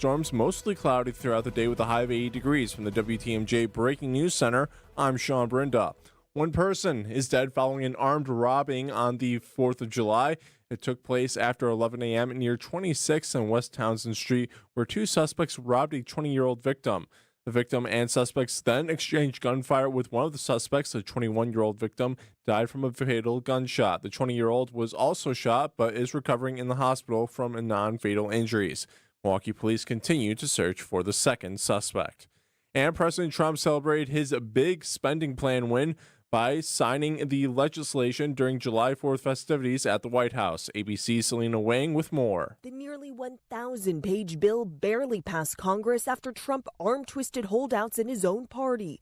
thunderstorms, mostly cloudy throughout the day with a high of 80 degrees. From the WTMJ Breaking News Center, I'm Sean Brinda. One person is dead following an armed robbing on the 4th of July. It took place after 11 a.m. near 26th and West Townsend Street, where two suspects robbed a 20-year-old victim. The victim and suspects then exchanged gunfire with one of the suspects. The 21-year-old victim died from a fatal gunshot. The 20-year-old was also shot but is recovering in the hospital from non-fatal injuries. Milwaukee police continue to search for the second suspect. And President Trump celebrated his big spending plan win by signing the legislation during July 4th festivities at the White House. ABC's Selena Wang with more. The nearly 1,000-page bill barely passed Congress after Trump arm-twisted holdouts in his own party.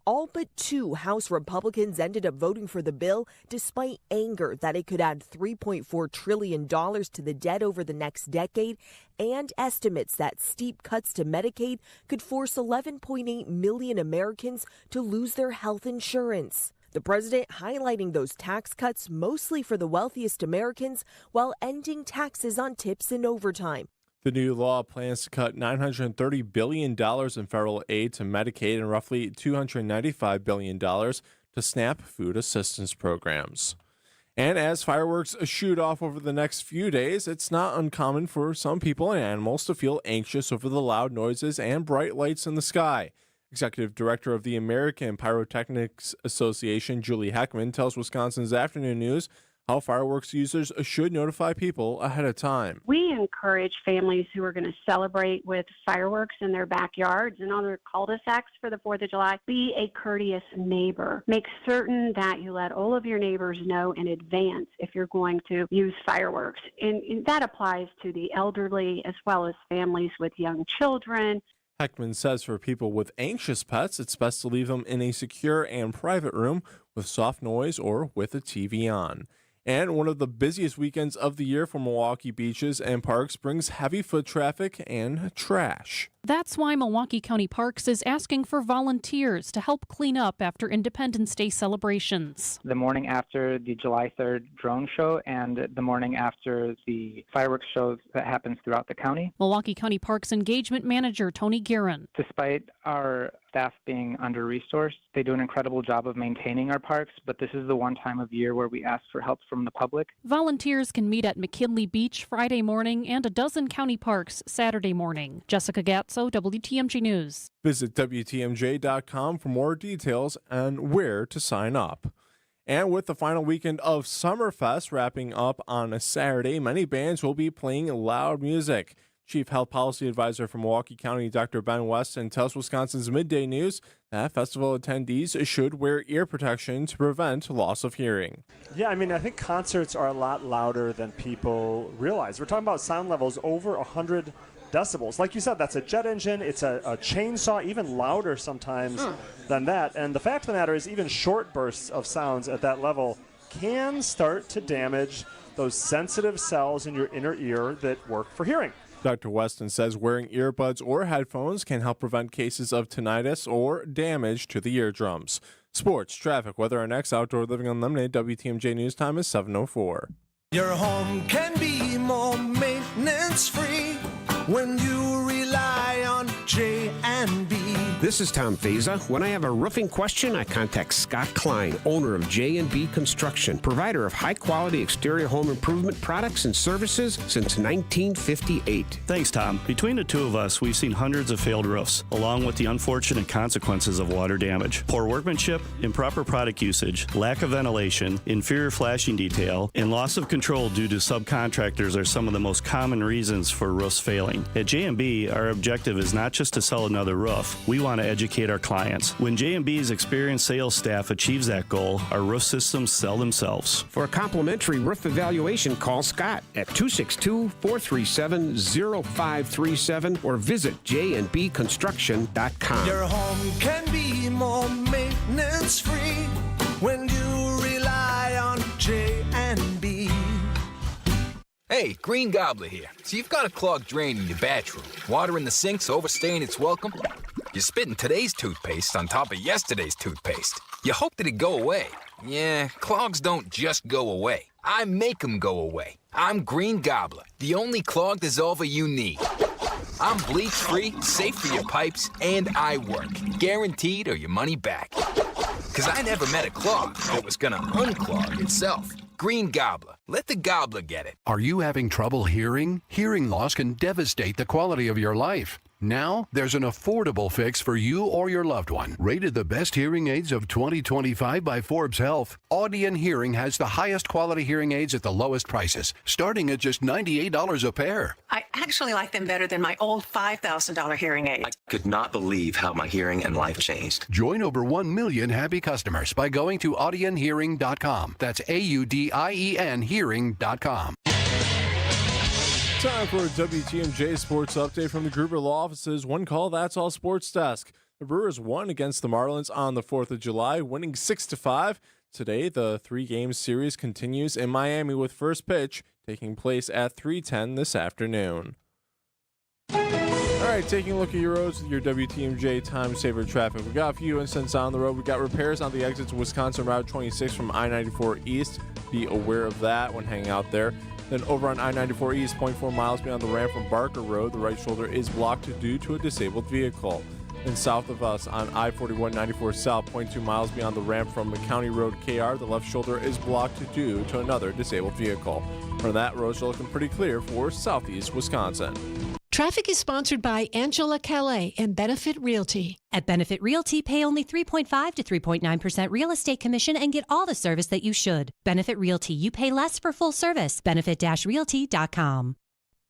All but two House Republicans ended up voting for the bill, despite anger that it could add $3.4 trillion to the debt over the next decade, and estimates that steep cuts to Medicaid could force 11.8 million Americans to lose their health insurance. The president highlighting those tax cuts mostly for the wealthiest Americans while ending taxes on tips and overtime. The new law plans to cut $930 billion in federal aid to Medicaid and roughly $295 billion to SNAP food assistance programs. And as fireworks shoot off over the next few days, it's not uncommon for some people and animals to feel anxious over the loud noises and bright lights in the sky. Executive Director of the American Pyrotechnics Association, Julie Heckman, tells Wisconsin's Afternoon News how fireworks users should notify people ahead of time. We encourage families who are going to celebrate with fireworks in their backyards and other cul-de-sacs for the 4th of July. Be a courteous neighbor. Make certain that you let all of your neighbors know in advance if you're going to use fireworks. And that applies to the elderly as well as families with young children. Heckman says for people with anxious pets, it's best to leave them in a secure and private room with soft noise or with a TV on. And one of the busiest weekends of the year for Milwaukee beaches and parks brings heavy foot traffic and trash. That's why Milwaukee County Parks is asking for volunteers to help clean up after Independence Day celebrations. The morning after the July 3rd drone show and the morning after the fireworks shows that happens throughout the county. Milwaukee County Parks Engagement Manager Tony Guerin. Despite our staff being under-resourced, they do an incredible job of maintaining our parks, but this is the one time of year where we ask for help from the public. Volunteers can meet at McKinley Beach Friday morning and a dozen county parks Saturday morning. Jessica Gatso, WTMJ News. Visit WTMJ.com for more details on where to sign up. And with the final weekend of Summerfest wrapping up on a Saturday, many bands will be playing loud music. Chief Health Policy Advisor for Milwaukee County, Dr. Ben Weston, tells Wisconsin's Midday News that festival attendees should wear ear protection to prevent loss of hearing. Yeah, I think concerts are a lot louder than people realize. We're talking about sound levels over 100 decibels. Like you said, that's a jet engine, it's a chainsaw, even louder sometimes than that. And the fact of the matter is even short bursts of sounds at that level can start to damage those sensitive cells in your inner ear that work for hearing. Dr. Weston says wearing earbuds or headphones can help prevent cases of tinnitus or damage to the eardrums. Sports, traffic, weather, and next Outdoor Living Unlimited. WTMJ News Time is 7:04. Your home can be more maintenance-free when you rely on J&B. This is Tom Feza. When I have a roofing question, I contact Scott Klein, owner of J&B Construction, provider of high-quality exterior home improvement products and services since 1958. Thanks, Tom. Between the two of us, we've seen hundreds of failed roofs, along with the unfortunate consequences of water damage. Poor workmanship, improper product usage, lack of ventilation, inferior flashing detail, and loss of control due to subcontractors are some of the most common reasons for roofs failing. At J&B, our objective is not just to sell another roof. We want to educate our clients. When J&B's experienced sales staff achieves that goal, our roof systems sell themselves. For a complimentary roof evaluation, call Scott at 262-437-0537 or visit jnbconstruction.com. Your home can be more maintenance-free when you rely on J&B. Hey, Green Gobbler here. So you've got a clogged drain in your bathroom. Water in the sink's overstaying its welcome. You're spitting today's toothpaste on top of yesterday's toothpaste. You hope that it go away. Yeah, clogs don't just go away. I make them go away. I'm Green Gobbler, the only clog dissolver you need. I'm bleach-free, safe for your pipes, and I work. Guaranteed or your money back. Because I never met a clog that was going to unclog itself. Green Gobbler. Let the gobbler get it. Are you having trouble hearing? Hearing loss can devastate the quality of your life. Now, there's an affordable fix for you or your loved one. Rated the best hearing aids of 2025 by Forbes Health, Audion Hearing has the highest quality hearing aids at the lowest prices, starting at just $98 a pair. I actually like them better than my old $5,000 hearing aid. I could not believe how my hearing and life changed. Join over 1 million happy customers by going to audionhearing.com. That's AUDIEN hearing.com. Time for a WTMJ Sports Update from the Gruber Law Office's One Call, That's All Sports Desk. The Brewers won against the Marlins on the 4th of July, winning 6-5. Today, the three-game series continues in Miami with first pitch taking place at 3:10 this afternoon. All right, taking a look at your roads with your WTMJ Time Saver traffic. We got a few incidents on the road. We got repairs on the exit to Wisconsin Route 26 from I-94 East. Be aware of that when hanging out there. Then over on I-94 East, 0.4 miles beyond the ramp from Barker Road, the right shoulder is blocked due to a disabled vehicle. And south of us on I-41 94 South, 0.2 miles beyond the ramp from McCounty Road KR, the left shoulder is blocked due to another disabled vehicle. From that, roads are looking pretty clear for southeast Wisconsin. Traffic is sponsored by Angela Calais and Benefit Realty. At Benefit Realty, pay only 3.5 to 3.9% real estate commission and get all the service that you should. Benefit Realty, you pay less for full service. Benefit-realty.com.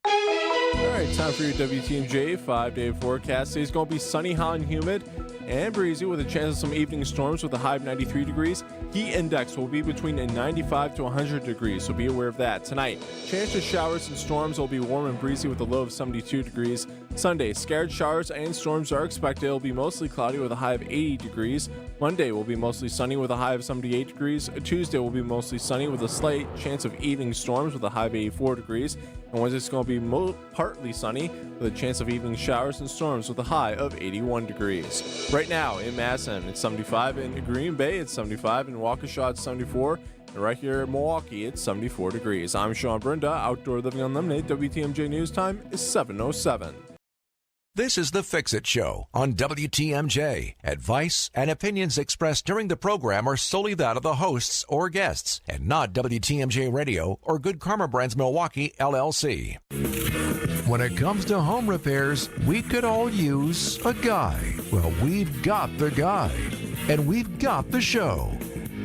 All right, time for your WTMJ 5-day forecast. Today's going to be sunny, hot, and humid, and breezy with a chance of some evening storms with a high of 93 degrees. Heat index will be between 95 to 100 degrees, so be aware of that. Tonight, chance of showers and storms will be warm and breezy with a low of 72 degrees. Sunday, scattered showers and storms are expected. It will be mostly cloudy with a high of 80 degrees. Monday will be mostly sunny with a high of 78 degrees. Tuesday will be mostly sunny with a slight chance of evening storms with a high of 84 degrees. And Wednesday is going to be partly sunny with a chance of evening showers and storms with a high of 81 degrees. Right now in Madison, it's 75. In Green Bay, it's 75. In Waukesha, it's 74. And right here in Milwaukee, it's 74 degrees. I'm Sean Brenda, Outdoor Living Unlimited. WTMJ News Time is 7:07. This is the Fix-It Show on WTMJ. Advice and opinions expressed during the program are solely that of the hosts or guests and not WTMJ Radio or Good Karma Brands Milwaukee, LLC. When it comes to home repairs, we could all use a guy. Well, we've got the guy. And we've got the show.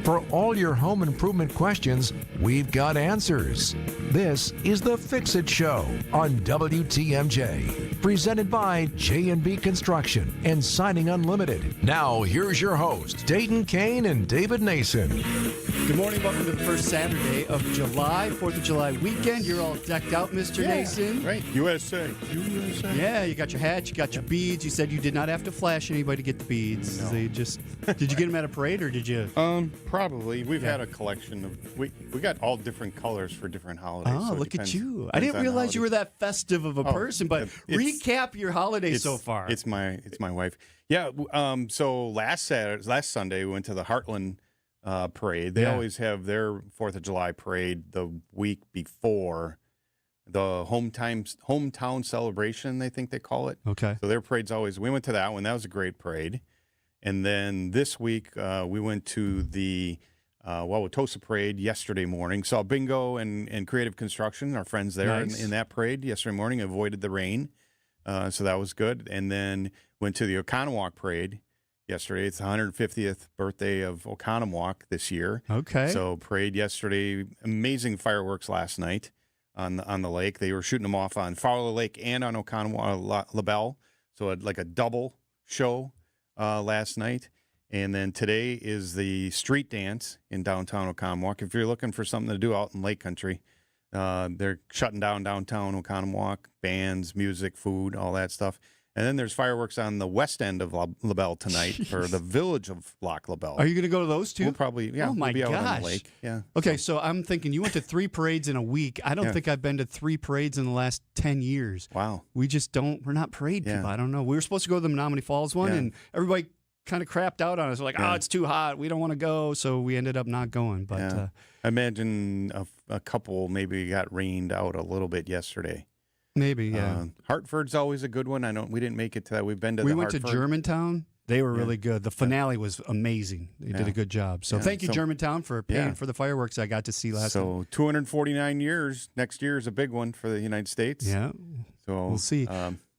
For all your home improvement questions, we've got answers. This is the Fix-It Show on WTMJ, presented by J&B Construction and Siding Unlimited. Now, here's your host, Dayton, Kane, and David Nason. Good morning. Welcome to the first Saturday of July, 4th of July weekend. You're all decked out, Mr. Nason. Right. USA. Yeah, you got your hat, you got your beads. You said you did not have to flash anybody to get the beads. No. They just did you get them at a parade or did you? Probably. We've had a collection of we got all different colors for different holidays. Oh, so look at you. I depends didn't on realize the you were that festive of a person, but recap your holiday so far. It's my wife. Yeah, so last Sunday we went to the Heartland parade. They always have their 4th of July parade the week before the hometown celebration, they think they call it. Okay. So their parade's always, we went to that one. That was a great parade. And then this week we went to the Wauwatosa parade yesterday morning. Saw Bingo and Creative Construction, our friends there in that parade yesterday morning, avoided the rain. So that was good. And then went to the Oconomowoc parade yesterday. It's the 150th birthday of Oconomowoc this year. Okay. So parade yesterday, amazing fireworks last night on the lake. They were shooting them off on Fowler Lake and on Oconomowoc LaBelle. So like a double show last night. And then today is the street dance in downtown Oconomowoc. If you're looking for something to do out in Lake Country, they're shutting down downtown Oconomowoc, bands, music, food, all that stuff. And then there's fireworks on the west end of LaBelle tonight for the village of Loch LaBelle. Are you going to go to those two? We'll probably, Oh my we'll be out on gosh. the lake. Yeah. Okay, so I'm thinking you went to 3 parades in a week. I don't think I've been to 3 parades in the last 10 years. Wow. We just don't, we're not parade people. I don't know. We were supposed to go to the Menominee Falls one, and everybody kind of crapped out on us. We're like, oh, it's too hot. We don't want to go. So we ended up not going. But I imagine a couple maybe got rained out a little bit yesterday. Maybe, yeah. Hartford's always a good one. We didn't make it to that. We've been to We the went Hartford. to Germantown. They were really good. The finale was amazing. They did a good job. So thank you, Germantown, for paying for the fireworks I got to see last night. So 249 years. Next year is a big one for the United States. Yeah. So we'll see.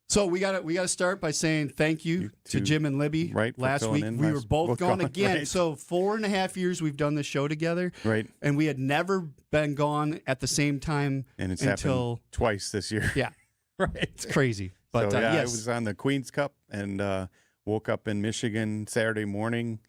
So we got to start by saying thank you to Jim and Libby. Right. Last week we were both gone again. Right. So 4.5 years we've done this show together. Right. And we had never been gone at the same time and it's until happened twice this year. Yeah. Right. It's crazy. But so, yes. I was on the Queen's Cup and woke up in Michigan Saturday morning,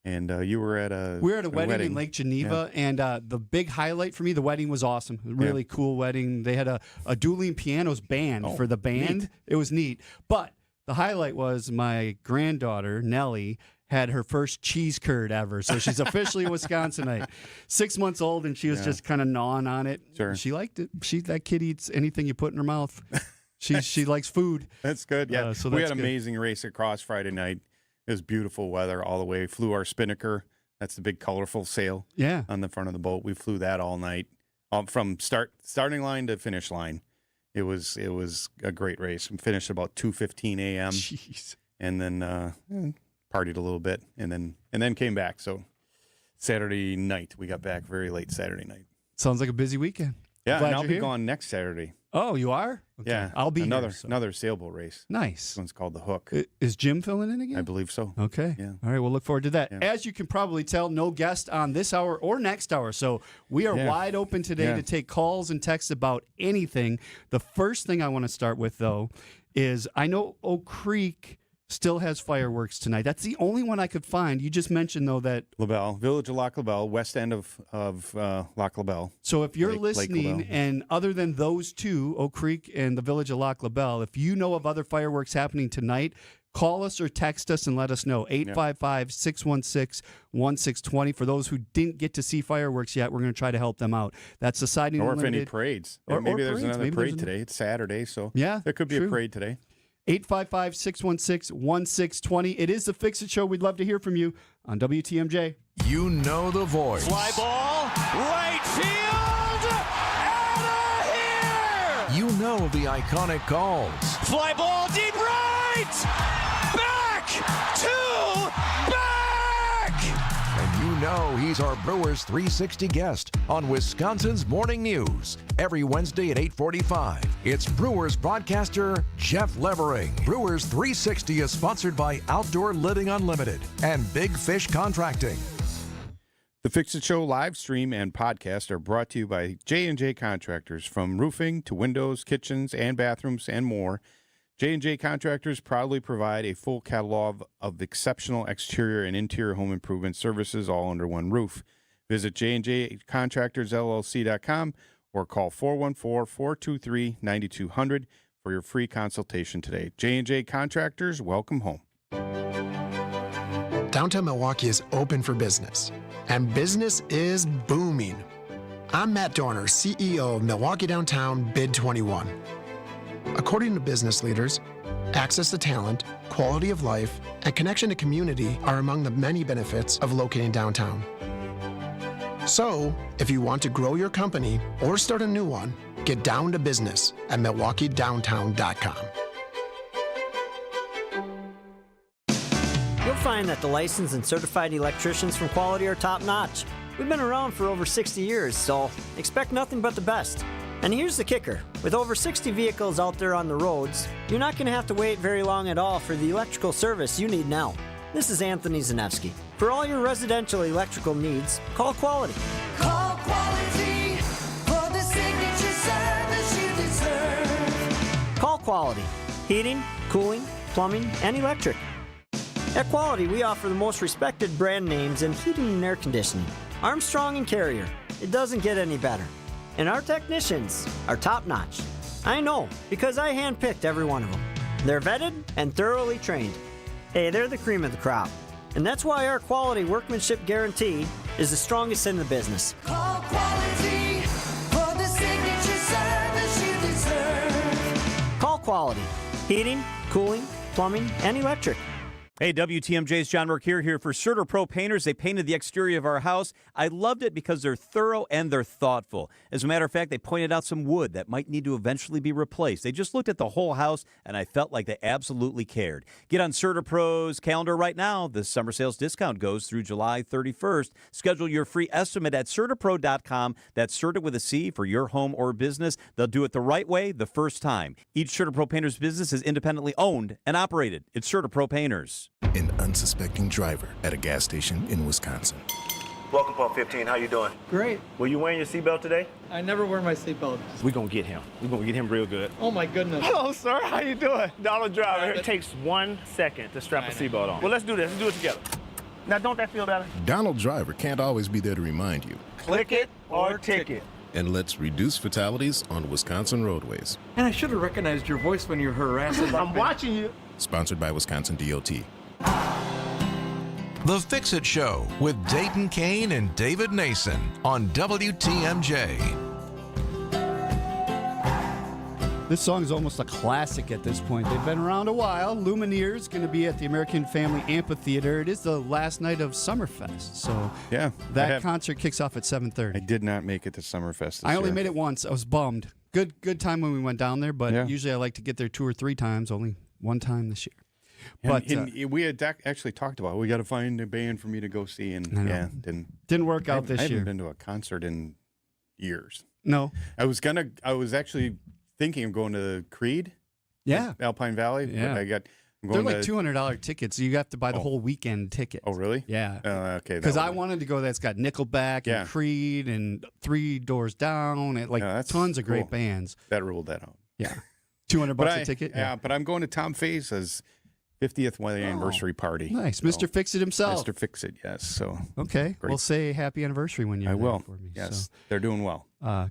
and you were at a we were at a wedding in Lake Geneva, and the big highlight for me, the wedding was awesome. Really cool wedding. They had a dueling pianos band for the band. Neat. It was neat. But the highlight was my granddaughter, Nellie, had her first cheese curd ever. So she's officially a Wisconsinite. 6 months old, and she was just kind of gnawing on it. Sure. She liked it. That kid eats anything you put in her mouth. She likes food. That's good. Yeah. So we that's had an amazing race across Friday night. It was beautiful weather all the way. Flew our spinnaker. That's the big colorful sail on the front of the boat. We flew that all night from starting line to finish line. It was a great race. We finished about 2:15 a.m. Jeez. And then partied a little bit and then came back. So Saturday night, we got back very late Saturday night. Sounds like a busy weekend. Yeah, Glad and I'll you're be here. gone next Saturday. Oh, you are? Okay. Yeah, I'll be another here, so. another sailboat race. Nice. This one's called the Hook. Is Jim filling in again? I believe so. Okay. Yeah. All right. We'll look forward to that. Yeah. As you can probably tell, no guest on this hour or next hour. So we are wide open today to take calls and texts about anything. The first thing I want to start with, though, is I know Oak Creek still has fireworks tonight. That's the only one I could find. You just mentioned, though, that LaBelle, Village of Lac LaBelle, west end of Lac LaBelle. So if you're Lake listening, LaBelle. and other than those two, Oak Creek and the Village of Lac LaBelle, if you know of other fireworks happening tonight, call us or text us and let us know. 855-616-1620. For those who didn't get to see fireworks yet, we're going to try to help them out. That's Siding Or if Unlimited. any parades. Or Maybe there's parades. another Maybe parade there's today. It's Saturday, so Yeah, there could be true. a parade today. 855-616-1620. It is the Fix It Show. We'd love to hear from you on WTMJ. You know the voice. Fly ball, right field, out of here! You know the iconic calls. Fly ball, deep right! Back to back! And you know he's our Brewers 360 guest on Wisconsin's Morning News. Every Wednesday at 8:45. It's Brewers broadcaster Jeff Levering. Brewers 360 is sponsored by Outdoor Living Unlimited and Big Fish Contracting. The Fix It Show live stream and podcast are brought to you by J&J Contractors. From roofing to windows, kitchens, and bathrooms, and more, J&J Contractors proudly provide a full catalog of exceptional exterior and interior home improvement services all under one roof. Visit jnjcontractorsllc.com or call 414-423-9200 for your free consultation today. J&J Contractors, welcome home. Downtown Milwaukee is open for business, and business is booming. I'm Matt Dorner, CEO of Milwaukee Downtown Bid 21. According to business leaders, access to talent, quality of life, and connection to community are among the many benefits of locating downtown. So, if you want to grow your company or start a new one, get down to business at MilwaukeeDowntown.com. You'll find that the licensed and certified electricians from Quality are top-notch. We've been around for over 60 years, so expect nothing but the best. And here's the kicker. With over 60 vehicles out there on the roads, you're not going to have to wait very long at all for the electrical service you need now. This is Anthony Zanevsky. For all your residential electrical needs, call Quality. Call Quality for the signature service you deserve. Call Quality. Heating, cooling, plumbing, and electric. At Quality, we offer the most respected brand names in heating and air conditioning. Armstrong and Carrier. It doesn't get any better. And our technicians are top-notch. I know, because I handpicked every one of them. They're vetted and thoroughly trained. Hey, they're the cream of the crop. And that's why our quality workmanship guarantee is the strongest in the business. Call Quality for the signature service you deserve. Call Quality. Heating, cooling, plumbing, and electric. Hey, WTMJ's John Merck here for Certa Pro Painters. They painted the exterior of our house. I loved it because they're thorough and they're thoughtful. As a matter of fact, they pointed out some wood that might need to eventually be replaced. They just looked at the whole house, and I felt like they absolutely cared. Get on Certa Pro's calendar right now. The summer sales discount goes through July 31st. Schedule your free estimate at CertaPro.com. That's Certa with a C for your home or business. They'll do it the right way the first time. Each Certa Pro Painters business is independently owned and operated. It's Certa Pro Painters. An unsuspecting driver at a gas station in Wisconsin. Welcome, Pump 15. How you doing? Great. Were you wearing your seatbelt today? I never wear my seatbelt. We're going to get him. We're going to get him real good. Oh, my goodness. Hello, sir. How you doing? Donald Driver. It takes 1 second to strap a seatbelt on. Well, let's do this. Let's do it together. Now, don't that feel better? Donald Driver can't always be there to remind you. Click it or ticket. And let's reduce fatalities on Wisconsin roadways. And I should have recognized your voice when you were harassing. I'm watching you. Sponsored by Wisconsin DOT. The Fix-It Show with Dayton, Kane, and David Nason on WTMJ. This song is almost a classic at this point. They've been around a while. Lumineers going to be at the American Family Amphitheater. It is the last night of Summerfest, so yeah, that concert kicks off at 7:30. I did not make it to Summerfest this I only year. made it once. I was bummed. Good time when we went down there, but usually I like to get there 2 or 3 times. Only one time this year. But we had actually talked about we got to find a band for me to go see, and didn't work out this I year. haven't been to a concert in years. No, I was actually thinking of going to Creed. Yeah, Alpine Valley. Yeah, they're like $200 tickets. So you have to buy the whole weekend ticket. Oh, really? Yeah. Okay. Because I wanted to go. That's got Nickelback and Creed and Three Doors Down and tons of great bands. That ruled that out. Yeah, $200 a ticket. Yeah, but I'm going to Tom Faze's 50th wedding anniversary party. Nice, Mr. Fix-It himself. Mr. Fix-It, yes. So okay, great. We'll say happy anniversary when you're there for me. Yes, so. They're doing well.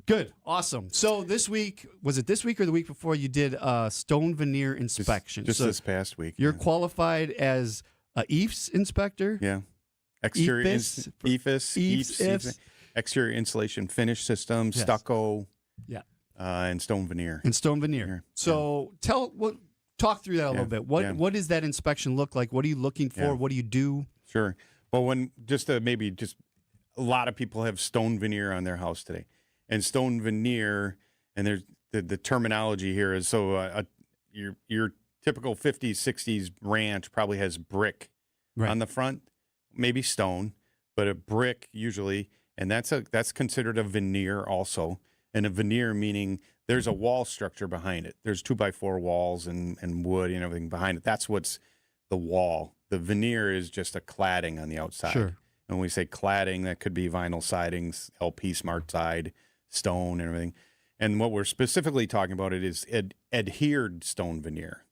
Good, awesome. So this week, was it this week or the week before you did a stone veneer inspection? Just this past week. You're qualified as a EIFS inspector. Yeah, exterior EIFS, exterior insulation finish system, stucco. Yeah, and stone veneer. So talk through that a little bit. What does that inspection look like? What are you looking for? What do you do? Sure. Well, a lot of people have stone veneer on their house today, and stone veneer, and there's the terminology here is your typical 50s, 60s ranch probably has brick on the front, maybe stone, but a brick usually, and that's considered a veneer also, and a veneer meaning there's a wall structure behind it. There's 2x4 walls and wood and everything behind it. That's what's the wall. The veneer is just a cladding on the outside. Sure. And when we say cladding, that could be vinyl sidings, LP smart side, stone, and everything. And what we're specifically talking about is adhered stone veneer.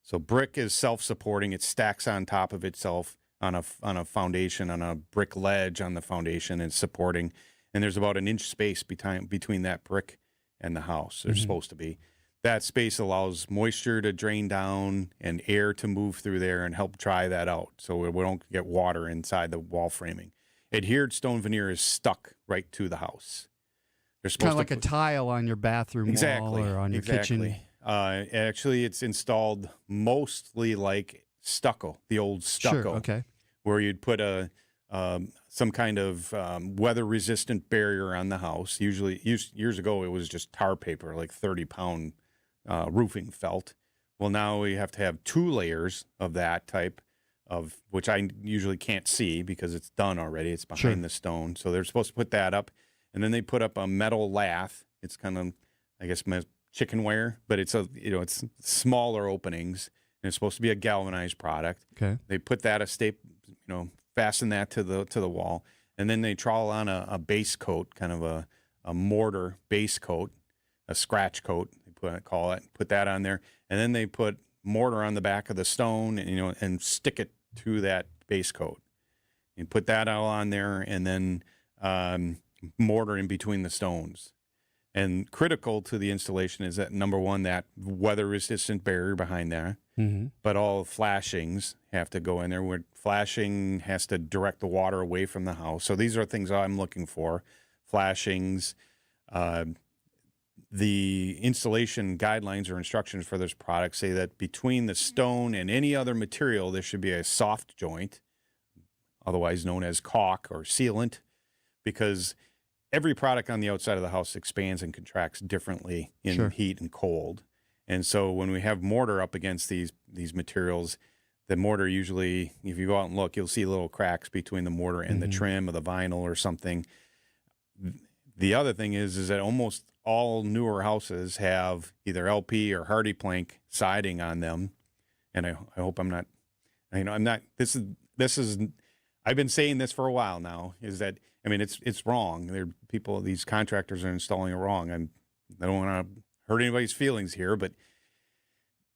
So brick is self-supporting. It stacks on top of itself on a foundation, on a brick ledge on the foundation, and supporting. And there's about an inch space between that brick and the house. There's supposed to be. That space allows moisture to drain down and air to move through there and help dry that out so we don't get water inside the wall framing. Adhered stone veneer is stuck right to the house. They're supposed kind of like a tile on your bathroom wall or on your kitchen. Actually, it's installed mostly like stucco, the old stucco. Sure, okay. Where you'd put some kind of weather-resistant barrier on the house. Usually, years ago, it was just tar paper, like 30-pound roofing felt. Well, now we have to have 2 layers of that type of, which I usually can't see because it's done already. It's behind the stone. So they're supposed to put that up, and then they put up a metal lath. It's kind of, I guess, chicken wire, but it's it's smaller openings, and it's supposed to be a galvanized product. Okay. They put that fasten that to the wall, and then they trowel on a base coat, kind of a mortar base coat, a scratch coat, put that on there, and then they put mortar on the back of the stone, and stick it to that base coat. You put that all on there, and then mortar in between the stones. And critical to the installation is that, number one, that weather-resistant barrier behind there, but all flashings have to go in there. Where flashing has to direct the water away from the house. So these are things I'm looking for. Flashings, the installation guidelines or instructions for this product say that between the stone and any other material, there should be a soft joint, otherwise known as caulk or sealant, because every product on the outside of the house expands and contracts differently in heat and cold. And so when we have mortar up against these materials, the mortar usually, if you go out and look, you'll see little cracks between the mortar and the trim of the vinyl or something. The other thing is that almost all newer houses have either LP or hardy plank siding on them. And I hope I'm not, I'm not, this is, I've been saying this for a while now, is that, it's wrong. These contractors are installing it wrong. I don't want to hurt anybody's feelings here, but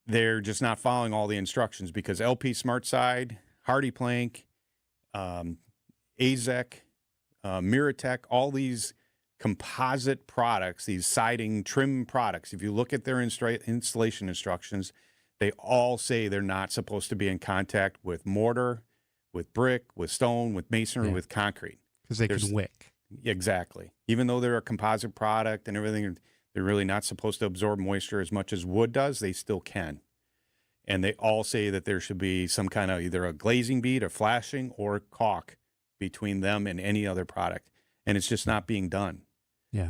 they're just not following all the instructions, because LP Smart Side, Hardy Plank, Azek, Miratech, all these composite products, these siding trim products, if you look at their installation instructions, they all say they're not supposed to be in contact with mortar, with brick, with stone, with masonry, with concrete. Because they can wick. Exactly. Even though they're a composite product and everything, they're really not supposed to absorb moisture as much as wood does. They still can. And they all say that there should be some kind of either a glazing bead, a flashing, or caulk between them and any other product. And it's just not being done. Yeah.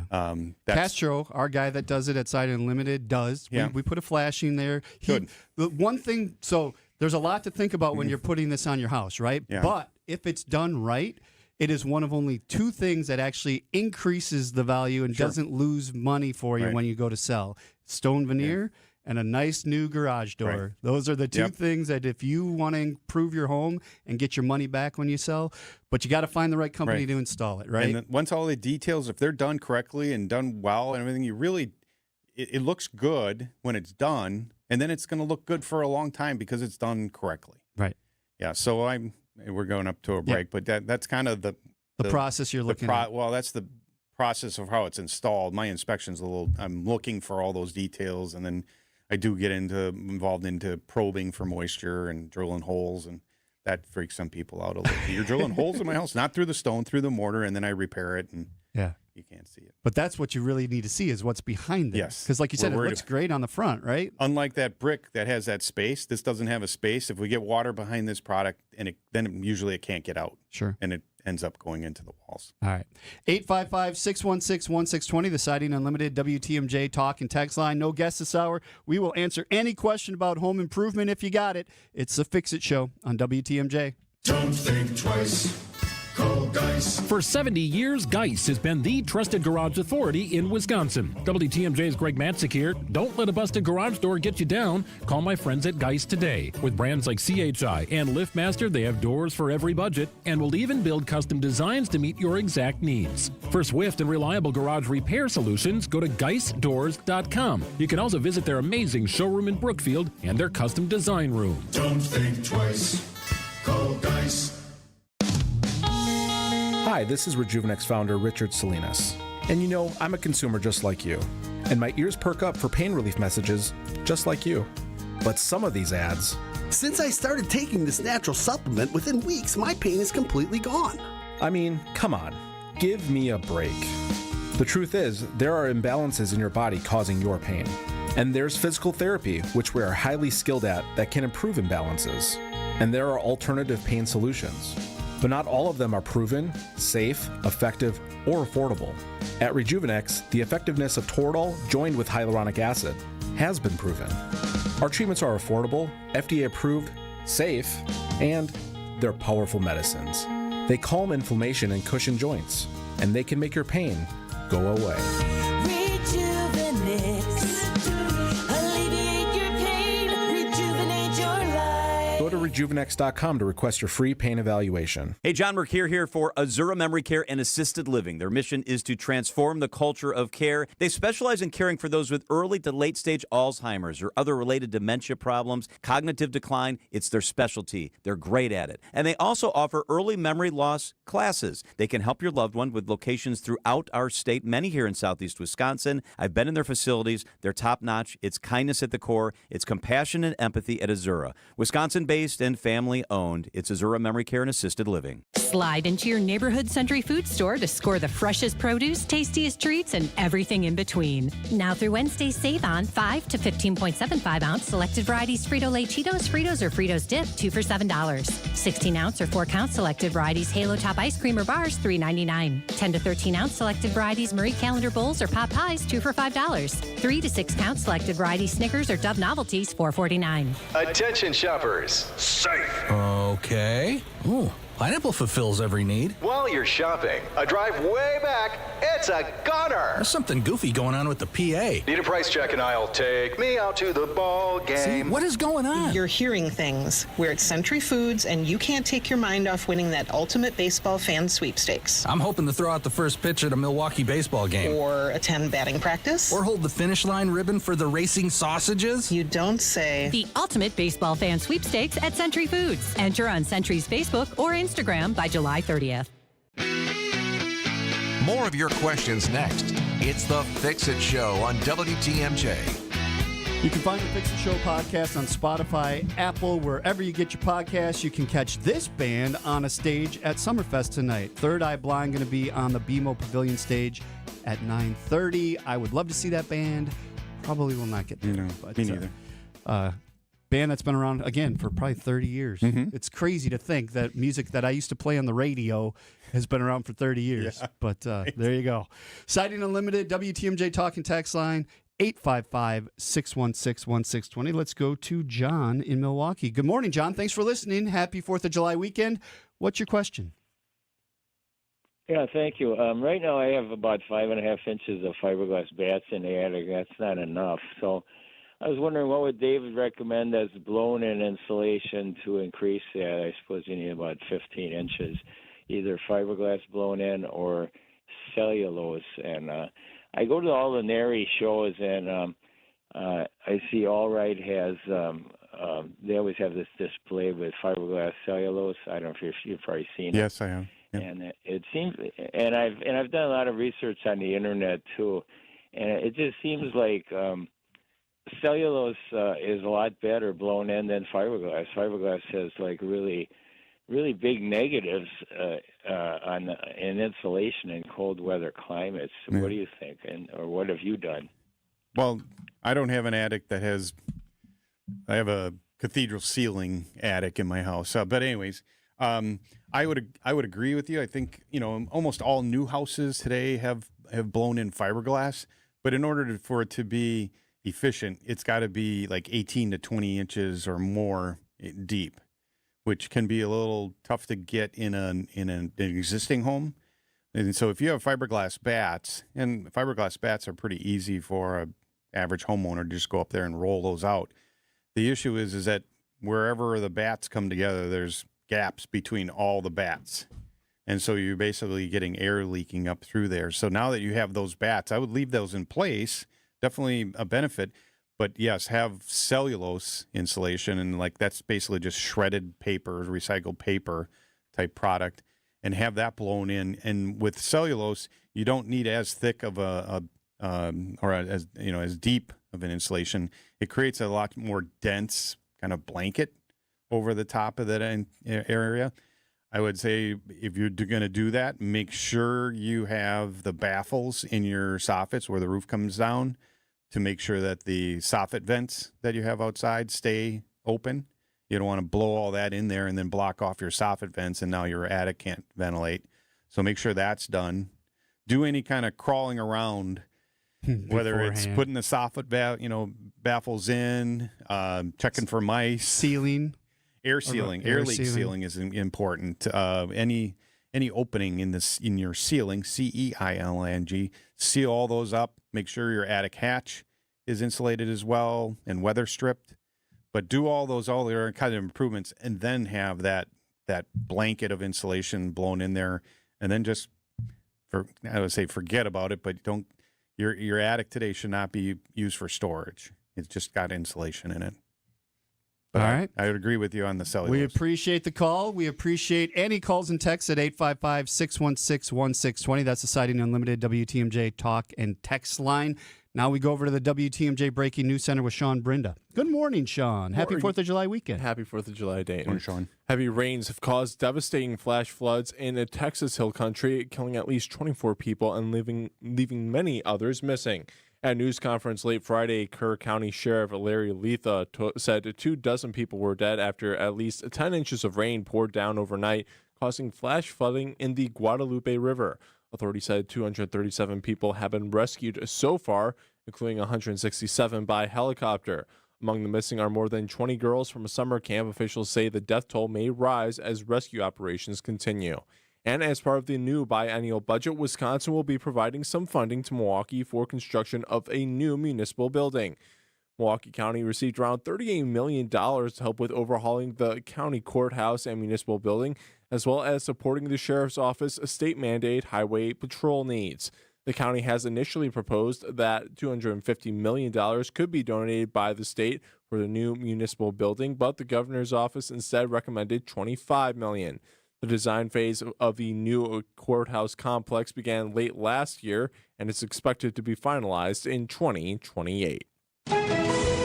Castro, our guy that does it at Side Unlimited, does. Yeah. We put a flashing there. The one thing, so there's a lot to think about when you're putting this on your house, right? Yeah. But if it's done right, it is one of only two things that actually increases the value and doesn't lose money for you when you go to sell. Stone veneer and a nice new garage door. Right. Those are the two things that if you want to improve your home and get your money back when you sell, but you got to find the right company to install it, right? And then once all the details, if they're done correctly and done well and everything, it looks good when it's done, and then it's going to look good for a long time because it's done correctly. Right. Yeah, so we're going up to a break, but that's kind of the process you're looking at. Well, that's the process of how it's installed. My inspection's I'm looking for all those details, and then I do get involved into probing for moisture and drilling holes, and that freaks some people out a little. You're drilling holes in my house, not through the stone, through the mortar, and then I repair it, and you can't see it. But that's what you really need to see is what's behind it. Yes. Because like you said, it looks great on the front, right? Unlike that brick that has that space, this doesn't have a space. If we get water behind this product, then usually it can't get out. Sure. And it ends up going into the walls. All right. 855-616-1620, the Siding Unlimited WTMJ talk and text line. No guests this hour. We will answer any question about home improvement if you got it. It's the Fix It Show on WTMJ. Don't think twice. Call Geis. For 70 years, Geis has been the trusted garage authority in Wisconsin. WTMJ's Greg Matzik here. Don't let a busted garage door get you down. Call my friends at Geis today. With brands like CHI and LiftMaster, they have doors for every budget and will even build custom designs to meet your exact needs. For swift and reliable garage repair solutions, go to GeisDoors.com. You can also visit their amazing showroom in Brookfield and their custom design room. Don't think twice. Call Geis. Hi, this is Rejuvenex founder Richard Salinas. And I'm a consumer just like you. And my ears perk up for pain relief messages just like you. But some of these ads... Since I started taking this natural supplement, within weeks, my pain is completely gone. Come on. Give me a break. The truth is, there are imbalances in your body causing your pain. And there's physical therapy, which we are highly skilled at, that can improve imbalances. And there are alternative pain solutions. But not all of them are proven, safe, effective, or affordable. At Rejuvenex, the effectiveness of Toradol joined with hyaluronic acid has been proven. Our treatments are affordable, FDA approved, safe, and they're powerful medicines. They calm inflammation and cushion joints, and they can make your pain go away. Go to Rejuvenex.com to request your free pain evaluation. Hey, John Mercure here for Azura Memory Care and Assisted Living. Their mission is to transform the culture of care. They specialize in caring for those with early to late stage Alzheimer's or other related dementia problems, cognitive decline. It's their specialty. They're great at it. And they also offer early memory loss classes. They can help your loved one with locations throughout our state, many here in southeast Wisconsin. I've been in their facilities. They're top notch. It's kindness at the core. It's compassion and empathy at Azura. Wisconsin home-based and family-owned. It's Azura Memory Care and Assisted Living. Slide into your neighborhood Century Food Store to score the freshest produce, tastiest treats, and everything in between. Now through Wednesday, save on 5 to 15.75 ounce selected varieties Frito-Lay Cheetos, Fritos, or Fritos Dip, 2 for $7. 16 ounce or 4 count selected varieties Halo Top Ice Cream or Bars, $3.99. 10 to 13 ounce selected varieties Marie Calendar Bowls or Pop Pies, 2 for $5. 3 to 6 count selected varieties Snickers or Dove Novelties, $4.49. Attention shoppers. Safe. Okay. Ooh, pineapple fulfills every need. While you're shopping, a drive way back, it's a gunner. There's something goofy going on with the PA. Need a price check and I'll take me out to the ball game. See, what is going on? You're hearing things. We're at Century Foods, and you can't take your mind off winning that ultimate baseball fan sweepstakes. I'm hoping to throw out the first pitch at a Milwaukee baseball game. Or attend batting practice. Or hold the finish line ribbon for the racing sausages. You don't say. The ultimate baseball fan sweepstakes at Century Foods. Enter on Century's Facebook or Instagram by July 30th. More of your questions next. It's the Fix It Show on WTMJ. You can find the Fix It Show podcast on Spotify, Apple, wherever you get your podcasts. You can catch this band on a stage at Summerfest tonight. Third Eye Blind going to be on the BMO Pavilion stage at 9:30. I would love to see that band. Probably will not get there. No, but, me neither. Band that's been around, again, for probably 30 years. Mm-hmm. It's crazy to think that music that I used to play on the radio has been around for 30 years. Yeah, but there you go. Sighting Unlimited, WTMJ Talk and Text Line, 855-616-1620. Let's go to John in Milwaukee. Good morning, John. Thanks for listening. Happy 4th of July weekend. What's your question? Yeah, thank you. Right now I have about 5.5 inches of fiberglass bats in the attic. That's not enough. So I was wondering, what would David recommend as blown-in insulation to increase that? I suppose you need about 15 inches, either fiberglass blown-in or cellulose. And I go to all the NARI shows, and I see All Right has they always have this display with fiberglass cellulose. I don't know if you've probably seen it. Yes, I have. Yeah. And it seems, and I've done a lot of research on the internet too, and it just seems like cellulose is a lot better blown in than fiberglass. Fiberglass has like really big negatives in insulation in cold weather climates. Yeah. What do you think, or what have you done? Well, I don't have an attic that has. I have a cathedral ceiling attic in my house. But anyways, I would agree with you. I think almost all new houses today have blown in fiberglass. But in order for it to be efficient, it's got to be like 18 to 20 inches or more deep, which can be a little tough to get in an existing home. And so if you have fiberglass bats, and fiberglass bats are pretty easy for an average homeowner to just go up there and roll those out. The issue is that wherever the bats come together, there's gaps between all the bats. And so you're basically getting air leaking up through there. So now that you have those bats, I would leave those in place. Definitely a benefit. But yes, have cellulose insulation, and like that's basically just shredded paper, recycled paper type product, and have that blown in. And with cellulose, you don't need as thick of as deep of an insulation. It creates a lot more dense kind of blanket over the top of that area. I would say if you're going to do that, make sure you have the baffles in your soffits where the roof comes down to make sure that the soffit vents that you have outside stay open. You don't want to blow all that in there and then block off your soffit vents, and now your attic can't ventilate. So make sure that's done. Do any kind of crawling around, whether it's putting the soffit baffles in, checking for mice. Air sealing, air leak sealing is important. Any opening in your ceiling, CEILNG, seal all those up. Make sure your attic hatch is insulated as well and weather stripped. But do all other kind of improvements, and then have that blanket of insulation blown in there, and then just forget about it. But don't your attic today should not be used for storage. It's just got insulation in it. But all right. I would agree with you on the cellulose. We appreciate the call. We appreciate any calls and texts at 855-616-1620. That's the Siding Unlimited WTMJ talk and text line. Now we go over to the WTMJ Breaking News Center with Sean Brinda. Good morning, Sean. Happy 4th of July weekend. Happy 4th of July, Dayton. Morning, Sean. Heavy rains have caused devastating flash floods in the Texas Hill Country, killing at least 24 people and leaving many others missing. At a news conference late Friday, Kerr County Sheriff Larry Letha said 24 people were dead after at least 10 inches of rain poured down overnight, causing flash flooding in the Guadalupe River. Authorities said 237 people have been rescued so far, including 167 by helicopter. Among the missing are more than 20 girls from a summer camp. Officials say the death toll may rise as rescue operations continue. And as part of the new biennial budget, Wisconsin will be providing some funding to Milwaukee for construction of a new municipal building. Milwaukee County received around $38 million to help with overhauling the county courthouse and municipal building, as well as supporting the sheriff's office state mandate highway patrol needs. The county has initially proposed that $250 million could be donated by the state for the new municipal building, but the governor's office instead recommended $25 million. The design phase of the new courthouse complex began late last year and is expected to be finalized in 2028.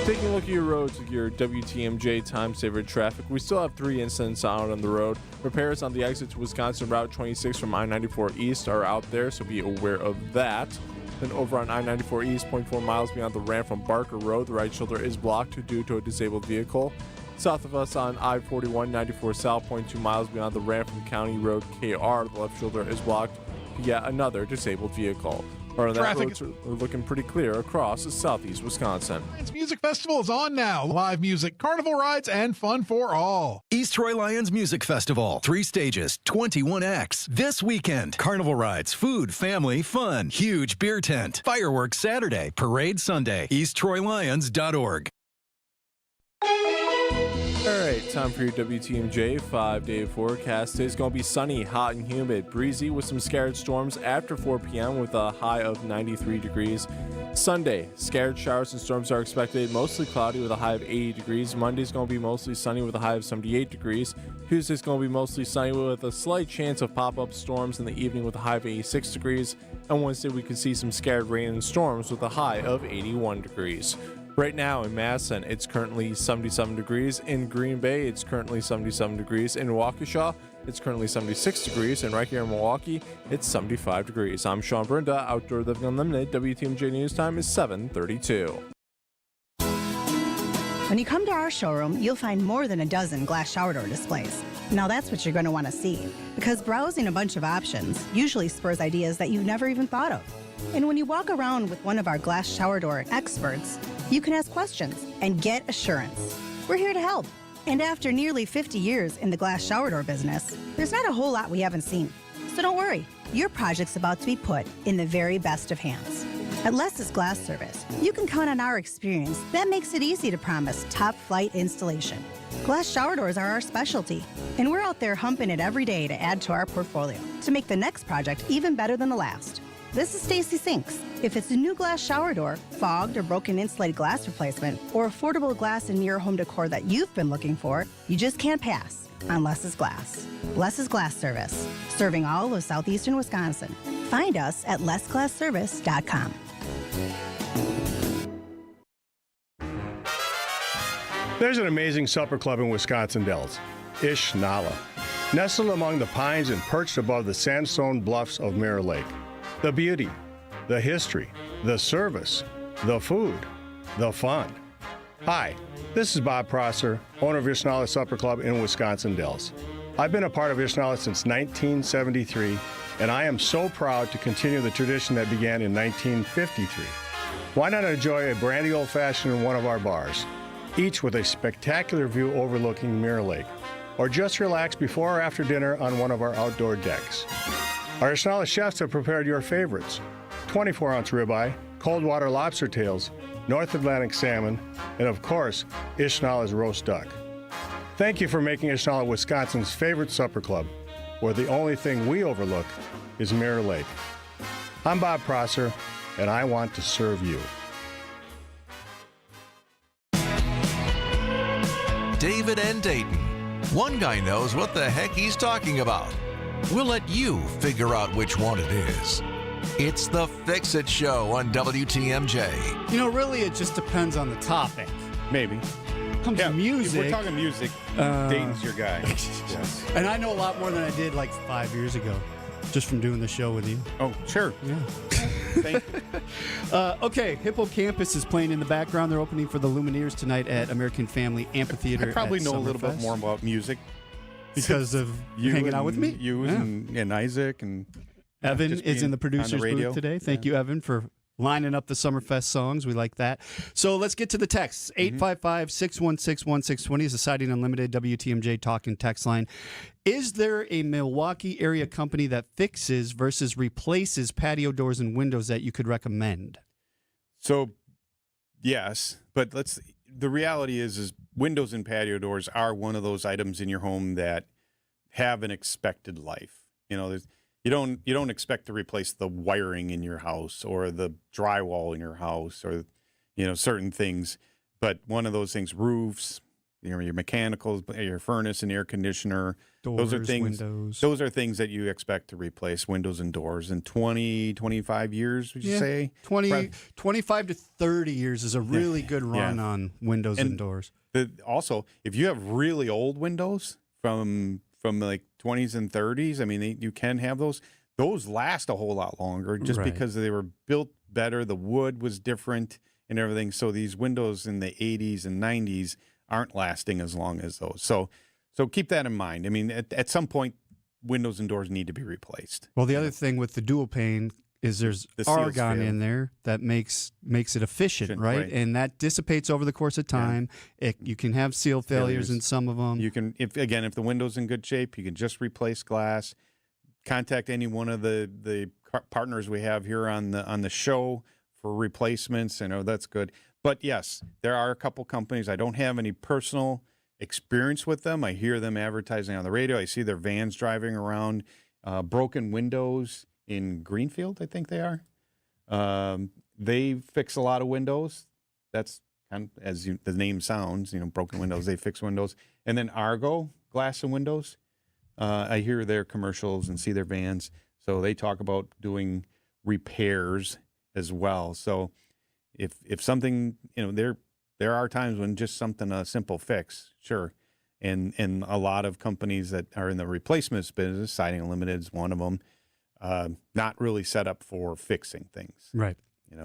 Taking a look at your roads with your WTMJ time saver traffic, we still have 3 incidents out on the road. Repairs on the exit to Wisconsin Route 26 from I-94 East are out there, so be aware of that. Then over on I-94 East, 0.4 miles beyond the ramp from Barker Road, the right shoulder is blocked due to a disabled vehicle. South of us on I-41, 94 South, 0.2 miles beyond the ramp from County Road KR, the left shoulder is blocked to yet another disabled vehicle. Or that roads are looking pretty clear across southeast Wisconsin. Lions Music Festival is on now. Live music, carnival rides, and fun for all. East Troy Lions Music Festival. 3 stages, 21 acts. This weekend, carnival rides, food, family, fun. Huge beer tent. Fireworks Saturday, parade Sunday. EastTroyLions.org. All right, time for your WTMJ 5-day forecast. Today's going to be sunny, hot, and humid. Breezy with some scattered storms after 4 p.m. with a high of 93 degrees. Sunday, scattered showers and storms are expected. Mostly cloudy with a high of 80 degrees. Monday's going to be mostly sunny with a high of 78 degrees. Tuesday's going to be mostly sunny with a slight chance of pop-up storms in the evening with a high of 86 degrees. And Wednesday, we could see some scattered rain and storms with a high of 81 degrees. Right now in Madison, it's currently 77 degrees. In Green Bay, it's currently 77 degrees. In Waukesha, it's currently 76 degrees. And right here in Milwaukee, it's 75 degrees. I'm Sean Brinda, Outdoor Living Unlimited. WTMJ News Time is 7:32. When you come to our showroom, you'll find more than a dozen glass shower door displays. Now that's what you're going to want to see, because browsing a bunch of options usually spurs ideas that you've never even thought of. And when you walk around with one of our glass shower door experts, you can ask questions and get assurance. We're here to help. And after nearly 50 years in the glass shower door business, there's not a whole lot we haven't seen. So don't worry, your project's about to be put in the very best of hands. At Less's Glass Service, you can count on our experience that makes it easy to promise top-flight installation. Glass shower doors are our specialty, and we're out there humping it every day to add to our portfolio to make the next project even better than the last. This is Stacy Sinks. If it's a new glass shower door, fogged or broken insulated glass replacement, or affordable glass and mirror home decor that you've been looking for, you just can't pass on Less's Glass. Less's Glass Service, serving all of southeastern Wisconsin. Find us at lessglassservice.com. There's an amazing supper club in Wisconsin Dells, Ish Nala, nestled among the pines and perched above the sandstone bluffs of Mirror Lake. The beauty, the history, the service, the food, the fun. Hi, this is Bob Prosser, owner of Ishnala Supper Club in Wisconsin Dells. I've been a part of Ishnala since 1973, and I am so proud to continue the tradition that began in 1953. Why not enjoy a brandy old-fashioned in one of our bars, each with a spectacular view overlooking Mirror Lake, or just relax before or after dinner on one of our outdoor decks. Our Ishnala chefs have prepared your favorites: 24-ounce ribeye, cold water lobster tails, North Atlantic salmon, and of course, Ishnala's roast duck. Thank you for making Ishnala Wisconsin's favorite supper club, where the only thing we overlook is Mirror Lake. I'm Bob Prosser, and I want to serve you. David and Dayton. One guy knows what the heck he's talking about. We'll let you figure out which one it is. It's the Fix-It Show on WTMJ. You know, really, it just depends on the topic. Maybe. Comes to music. If we're talking music, Dayton's your guy. Yes. And I know a lot more than I did like 5 years ago, just from doing the show with you. Oh, sure. Yeah. Thank you. Okay, Hippocampus is playing in the background. They're opening for the Lumineers tonight at American Family Amphitheater. I probably at know a little bit Summerfest. more about music Because of you hanging out with me? You and Isaac and Evan just is in the being on producer's radio. booth today. Thank you, Evan, for lining up the Summerfest songs. We like that. So let's get to the texts. 855-616-1620 is the Siding Unlimited WTMJ talking text line. Is there a Milwaukee area company that fixes versus replaces patio doors and windows that you could recommend? So, yes, but the reality is windows and patio doors are one of those items in your home that have an expected life. You know, you don't expect to replace the wiring in your house or the drywall in your house or, certain things. But one of those things, roofs, your mechanicals, your furnace and air conditioner, Doors, those are things. windows. Those are things that you expect to replace, windows and doors, in 20, 25 years. Would you say 25 to 30 years is a really good run on windows and doors. Also, if you have really old windows from like 20s and 30s, I mean, you can have those. Those last a whole lot longer just Right. because they were built better. The wood was different and everything. So these windows in the 80s and 90s aren't lasting as long as those. So keep that in mind. I mean, at some point, windows and doors need to be replaced. Well, the other thing with the dual pane is there's The seals argon fail. in there that makes it efficient, right? And that dissipates over the course of time. You can have seal failures in some of them. You can, if the window's in good shape, you can just replace glass. Contact any one of the partners we have here on the show for replacements. I know that's good. But yes, there are a couple companies. I don't have any personal experience with them. I hear them advertising on the radio. I see their vans driving around. Broken windows in Greenfield, I think they are. They fix a lot of windows. That's kind of, as the name sounds, broken windows. They fix windows. And then Argo Glass and Windows. I hear their commercials and see their vans. So they talk about doing repairs as well. So if something, there are times when just something, a simple fix, sure. And a lot of companies that are in the replacements business, Siding Unlimited is one of them, not really set up for fixing things. Right.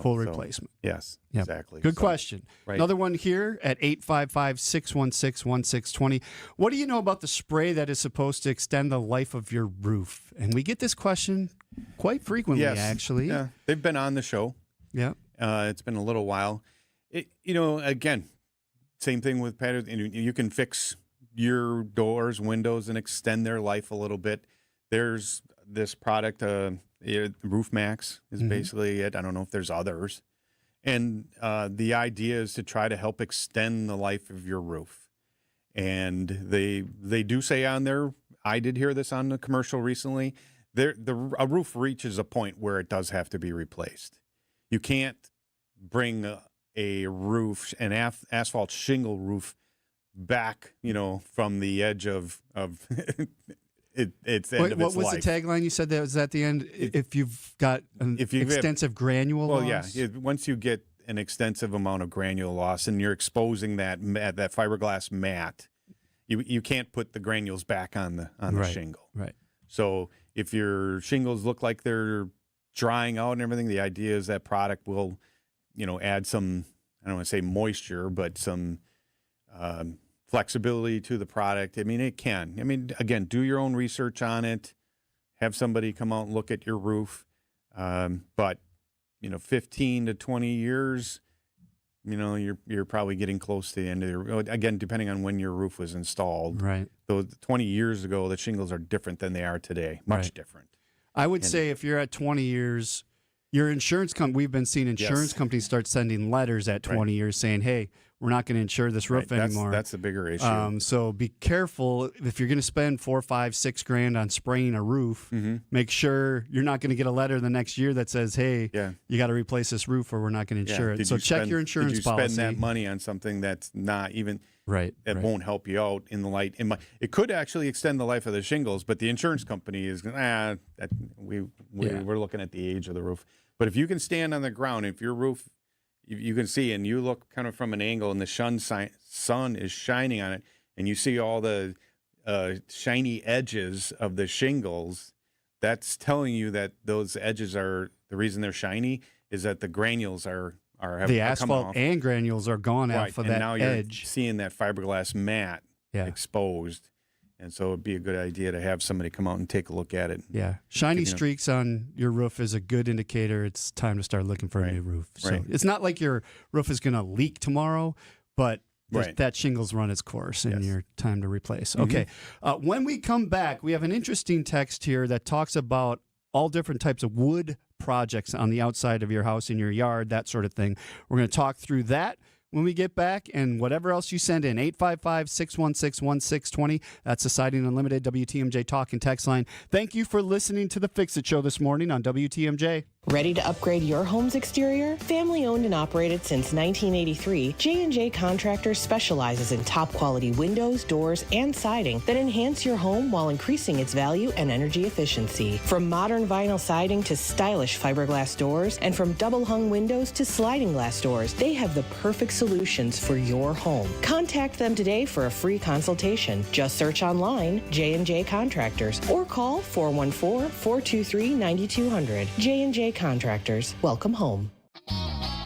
Full replacement. Yes, Yep. exactly. Good So, question. right. Another one here at 855-616-1620. What do you know about the spray that is supposed to extend the life of your roof? And we get this question quite frequently, Yes. actually. Yeah, they've been on the show. Yeah. It's been a little while. Again, same thing with patio. You can fix your doors, windows, and extend their life a little bit. There's this product, Roof Max is basically it. I don't know if there's others. And the idea is to try to help extend the life of your roof. And they do say on there, I did hear this on the commercial recently, a roof reaches a point where it does have to be replaced. You can't bring a roof, an asphalt shingle roof, back, from the edge of its end Wait, of what its was life. the tagline you said that was at the end? If you've got an extensive granule loss? Yeah. Once you get an extensive amount of granule loss and you're exposing that fiberglass mat, you can't put the granules back on the shingle. Right. So if your shingles look like they're drying out and everything, the idea is that product will, add some, I don't want to say moisture, but some flexibility to the product. I mean, it can. I mean, again, do your own research on it. Have somebody come out and look at your roof. But 15 to 20 years, you're probably getting close to the end of your. Again, depending on when your roof was installed. Right. So 20 years ago, the shingles are different than they are today. Much Right. different. I would say if you're at 20 years, your insurance company, we've been seeing insurance companies start sending letters at 20 years saying, hey, we're not going to insure this roof anymore. That's the bigger issue. So be careful if you're going to spend $4, $5, $6 grand on spraying a roof. Make sure you're not going to get a letter the next year that says, "Hey, you got to replace this roof, or we're not going to insure it." So check your insurance policy. Did you policy. spend that money on something that's not even Right. That won't help you out in the light. It could actually extend the life of the shingles, but the insurance company is we're looking at the age of the roof. But if you can stand on the ground, if your roof you can see and you look kind of from an angle and the sun is shining on it, and you see all the shiny edges of the shingles, that's telling you that those edges are the reason they're shiny is that the granules are the asphalt and granules are gone off of that now edge. You're seeing that fiberglass mat exposed, and so it'd be a good idea to have somebody come out and take a look at it. Yeah, shiny streaks on your roof is a good indicator. It's time to start looking for a new roof. So it's not like your roof is going to leak tomorrow, but that shingle's run its course and your time to replace. Okay, when we come back, we have an interesting text here that talks about all different types of wood projects on the outside of your house, in your yard, that sort of thing. We're going to talk through that when we get back, and whatever else you send in, 855-616-1620. That's the Siding Unlimited WTMJ talk and text line. Thank you for listening to The Fix-It Show this morning on WTMJ. Ready to upgrade your home's exterior? Family owned and operated since 1983, J&J Contractors specializes in top quality windows, doors, and siding that enhance your home while increasing its value and energy efficiency. From modern vinyl siding to stylish fiberglass doors, and from double hung windows to sliding glass doors, they have the perfect solutions for your home. Contact them today for a free consultation. Just search online J&J Contractors or call 414-423-9200. J&J Contractors. Welcome home.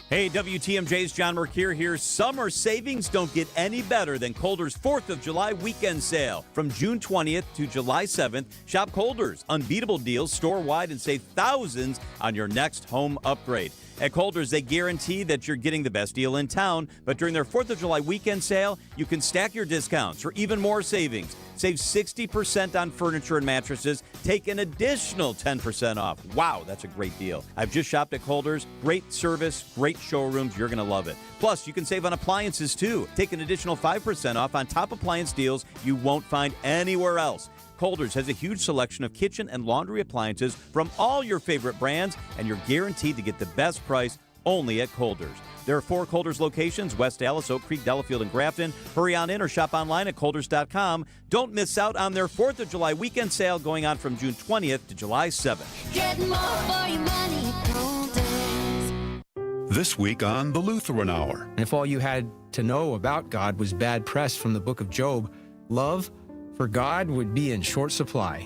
Hey, WTMJ's John Mercure here. Summer savings don't get any better than Colder's 4th of July weekend sale. From June 20th to July 7th, shop Colder's. Unbeatable deals store-wide and save thousands on your next home upgrade. At Colder's, they guarantee that you're getting the best deal in town, but during their 4th of July weekend sale, you can stack your discounts for even more savings. Save 60% on furniture and mattresses. Take an additional 10% off. Wow, that's a great deal. I've just shopped at Colder's. Great service, great showrooms. You're going to love it. Plus, you can save on appliances, too. Take an additional 5% off on top appliance deals you won't find anywhere else. Colder's has a huge selection of kitchen and laundry appliances from all your favorite brands, and you're guaranteed to get the best price only at Colder's. There are 4 Colder's locations: West Dallas, Oak Creek, Delafield, and Grafton. Hurry on in or shop online at Colders.com. Don't miss out on their 4th of July weekend sale going on from June 20th to July 7th. Get more for your money at Colders. This week on the Lutheran Hour. If all you had to know about God was bad press from the book of Job, love for God would be in short supply.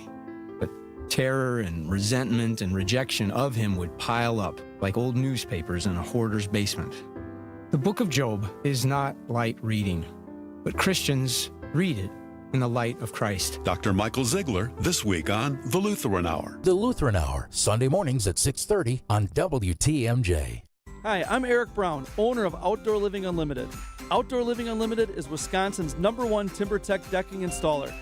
But terror and resentment and rejection of him would pile up like old newspapers in a hoarder's basement. The book of Job is not light reading, but Christians read it in the light of Christ. Dr. Michael Ziegler, this week on the Lutheran Hour. The Lutheran Hour, Sunday mornings at 6:30 on WTMJ. Hi, I'm Eric Brown, owner of Outdoor Living Unlimited. Outdoor Living Unlimited is Wisconsin's #1 TimberTech decking installer.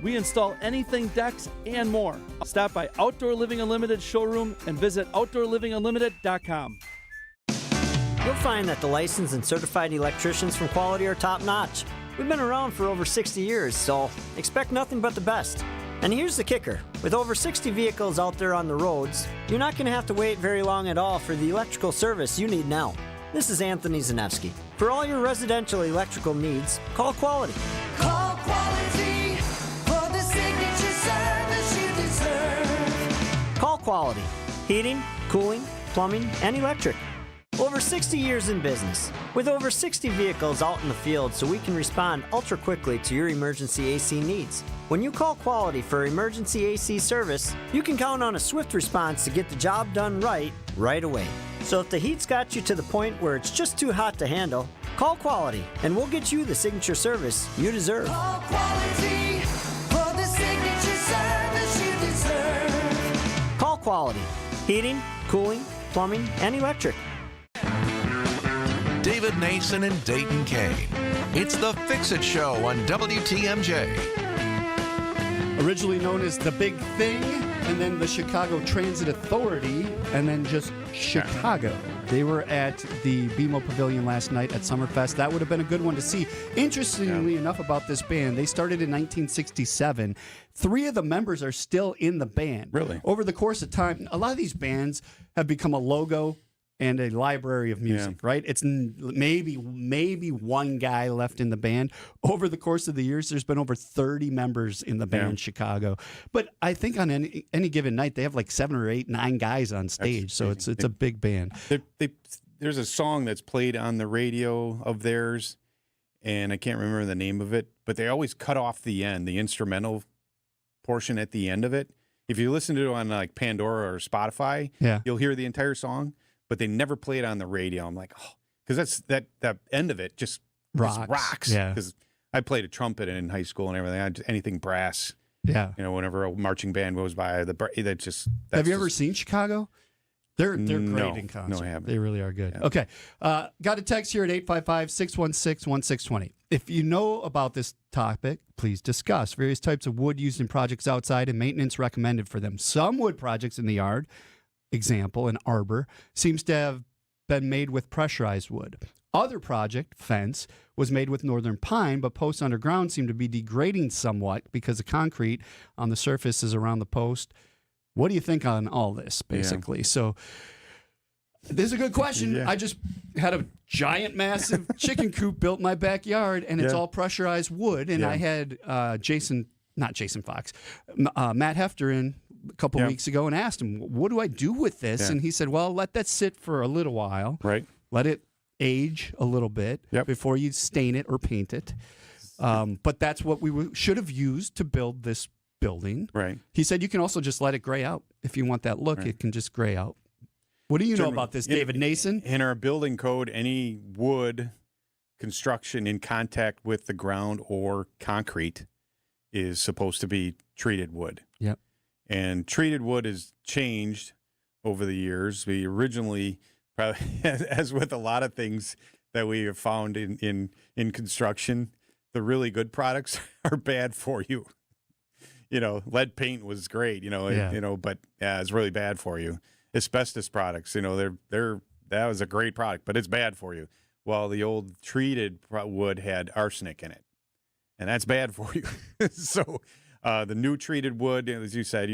We install anything decks and more. Stop by Outdoor Living Unlimited showroom and visit OutdoorLivingUnlimited.com. You'll find that the licensed and certified electricians from Quality are top-notch. We've been around for over 60 years, so expect nothing but the best. And here's the kicker. With over 60 vehicles out there on the roads, you're not going to have to wait very long at all for the electrical service you need now. This is Anthony Zanevsky. For all your residential electrical needs, call Quality. Call Quality for the signature service you deserve. Call Quality. Heating, cooling, plumbing, and electric. Over 60 years in business, with over 60 vehicles out in the field so we can respond ultra quickly to your emergency AC needs. When you call Quality for emergency AC service, you can count on a swift response to get the job done right away. So if the heat's got you to the point where it's just too hot to handle, call Quality and we'll get you the signature service you deserve. Call Quality for the signature service you deserve. Call Quality. Heating, cooling, plumbing, and electric. David Nason and Dayton Kane. It's the Fix-It Show on WTMJ. Originally known as The Big Thing, and then the Chicago Transit Authority, and then just Chicago. They were at the BMO Pavilion last night at Summerfest. That would have been a good one to see. Interestingly enough about this band, they started in 1967. 3 of the members are still in the band. Really? Over the course of time, a lot of these bands have become a logo and a library of music, right? It's maybe one guy left in the band. Over the course of the years, there's been over 30 members in the band Chicago. But I think on any given night, they have like 7 or 8, 9 guys on stage. So it's a big band. There's a song that's played on the radio of theirs, and I can't remember the name of it, but they always cut off the end, the instrumental portion at the end of it. If you listen to it on like Pandora or Spotify, you'll hear the entire song, but they never play it on the radio. I'm like, oh, because that end of it just rocks. Yeah. Because I played a trumpet in high school and everything. Anything brass. Yeah. Whenever a marching band goes by, Have you ever seen Chicago? They're great in concert. No, I haven't. They really are good. Yeah. Okay. Got a text here at 855-616-1620. If you know about this topic, please discuss various types of wood used in projects outside and maintenance recommended for them. Some wood projects in the yard, example, an arbor, seems to have been made with pressurized wood. Other project, fence, was made with northern pine, but posts underground seem to be degrading somewhat because the concrete on the surfaces around the post. What do you think on all this, basically? So this is a good question. Yeah. I just had a giant, massive chicken coop built in my backyard, and it's all pressurized wood. And I had Matt Hefter in a couple weeks ago and asked him, what do I do with this? Yeah. And he said, well, let that sit for a little while. Right. Let it age a little bit before you stain it or paint it. But that's what we should have used to build this building. Right. He said you can also just let it gray out. If you want that look, it can just gray out. What do you know about this, David Nason? In our building code, any wood construction in contact with the ground or concrete is supposed to be treated wood. Yep. And treated wood has changed over the years. We originally, probably, as with a lot of things that we have found in construction, the really good products are bad for you. Lead paint was great, but it's really bad for you. Asbestos products, that was a great product, but it's bad for you. Well, the old treated wood had arsenic in it, and that's bad for you. So the new treated wood, as you said,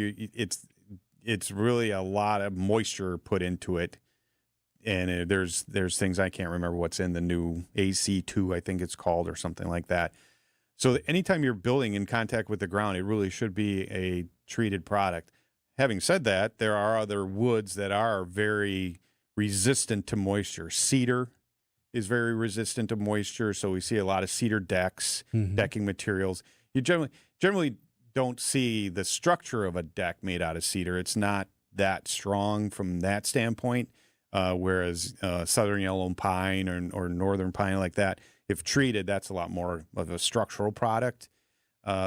it's really a lot of moisture put into it, and there's things I can't remember what's in the new AC2, I think it's called, or something like that. So anytime you're building in contact with the ground, it really should be a treated product. Having said that, there are other woods that are very resistant to moisture. Cedar is very resistant to moisture, so we see a lot of cedar decks, decking materials. You generally don't see the structure of a deck made out of cedar. It's not that strong from that standpoint, whereas southern yellow pine or northern pine like that, if treated, that's a lot more of a structural product.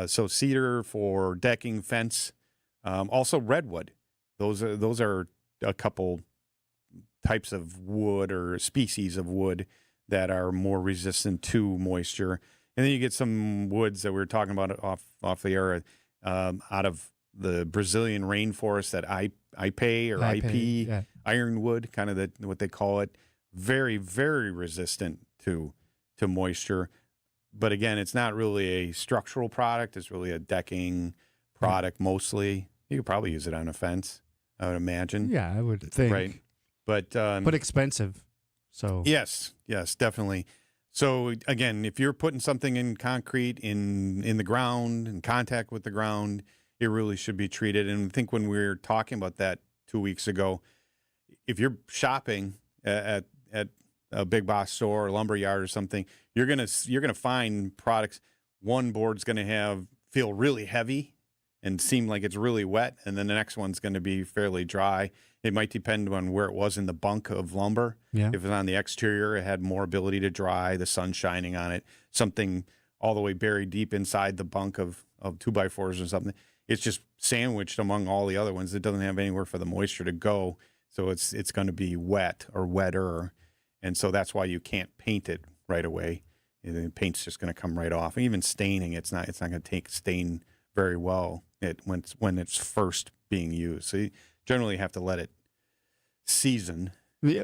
So cedar for decking, fence. Also redwood. Those are a couple types of wood or species of wood that are more resistant to moisture. And then you get some woods that we were talking about off the air out of the Brazilian rainforest, that IP or IP ironwood, kind of what they call it. Very, very resistant to moisture. But again, it's not really a structural product. It's really a decking product mostly. You could probably use it on a fence, I would imagine. Yeah, I would think. Right. But expensive. So yes, definitely. So again, if you're putting something in concrete in the ground, in contact with the ground, it really should be treated. And I think when we were talking about that 2 weeks ago, if you're shopping at a big box store or lumber yard or something, you're gonna find products. One board's gonna feel really heavy and seem like it's really wet, and then the next one's going to be fairly dry. It might depend on where it was in the bunk of lumber. Yeah. If it was on the exterior, it had more ability to dry, the sun shining on it. Something all the way buried deep inside the bunk of 2x4s or something, it's just sandwiched among all the other ones. It doesn't have anywhere for the moisture to go, so it's going to be wet or wetter, and so that's why you can't paint it right away. The paint's just going to come right off. And even staining, it's not going to stain very well when it's first being used. So you generally have to let it season.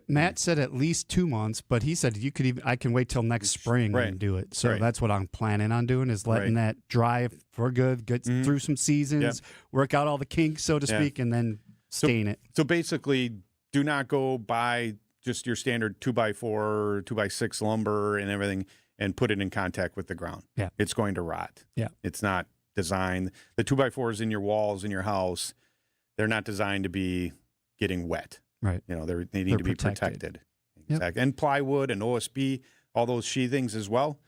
Matt said at least 2 months, but he said I can wait till next spring and do it. So that's what I'm planning on doing, is letting that dry for good, get through some seasons, work out all the kinks, so to speak, and then stain it. So basically, do not go buy just your standard 2x4, 2x6 lumber and everything and put it in contact with the ground, it's going to rot. Yeah. It's not designed. The 2x4s in your walls in your house, they're not designed to be getting wet. Right. You know, they need to be protected. Exactly. And plywood and OSB, all those sheathings as well.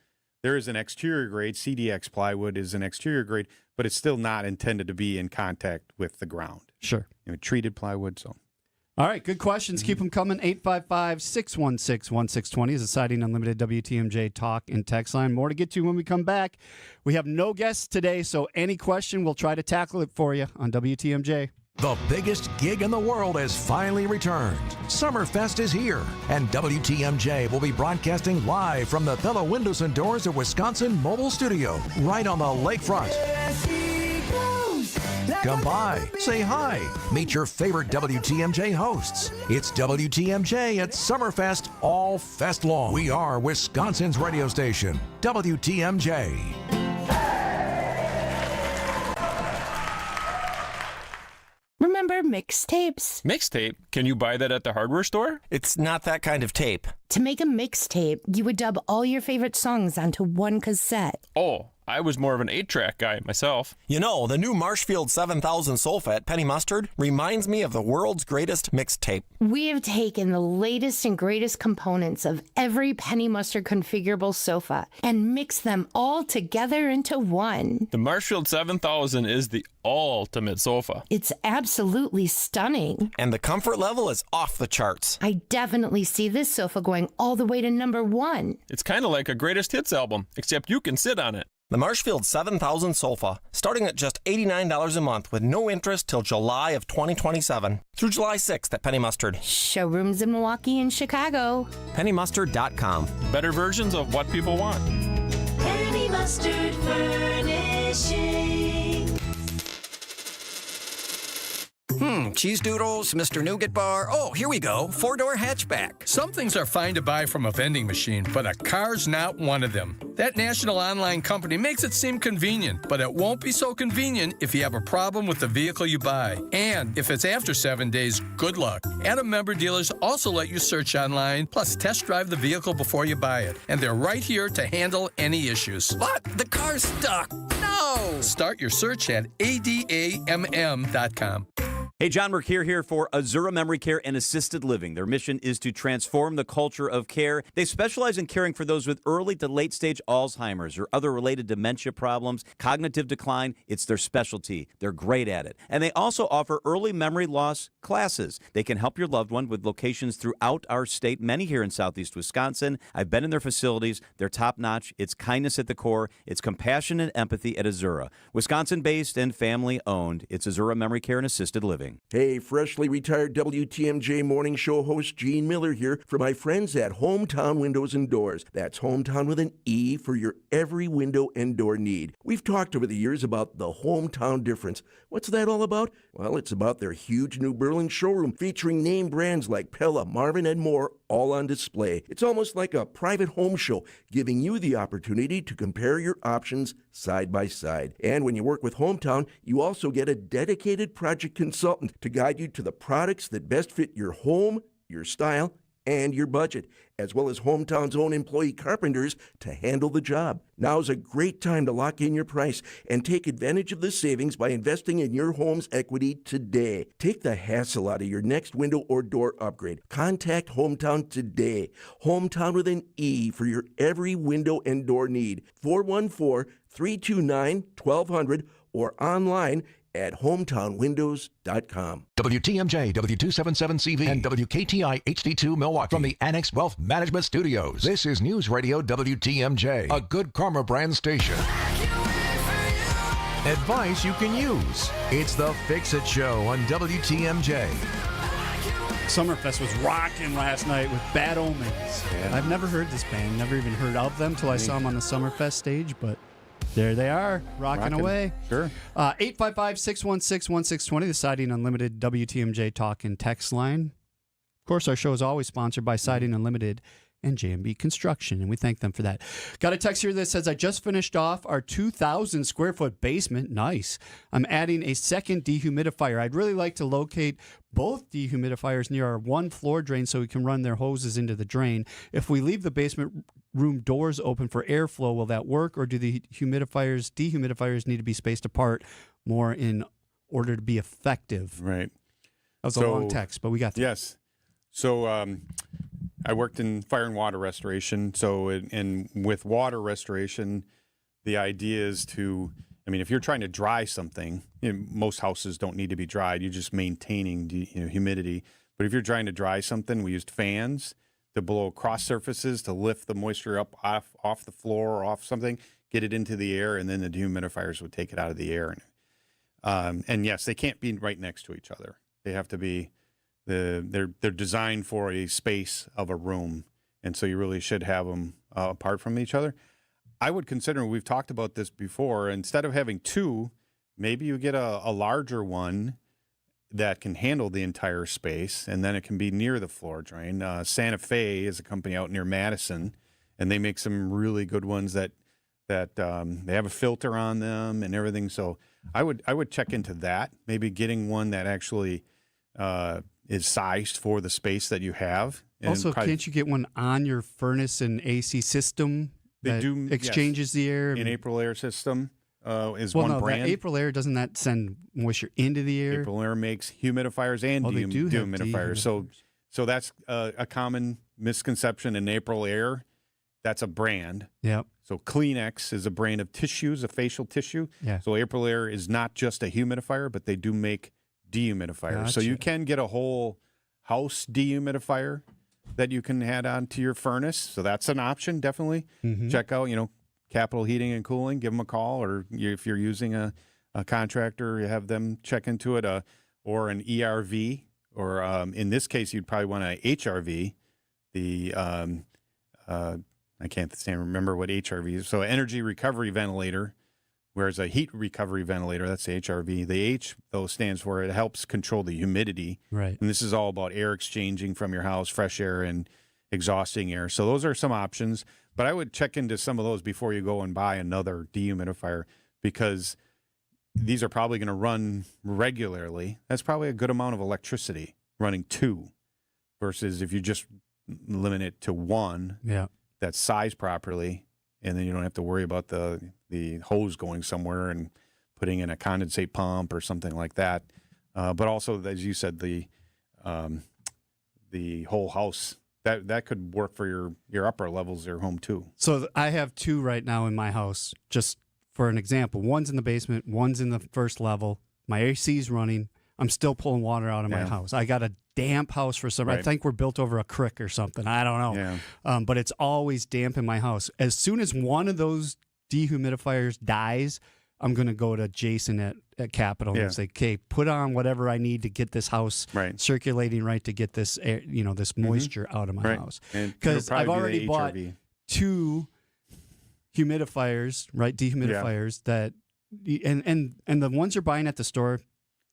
There is an exterior grade. CDX plywood is an exterior grade, but it's still not intended to be in contact with the ground. Sure. You know, treated plywood, so. All right, good questions. Keep them coming. 855-616-1620 is a Siding Unlimited WTMJ talk and text line. More to get to when we come back. We have no guests today, so any question, we'll try to tackle it for you on WTMJ. The biggest gig in the world has finally returned. Summerfest is here, and WTMJ will be broadcasting live from the Pella Windows and Doors of Wisconsin Mobile Studio, right on the lakefront. Come by, say hi, meet your favorite WTMJ hosts. It's WTMJ at Summerfest all fest long. We are Wisconsin's radio station, WTMJ. Remember mixtapes? Mixtape? Can you buy that at the hardware store? It's not that kind of tape. To make a mixtape, you would dub all your favorite songs onto one cassette. Oh, I was more of an 8-track guy myself. You know, the new Marshfield 7000 Sulfat Penny Mustard reminds me of the world's greatest mixtape. We have taken the latest and greatest components of every Penny Mustard configurable sofa and mixed them all together into one. The Marshfield 7000 is the ultimate sofa. It's absolutely stunning. And the comfort level is off the charts. I definitely see this sofa going all the way to number 1. It's kind of like a greatest hits album, except you can sit on it. The Marshfield 7000 Sofa, starting at just $89 a month with no interest till July of 2027. Through July 6th at Penny Mustard. Showrooms in Milwaukee and Chicago. PennyMustard.com. Better versions of what people want. Penny Mustard Furnishing. Cheese doodles, Mr. Nougat Bar. Oh, here we go. 4-door hatchback. Some things are fine to buy from a vending machine, but a car's not one of them. That national online company makes it seem convenient, but it won't be so convenient if you have a problem with the vehicle you buy. And if it's after 7 days, good luck. Adam member dealers also let you search online, plus test drive the vehicle before you buy it. And they're right here to handle any issues. But the car's stuck. No! Start your search at adamm.com. Hey, John Mercure here for Azura Memory Care and Assisted Living. Their mission is to transform the culture of care. They specialize in caring for those with early to late stage Alzheimer's or other related dementia problems, cognitive decline. It's their specialty. They're great at it. And they also offer early memory loss classes. They can help your loved one with locations throughout our state, many here in Southeast Wisconsin. I've been in their facilities. They're top notch. It's kindness at the core. It's compassion and empathy at Azura. Wisconsin-based and family-owned. It's Azura Memory Care and Assisted Living. Hey, freshly retired WTMJ morning show host Gene Miller here for my friends at Hometown Windows and Doors. That's Hometown with an E for your every window and door need. We've talked over the years about the hometown difference. What's that all about? Well, it's about their huge new Berlin showroom featuring name brands like Pella, Marvin, and more all on display. It's almost like a private home show, giving you the opportunity to compare your options side by side. And when you work with Hometown, you also get a dedicated project consultant to guide you to the products that best fit your home, your style, and your budget, as well as Hometown's own employee carpenters to handle the job. Now's a great time to lock in your price and take advantage of the savings by investing in your home's equity today. Take the hassle out of your next window or door upgrade. Contact Hometown today. Hometown with an E for your every window and door need. 414-329-1200 or online at hometownwindows.com. WTMJ, W277CV, and WKTI HD2 Milwaukee from the Annex Wealth Management Studios. This is News Radio WTMJ, a Good Karma brand station. Advice you can use. It's the Fix-It Show on WTMJ. Summerfest was rocking last night with Bad Omens. Yeah. I've never heard this band, never even heard of them till I saw them on the Summerfest stage, but there they are, rocking away. Sure. 855-616-1620, the Siding Unlimited WTMJ talk and text line. Of course, our show is always sponsored by Siding Unlimited and J&B Construction, and we thank them for that. Got a text here that says, I just finished off our 2,000 square foot basement. Nice. I'm adding a second dehumidifier. I'd really like to locate both dehumidifiers near our one floor drain so we can run their hoses into the drain. If we leave the basement room doors open for airflow, will that work, or do the dehumidifiers need to be spaced apart more in order to be effective? Right. That was a long text, but we got through. Yes. So I worked in fire and water restoration. So and with water restoration, the idea is to, I mean, if you're trying to dry something, most houses don't need to be dried. You're just maintaining humidity. But if you're trying to dry something, we used fans to blow across surfaces to lift the moisture up off the floor or off something, get it into the air, and then the dehumidifiers would take it out of the air. And yes, they can't be right next to each other. They have to be they're designed for a space of a room, and so you really should have them apart from each other. I would consider, we've talked about this before, instead of having two, maybe you get a larger one that can handle the entire space, and then it can be near the floor drain. Santa Fe is a company out near Madison, and they make some really good ones that they have a filter on them and everything. So I would check into that, maybe getting one that actually is sized for the space that you have. And also, can't you get one on your furnace and AC system that exchanges the air? An April Air system is well, one no, brand. That April Air, doesn't that send moisture into the air? April Air makes humidifiers and they do have dehumidifiers. So that's a common misconception in April Air. That's a brand. Yep. So Kleenex is a brand of tissues, a facial tissue. Yeah. So April Air is not just a humidifier, but they do make dehumidifiers. Gotcha. So you can get a whole house dehumidifier that you can add on to your furnace. So that's an option, definitely. Mm-hmm. Check out, Capital Heating and Cooling. Give them a call, or if you're using a contractor, you have them check into it, or an ERV, or in this case, you'd probably want an HRV. I can't remember what HRV is. So energy recovery ventilator, whereas a heat recovery ventilator, that's the HRV. The H, though, stands for it helps control the humidity. Right. And this is all about air exchanging from your house, fresh air and exhausting air. So those are some options. But I would check into some of those before you go and buy another dehumidifier, because these are probably going to run regularly. That's probably a good amount of electricity, running two, versus if you just limit it to one. Yeah. That's sized properly, and then you don't have to worry about the hose going somewhere and putting in a condensate pump or something like that. But also, as you said, the whole house, that could work for your upper levels of your home too. So I have two right now in my house, just for an example. One's in the basement, one's in the first level. My AC's running. I'm still pulling water out of my house. I got a damp house for some. Right. I think we're built over a creek or something. I don't know. Yeah. But it's always damp in my house. As soon as one of those dehumidifiers dies, I'm going to go to Jason at Capital and say, "Okay, put on whatever I need to get this house circulating right, to get this air, this moisture out of my house." Because I've already bought two humidifiers, dehumidifiers that, and the ones you're buying at the store,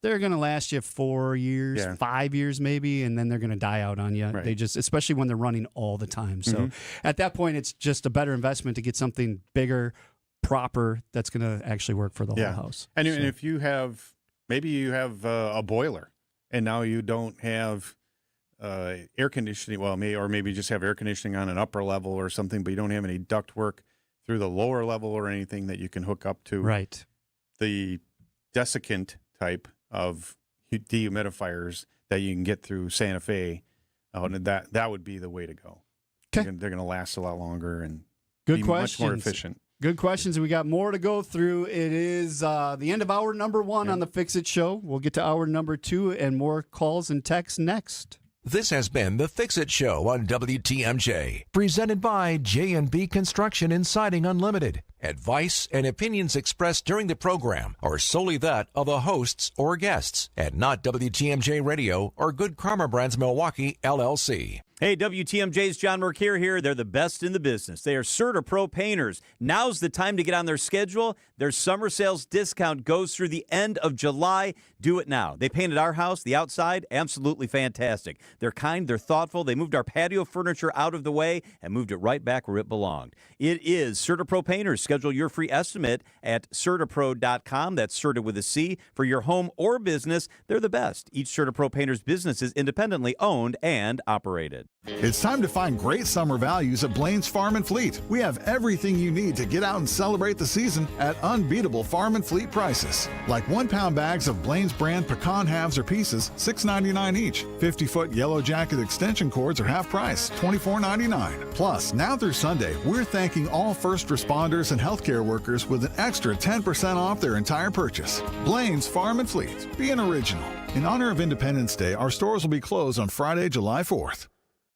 they're going to last you 4 years, 5 years maybe, and then they're going to die out on you. Right. They just, especially when they're running all the time. So at that point, it's just a better investment to get something bigger, proper, that's going to actually work for the whole house. And if you have, maybe you have a boiler, and now you don't have air conditioning, or maybe just have air conditioning on an upper level or something, but you don't have any duct work through the lower level or anything that you can hook up to. Right. The desiccant type of dehumidifiers that you can get through Santa Fe, and that would be the way to go. Okay. They're going to last a lot longer and Good be questions. much more efficient. Good questions. We got more to go through. It is the end of hour number 1 on the Fix It Show. We'll get to hour number 2 and more calls and texts next. This has been the Fix It Show on WTMJ, presented by J&B Construction and Siding Unlimited. Advice and opinions expressed during the program are solely that of the hosts or guests, and not WTMJ Radio or Good Karma Brands Milwaukee, LLC. Hey, WTMJ's John Mercure here. They're the best in the business. They are CertaPro painters. Now's the time to get on their schedule. Their summer sales discount goes through the end of July. Do it now. They painted our house, the outside, absolutely fantastic. They're kind, they're thoughtful. They moved our patio furniture out of the way and moved it right back where it belonged. It is CertaPro painters. Schedule your free estimate at CertaPro.com. That's Certa with a C. For your home or business, they're the best. Each CertaPro painter's business is independently owned and operated. It's time to find great summer values at Blaine's Farm and Fleet. We have everything you need to get out and celebrate the season at unbeatable farm and fleet prices. Like 1 pound bags of Blaine's brand pecan halves or pieces, $6.99 each. 50-foot yellow jacket extension cords are half price, $24.99. Plus, now through Sunday, we're thanking all first responders and healthcare workers with an extra 10% off their entire purchase. Blaine's Farm and Fleet. Be an original. In honor of Independence Day, our stores will be closed on Friday, July 4th.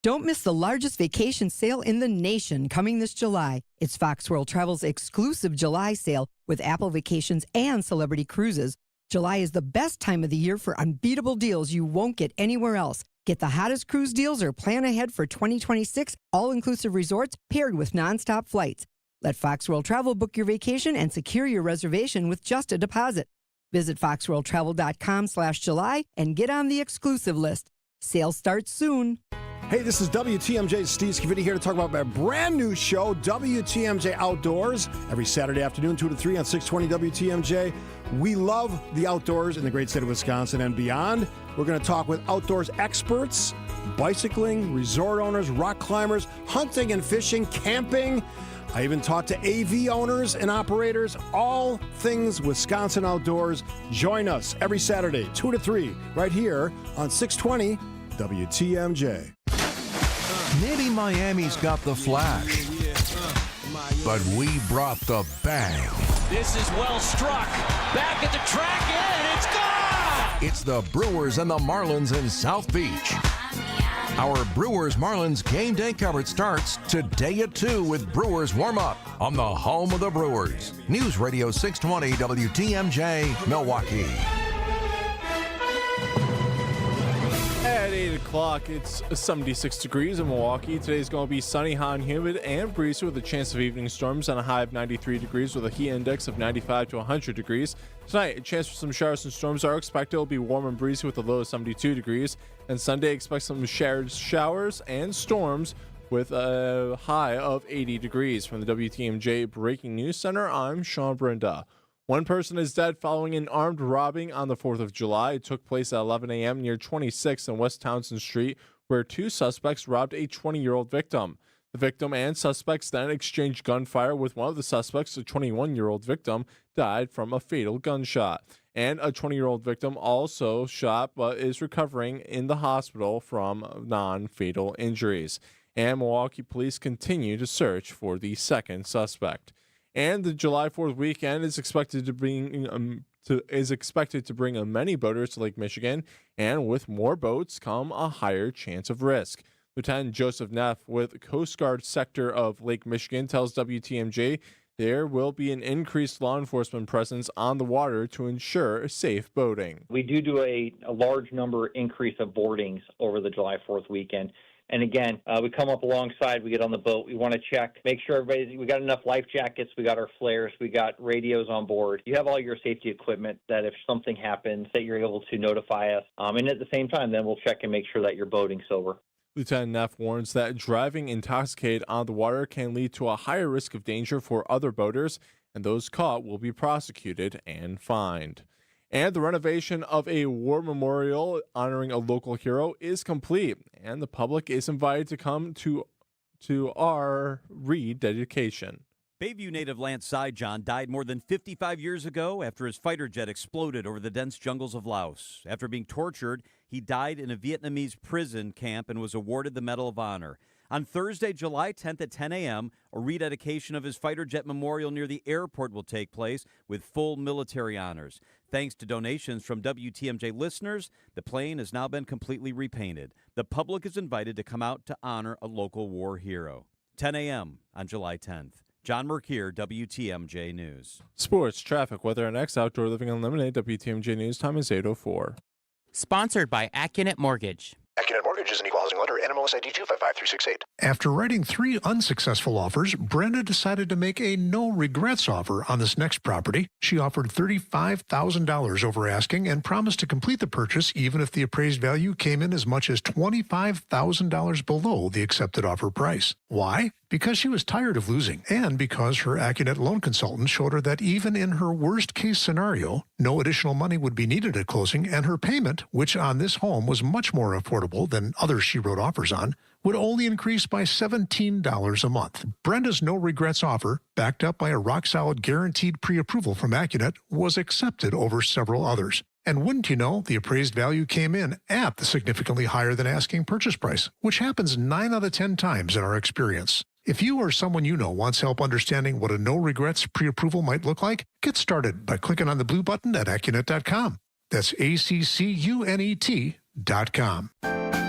Don't miss the largest vacation sale in the nation coming this July. It's Fox World Travel's exclusive July sale with Apple Vacations and Celebrity Cruises. July is the best time of the year for unbeatable deals you won't get anywhere else. Get the hottest cruise deals or plan ahead for 2026 all-inclusive resorts paired with nonstop flights. Let Fox World Travel book your vacation and secure your reservation with just a deposit. Visit foxworldtravel.com/July and get on the exclusive list. Sale starts soon. Hey, this is WTMJ's Steve Scavini here to talk about my brand new show, WTMJ Outdoors, every Saturday afternoon, 2 to 3 on 620 WTMJ. We love the outdoors in the great state of Wisconsin and beyond. We're going to talk with outdoors experts, bicycling, resort owners, rock climbers, hunting and fishing, camping. I even talked to AV owners and operators, all things Wisconsin outdoors. Join us every Saturday, 2 to 3, right here on 620 WTMJ. Maybe Miami's got the flash, but we brought the bang. This is well struck. Back at the track, and it's gone! It's the Brewers and the Marlins in South Beach. Our Brewers-Marlins game day coverage starts today at 2 with Brewers warm-up on the home of the Brewers. News Radio 620 WTMJ, Milwaukee. At 8 o'clock, it's 76 degrees in Milwaukee. Today's going to be sunny, hot, and humid, and breezy with a chance of evening storms on a high of 93 degrees with a heat index of 95 to 100 degrees. Tonight, a chance for some showers and storms are expected. It'll be warm and breezy with a low of 72 degrees. And Sunday, expect some showers and storms with a high of 80 degrees. From the WTMJ Breaking News Center, I'm Sean Brenda. One person is dead following an armed robbing on the 4th of July. It took place at 11 a.m. near 26th and West Townsend Street, where 2 suspects robbed a 20-year-old victim. The victim and suspects then exchanged gunfire with one of the suspects. A 21-year-old victim died from a fatal gunshot. And a 20-year-old victim also shot but is recovering in the hospital from non-fatal injuries. And Milwaukee police continue to search for the second suspect. And the July 4th weekend is expected to bring many boaters to Lake Michigan, and with more boats come a higher chance of risk. Lieutenant Joseph Neff with Coast Guard sector of Lake Michigan tells WTMJ there will be an increased law enforcement presence on the water to ensure safe boating. We do a large number increase of boardings over the July 4th weekend. And again, we come up alongside, we get on the boat, we want to check, make sure we got enough life jackets, we got our flares, we got radios on board. You have all your safety equipment that if something happens, that you're able to notify us. And at the same time, then we'll check and make sure that you're boating sober. Lieutenant Neff warns that driving intoxicated on the water can lead to a higher risk of danger for other boaters, and those caught will be prosecuted and fined. And the renovation of a war memorial honoring a local hero is complete, and the public is invited to come to our rededication. Bayview native Lance Syjon died more than 55 years ago after his fighter jet exploded over the dense jungles of Laos. After being tortured, he died in a Vietnamese prison camp and was awarded the Medal of Honor. On Thursday, July 10th at 10 a.m., a rededication of his fighter jet memorial near the airport will take place with full military honors. Thanks to donations from WTMJ listeners, the plane has now been completely repainted. The public is invited to come out to honor a local war hero. 10 a.m. on July 10th. John Mercure, WTMJ News. Sports, traffic, weather, and next Outdoor Living Unlimited. WTMJ News time is 8:04. Sponsored by AccuNet Mortgage. AccuNet Mortgage Mortgage is an equal housing lender. NMLS ID 255368. After writing 3 unsuccessful offers, Brenda decided to make a no-regrets offer on this next property. She offered $35,000 over asking and promised to complete the purchase even if the appraised value came in as much as $25,000 below the accepted offer price. Why? Because she was tired of losing, and because her Accunet loan consultant showed her that even in her worst-case scenario, no additional money would be needed at closing, and her payment, which on this home was much more affordable than others she wrote offers on, would only increase by $17 a month. Brenda's no-regrets offer, backed up by a rock-solid guaranteed pre-approval from Accunet, was accepted over several others. And wouldn't you know, the appraised value came in at the significantly higher than asking purchase price, which happens 9 out of 10 times in our experience. If you or someone you know wants help understanding what a no-regrets pre-approval might look like, get started by clicking on the blue button at Accunet.com. That's ACCUNET.com.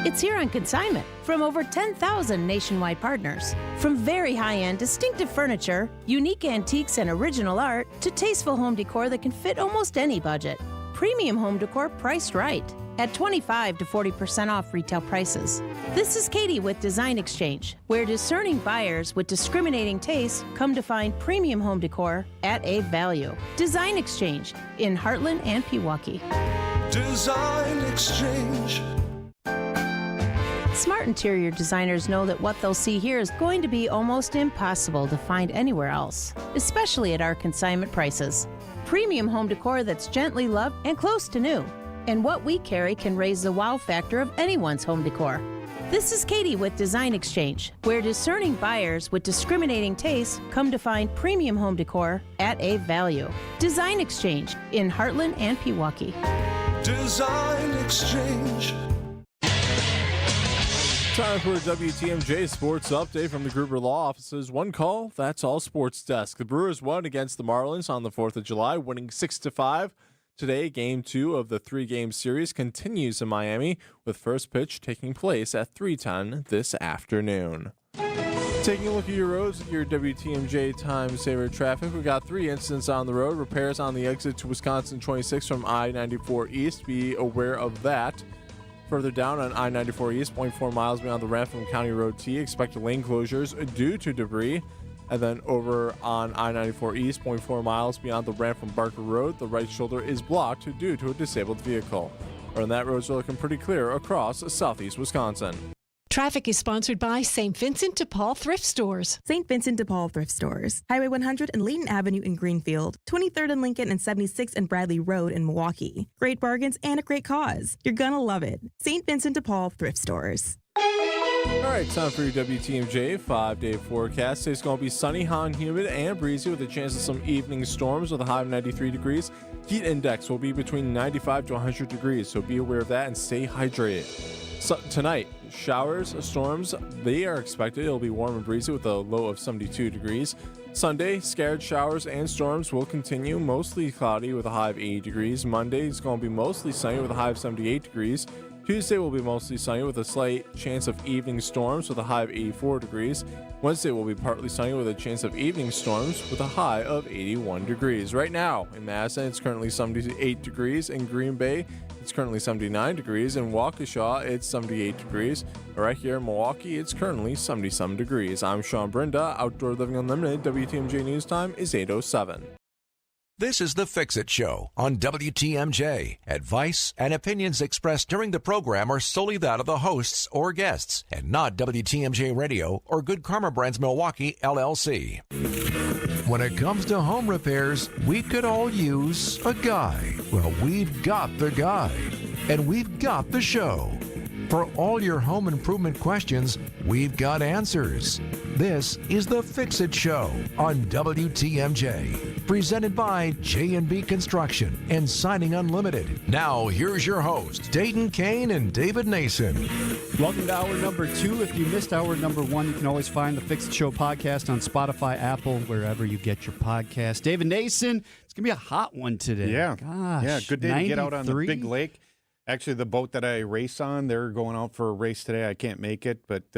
It's here on consignment from over 10,000 nationwide partners. From very high-end distinctive furniture, unique antiques and original art, to tasteful home decor that can fit almost any budget. Premium home decor priced right at 25 to 40% off retail prices. This is Katie with Design Exchange, where discerning buyers with discriminating taste come to find premium home decor at a value. Design Exchange in Heartland and Pewaukee. Design Exchange. Smart interior designers know that what they'll see here is going to be almost impossible to find anywhere else, especially at our consignment prices. Premium home decor that's gently loved and close to new. And what we carry can raise the wow factor of anyone's home decor. This is Katie with Design Exchange, where discerning buyers with discriminating tastes come to find premium home decor at a value. Design Exchange in Heartland and Pewaukee. Design Exchange. Time for a WTMJ Sports Update from the Gruber Law Office's One Call, That's All Sports Desk. The Brewers won against the Marlins on the 4th of July, winning 6-5. Today, Game 2 of the 3-game series continues in Miami, with first pitch taking place at 3:10 this afternoon. Taking a look at your roads with your WTMJ Time Saver traffic, we got 3 incidents on the road. Repairs on the exit to Wisconsin 26 from I-94 East. Be aware of that. Further down on I-94 East, 0.4 miles beyond the ramp from County Road T, expect lane closures due to debris. And then over on I-94 East, 0.4 miles beyond the ramp from Barker Road, the right shoulder is blocked due to a disabled vehicle. And that roads are looking pretty clear across southeast Wisconsin. Traffic is sponsored by St. Vincent de Paul Thrift Stores. St. Vincent de Paul Thrift Stores. Highway 100 and Layton Avenue in Greenfield. 23rd and Lincoln and 76th and Bradley Road in Milwaukee. Great bargains and a great cause. You're gonna love it. St. Vincent de Paul Thrift Stores. All right, time for your WTMJ 5-day forecast. Today's going to be sunny, hot, and humid, and breezy with a chance of some evening storms with a high of 93 degrees. Heat index will be between 95 to 100 degrees, so be aware of that and stay hydrated. So, tonight, showers, storms, they are expected. It'll be warm and breezy with a low of 72 degrees. Sunday, scattered showers and storms will continue, mostly cloudy with a high of 80 degrees. Monday is going to be mostly sunny with a high of 78 degrees. Tuesday will be mostly sunny with a slight chance of evening storms with a high of 84 degrees. Wednesday will be partly sunny with a chance of evening storms with a high of 81 degrees. Right now in Madison, it's currently 78 degrees. In Green Bay, it's currently 79 degrees. In Waukesha, it's 78 degrees. Right here in Milwaukee, it's currently 70-some degrees. I'm Sean Brenda. Outdoor Living Unlimited. WTMJ News Time is 8:07. This is The Fix-It Show on WTMJ. Advice and opinions expressed during the program are solely that of the hosts or guests and not WTMJ Radio or Good Karma Brands Milwaukee, LLC. When it comes to home repairs, we could all use a guy. Well, we've got the guy. And we've got the show. For all your home improvement questions, we've got answers. This is The Fix-It Show on WTMJ. Presented by J&B Construction and Siding Unlimited. Now, here's your host, Dayton, Kane, and David Nason. Welcome to hour number 2. If you missed hour number 1, you can always find the Fix It Show podcast on Spotify, Apple, wherever you get your podcast. David Nason, it's going to be a hot one today. Yeah. Gosh. Yeah, good day 93? To get out on the 93? big lake. Actually, the boat that I race on, they're going out for a race today. I can't make it, but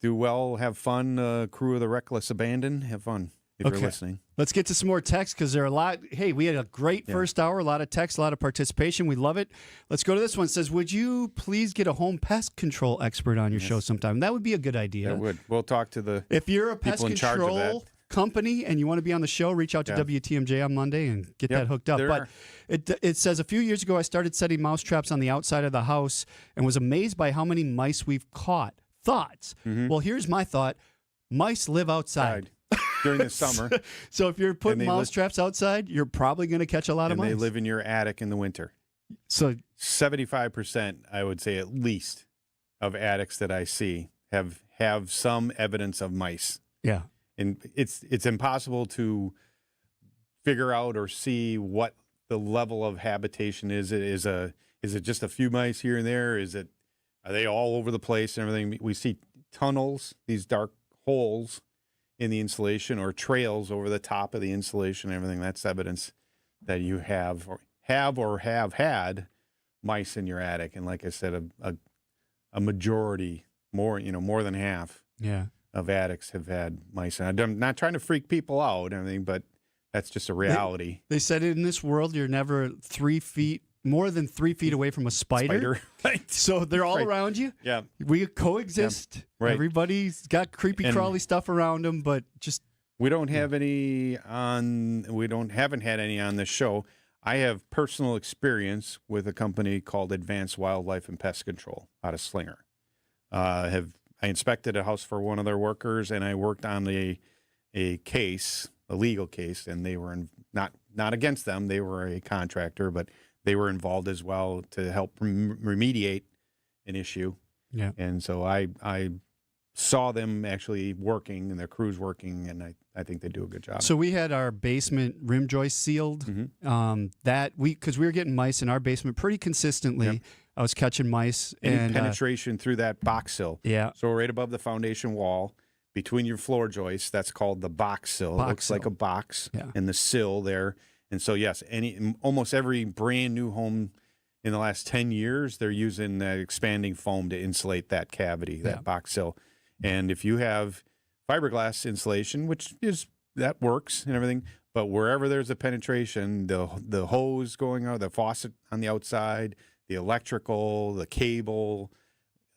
do well, have fun. Crew of the Reckless Abandon, have fun. if you're listening. Let's get to some more texts because there are a lot. Hey, we had a great first hour, a lot of texts, a lot of participation. We love it. Let's go to this one. It says, would you please get a home pest control expert on your show sometime? That would be a good idea. That would. We'll talk to the If you're a pest people in charge of control that. company and you want to be on the show, reach out to WTMJ on Monday and get that hooked up. But it says, a few years ago, I started setting mouse traps on the outside of the house and was amazed by how many mice we've caught. Thoughts? Well, here's my thought. Mice live outside. During the summer. So if you're putting mouse traps outside, you're probably going to catch a lot of mice. And they live in your attic in the winter. So 75%, I would say at least, of attics that I see have some evidence of mice. Yeah. And it's impossible to figure out or see what the level of habitation is. Is it just a few mice here and there? Are they all over the place and everything? We see tunnels, these dark holes in the insulation, or trails over the top of the insulation and everything. That's evidence that you have had mice in your attic. And like I said, a majority, more than half of attics have had mice. And I'm not trying to freak people out and everything, but that's just a reality. They said in this world, you're never more than 3 feet away from a spider. Right. So they're all around you. Yeah. We coexist. Yeah. Right. Everybody's got creepy crawly stuff around them, but just we don't have any haven't had any on this show. I have personal experience with a company called Advanced Wildlife and Pest Control out of Slinger. I inspected a house for one of their workers, and I worked on a legal case, and they were not against them. They were a contractor, but they were involved as well to help remediate an issue. Yeah. And so I saw them actually working and their crews working, and I think they do a good job. So we had our basement rim joist sealed. Because we were getting mice in our basement pretty consistently. Yep. I was catching mice. Any penetration through that box sill. Yeah. So right above the foundation wall, between your floor joists, that's called the box sill. It looks like a box, and the sill there. And so, yes, almost every brand new home in the last 10 years, they're using expanding foam to insulate that cavity, that box sill. And if you have fiberglass insulation, that works and everything, but wherever there's a penetration, the hose going out, the faucet on the outside, the electrical, the cable,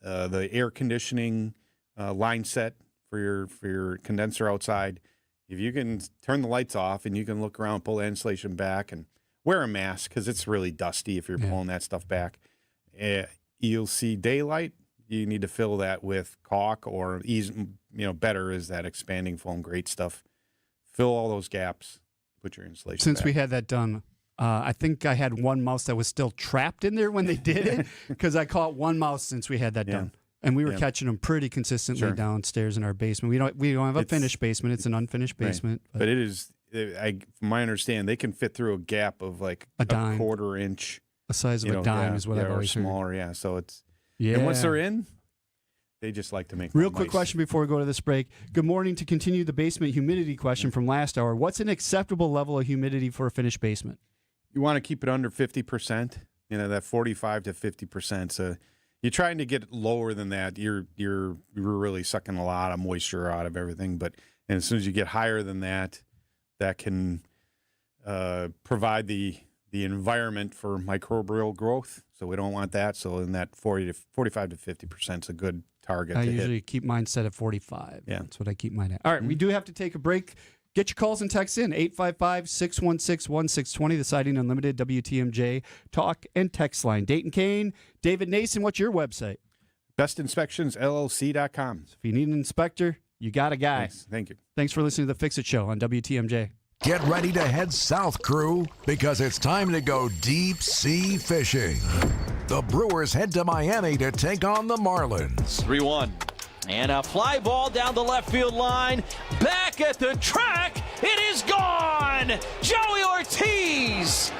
the air conditioning line set for your condenser outside, if you can turn the lights off and you can look around, pull the insulation back, and wear a mask because it's really dusty if you're pulling that stuff back, you'll see daylight. You need to fill that with caulk or better is that expanding foam. Great stuff. Fill all those gaps. Put your insulation Since back. we had that done, I think I had one mouse that was still trapped in there when they did it because I caught one mouse since we had that done. And we were catching them pretty consistently downstairs in our basement. We don't have a finished basement. It's an unfinished basement. Right. But it is, from my understanding, they can fit through a gap of like a quarter inch. The size of a dime is what I've always heard. Or smaller, So it's, and once they're in, they just like to make Real quick question before we go to this break. Good morning. To continue the basement humidity question from last hour, what's an acceptable level of humidity for a finished basement? You want to keep it under 50%, that 45 to 50%. So you're trying to get it lower than that. You're really sucking a lot of moisture out of everything. And as soon as you get higher than that, that can provide the environment for microbial growth. So we don't want that. So in that 45 to 50% is a good target. I to usually hit. keep mine set at 45. Yeah. That's what I keep mine at. All right, we do have to take a break. Get your calls and texts in, 855-616-1620, the Siding Unlimited WTMJ talk and text line. Dayton Kane, David Nason, what's your website? BestInspectionsLLC.com. So if you need an inspector, you got a guy. Thanks. Thank you. Thanks for listening to The Fix It Show on WTMJ. Get ready to head south, crew, because it's time to go deep sea fishing. The Brewers head to Miami to take on the Marlins. 3-1. And a fly ball down the left field line. Back at the track. It is gone. Joey Ortiz.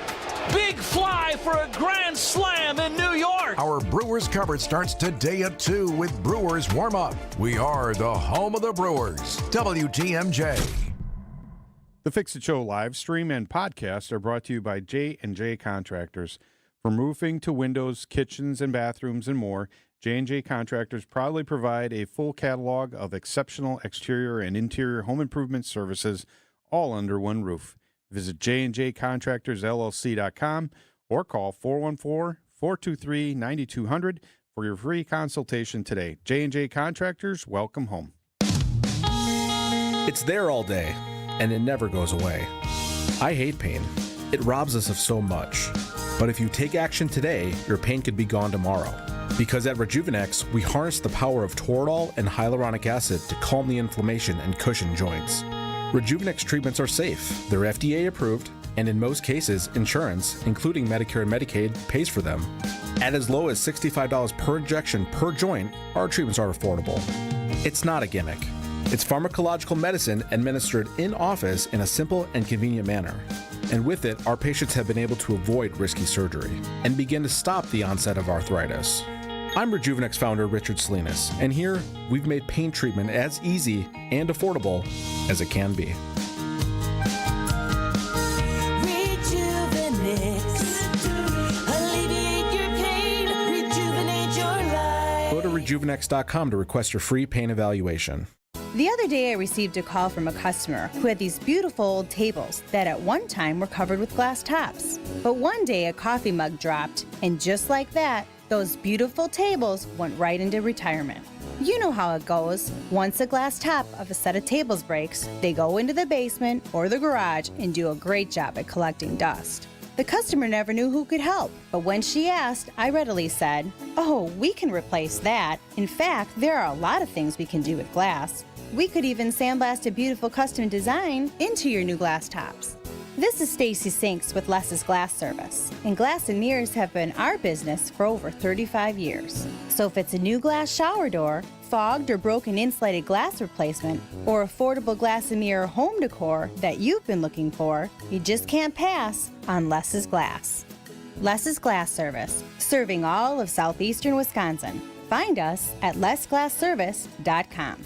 Big fly for a grand slam in New York. Our Brewers coverage starts today at 2 with Brewers warm-up. We are the home of the Brewers. WTMJ. The Fix It Show live stream and podcast are brought to you by J&J Contractors. From roofing to windows, kitchens, and bathrooms, and more, J&J Contractors proudly provide a full catalog of exceptional exterior and interior home improvement services all under one roof. Visit jnjcontractorsllc.com or call 414-423-9200 for your free consultation today. J&J Contractors, welcome home. It's there all day, and it never goes away. I hate pain. It robs us of so much. But if you take action today, your pain could be gone tomorrow. Because at Rejuvenex, we harness the power of Toradol and hyaluronic acid to calm the inflammation and cushion joints. Rejuvenex treatments are safe, they're FDA approved, and in most cases, insurance, including Medicare and Medicaid, pays for them. At as low as $65 per injection per joint, our treatments are affordable. It's not a gimmick. It's pharmacological medicine administered in office in a simple and convenient manner. And with it, our patients have been able to avoid risky surgery and begin to stop the onset of arthritis. I'm Rejuvenex founder Richard Salinas, and here we've made pain treatment as easy and affordable as it can be. Alleviate your pain, rejuvenate your life. Go to rejuvenex.com to request your free pain evaluation. The other day, I received a call from a customer who had these beautiful old tables that at one time were covered with glass tops. But one day, a coffee mug dropped, and just like that, those beautiful tables went right into retirement. You know how it goes. Once a glass top of a set of tables breaks, they go into the basement or the garage and do a great job at collecting dust. The customer never knew who could help, but when she asked, I readily said, "Oh, we can replace that. In fact, there are a lot of things we can do with glass. We could even sandblast a beautiful custom design into your new glass tops." This is Stacy Sinks with Less's Glass Service, and glass and mirrors have been our business for over 35 years. So if it's a new glass shower door, fogged or broken insulated glass replacement, or affordable glass and mirror home decor that you've been looking for, you just can't pass on Less's Glass. Less's Glass Service, serving all of southeastern Wisconsin. Find us at lessglassservice.com.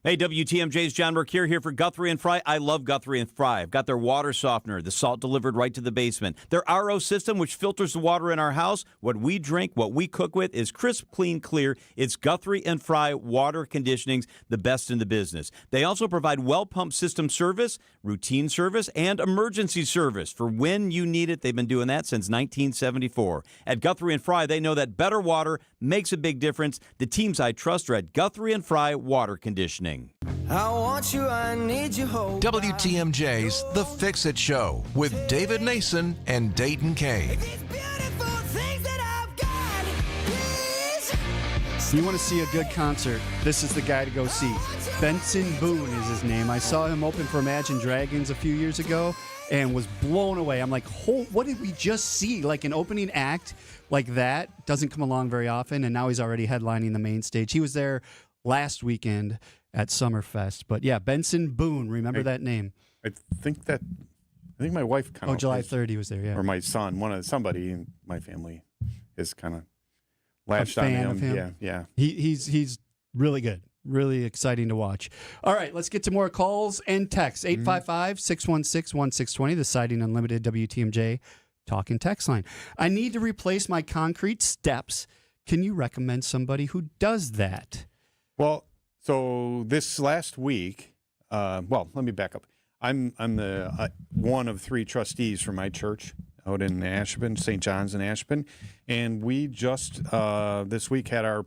Hey, WTMJ's John Mercure here for Guthrie and Fry. I love Guthrie and Fry. I've got their water softener, the salt delivered right to the basement. Their RO system, which filters the water in our house. What we drink, what we cook with, is crisp, clean, clear. It's Guthrie and Fry water conditionings, the best in the business. They also provide well pump system service, routine service, and emergency service for when you need it. They've been doing that since 1974. At Guthrie and Fry, they know that better water makes a big difference. The teams I trust are at Guthrie and Fry Water Conditioning. I want you, I need you, hold. WTMJ's The Fix-It Show with David Nason and Dayton Kane. You want to see a good concert, this is the guy to go see. Benson Boone is his name. I saw him open for Imagine Dragons a few years ago and was blown away. I'm like, what did we just see? Like an opening act like that doesn't come along very often, and now he's already headlining the main stage. He was there last weekend at Summerfest. But yeah, Benson Boone, remember that name? I think my wife kind of. Oh, July 3rd he was there, yeah. Or my son, somebody in my family is kind of latched on fan of him. Yeah. He's really good. Really exciting to watch. All right, let's get to more calls and texts. 855-616-1620, the Siding Unlimited WTMJ talk and text line. I need to replace my concrete steps. Can you recommend somebody who does that? Well, so this last week, let me back up. I'm the one of 3 trustees for my church out in Ashburn, St. John's in Ashburn, and we just this week had our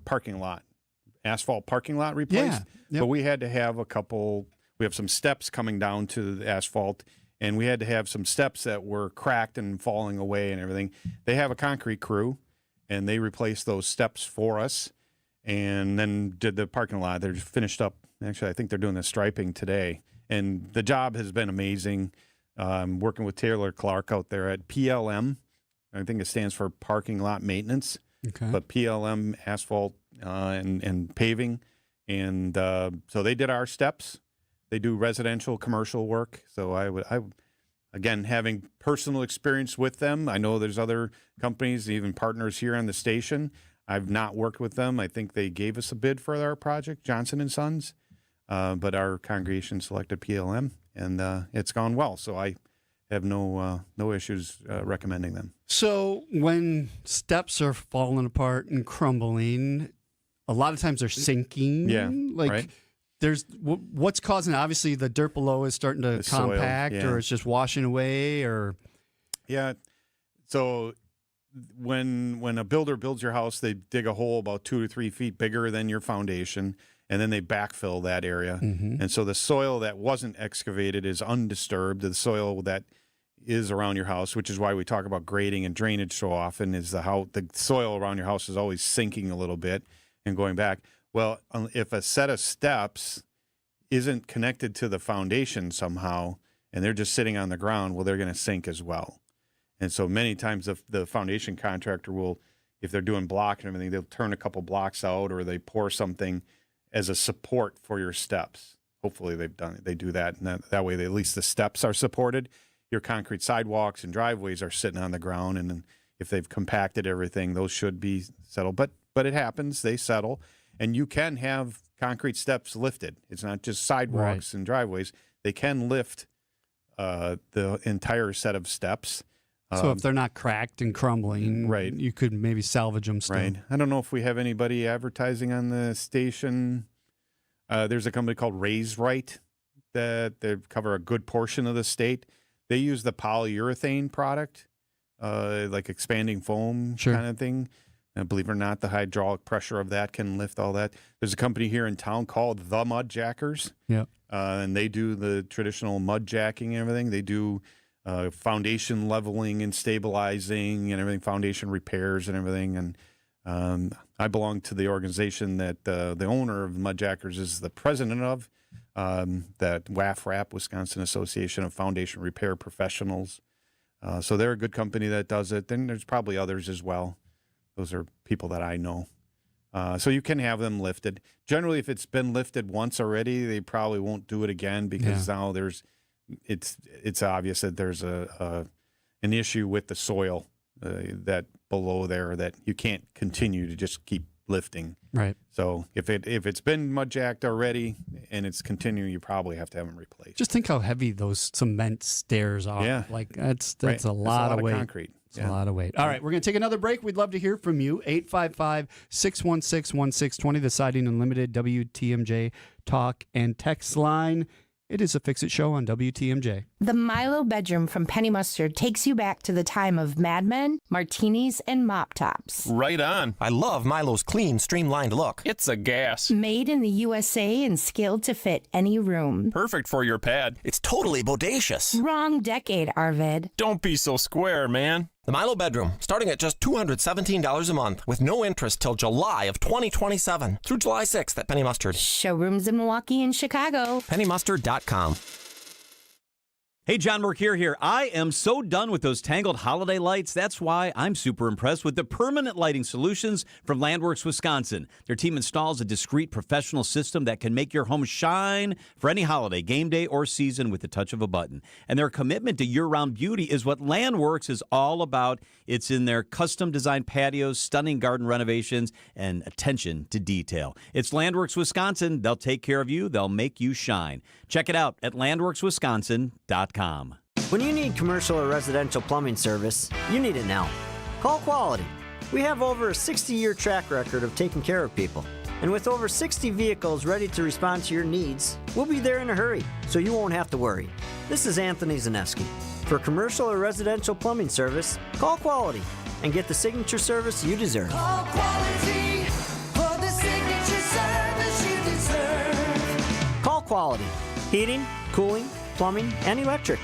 asphalt parking lot replaced. Yeah. Yep. But we had to have we have some steps coming down to the asphalt, and we had to have some steps that were cracked and falling away and everything. They have a concrete crew, and they replaced those steps for us. And then did the parking lot. They're just finished up. Actually, I think they're doing the striping today. And the job has been amazing. Working with Taylor Clark out there at PLM. I think it stands for Parking Lot Maintenance. Okay. But PLM asphalt and paving. And so they did our steps. They do residential, commercial work. So I again, having personal experience with them, I know there's other companies, even partners here on the station. I've not worked with them. I think they gave us a bid for our project, Johnson & Sons, but our congregation selected PLM, and it's gone well. So I have no issues recommending them. So when steps are falling apart and crumbling, a lot of times they're sinking. Yeah, like right. what's causing it? Obviously the dirt below is starting to compact, or it's just washing away, or so when a builder builds your house, they dig a hole about 2 to 3 feet bigger than your foundation, and then they backfill that area. And so the soil that wasn't excavated is undisturbed. The soil that is around your house, which is why we talk about grading and drainage so often, is the soil around your house is always sinking a little bit and going back. Well, if a set of steps isn't connected to the foundation somehow, and they're just sitting on the ground, well, they're going to sink as well. And so many times the foundation contractor will, if they're doing block and everything, they'll turn a couple blocks out, or they pour something as a support for your steps. Hopefully they do that, and that way at least the steps are supported. Your concrete sidewalks and driveways are sitting on the ground, and then if they've compacted everything, those should be settled. But it happens, they settle, and you can have concrete steps lifted. It's not just sidewalks and driveways. They can lift the entire set of steps. So if they're not cracked and crumbling, you could maybe salvage them still. Right. I don't know if we have anybody advertising on the station. There's a company called Raise Right that they cover a good portion of the state. They use the polyurethane product, like expanding foam kind of thing. And believe it or not, the hydraulic pressure of that can lift all that. There's a company here in town called The Mud Jackers. And they do the traditional mud jacking and everything. They do foundation leveling and stabilizing and everything, foundation repairs and everything. And I belong to the organization that the owner of Mud Jackers is the president of, that WAFRAP, Wisconsin Association of Foundation Repair Professionals. So they're a good company that does it. Then there's probably others as well. Those are people that I know. So you can have them lifted. Generally, if it's been lifted once already, they probably won't do it again, because now it's obvious that there's an issue with the soil that below there that you can't continue to just keep lifting. Right. So if it's been mud jacked already and it's continuing, you probably have to have them replaced. Just think how heavy those cement stairs are. Yeah. Like that's a lot of weight. Concrete. It's a lot of weight. All right, we're going to take another break. We'd love to hear from you. 855-616-1620, the Siding Unlimited WTMJ talk and text line. It is a Fix-It show on WTMJ. The Milo bedroom from Penny Mustard takes you back to the time of Mad Men, martinis, and mop tops. Right on. I love Milo's clean, streamlined look. It's a gas. Made in the USA and scaled to fit any room. Perfect for your pad. It's totally bodacious. Wrong decade, Arvid. Don't be so square, man. The Milo bedroom, starting at just $217 a month with no interest till July of 2027 through July 6th at Penny Mustard. Showrooms in Milwaukee and Chicago. PennyMustard.com. Hey, John Mercure here. I am so done with those tangled holiday lights. That's why I'm super impressed with the permanent lighting solutions from Landworks, Wisconsin. Their team installs a discreet professional system that can make your home shine for any holiday, game day, or season with the touch of a button. And their commitment to year-round beauty is what Landworks is all about. It's in their custom-designed patios, stunning garden renovations, and attention to detail. It's Landworks, Wisconsin. They'll take care of you. They'll make you shine. Check it out at landworkswisconsin.com. When you need commercial or residential plumbing service, you need it now. Call Quality. We have over a 60-year track record of taking care of people. And with over 60 vehicles ready to respond to your needs, we'll be there in a hurry, so you won't have to worry. This is Anthony Zaneski. For commercial or residential plumbing service, call Quality and get the signature service you deserve. Call Quality for the signature service you deserve. Call Quality. Heating, cooling, plumbing, and electric.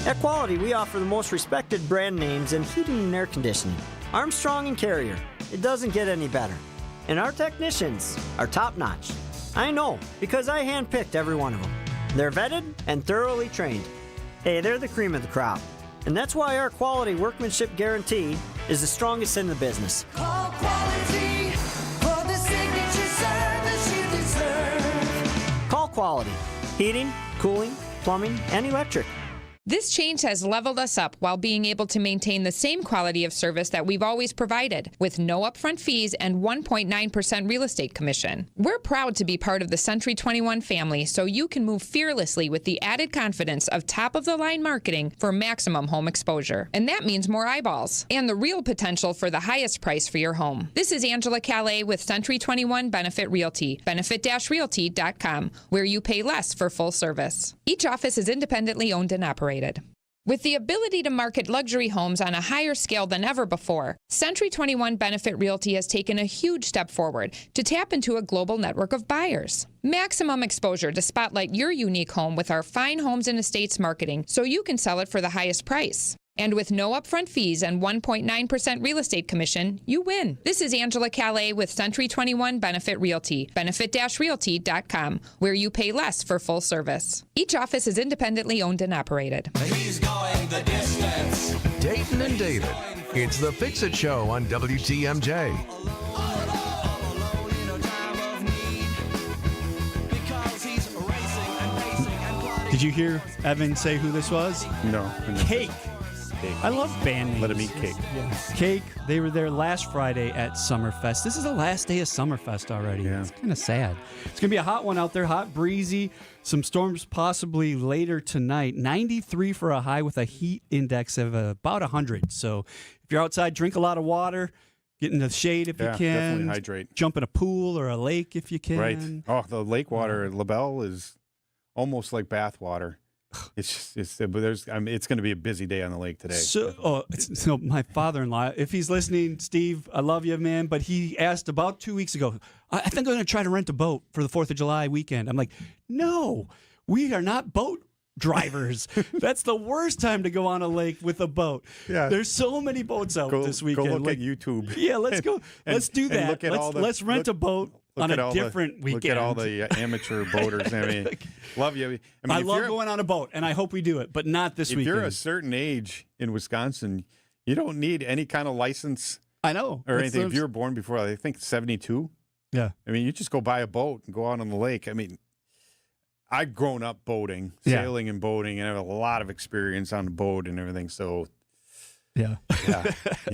At Quality, we offer the most respected brand names in heating and air conditioning. Armstrong and Carrier. It doesn't get any better. And our technicians are top-notch. I know, because I handpicked every one of them. They're vetted and thoroughly trained. Hey, they're the cream of the crop. And that's why our quality workmanship guarantee is the strongest in the business. Call Quality for the signature service you deserve. Call Quality. Heating, cooling, plumbing, and electric. This change has leveled us up while being able to maintain the same quality of service that we've always provided, with no upfront fees and 1.9% real estate commission. We're proud to be part of the Century 21 family, so you can move fearlessly with the added confidence of top-of-the-line marketing for maximum home exposure. And that means more eyeballs and the real potential for the highest price for your home. This is Angela Calais with Century 21 Benefit Realty, benefit-realty.com, where you pay less for full service. Each office is independently owned and operated. With the ability to market luxury homes on a higher scale than ever before, Century 21 Benefit Realty has taken a huge step forward to tap into a global network of buyers. Maximum exposure to spotlight your unique home with our fine homes and estates marketing so you can sell it for the highest price. And with no upfront fees and 1.9% real estate commission, you win. This is Angela Calais with Century 21 Benefit Realty, benefit-realty.com, where you pay less for full service. Each office is independently owned and operated. He's going the distance. Dayton and David. It's the Fix-It Show on WTMJ. Did you hear Evan say who this was? No. Cake. I love band names. Let him eat cake. Yeah. Cake. They were there last Friday at Summerfest. This is the last day of Summerfest already. Yeah. It's kind of sad. It's going to be a hot one out there, hot, breezy. Some storms possibly later tonight. 93 for a high with a heat index of about 100. So if you're outside, drink a lot of water. Get in the shade if you can. Definitely hydrate. Jump in a pool or a lake if you can. Right. Oh, the lake water at LaBelle is almost like bath water. It's going to be a busy day on the lake today. So my father-in-law, if he's listening, Steve, I love you, man, but he asked about 2 weeks ago, I think I'm going to try to rent a boat for the 4th of July weekend. I'm like, no, we are not boat drivers. That's the worst time to go on a lake with a boat. Yeah. There's so many boats out this weekend. Go look at YouTube. Yeah, let's go. Let's do that. Let's rent a boat on a different weekend. Look at all the amateur boaters. I mean, love you. I love going on a boat, and I hope we do it, but not this weekend. If you're a certain age in Wisconsin, you don't need any kind of license. I know. Or anything. If you were born before, I think 72. Yeah. I mean, you just go buy a boat and go out on the lake. I mean, I've grown up boating, sailing and boating, and I have a lot of experience on the boat and everything. So, yeah.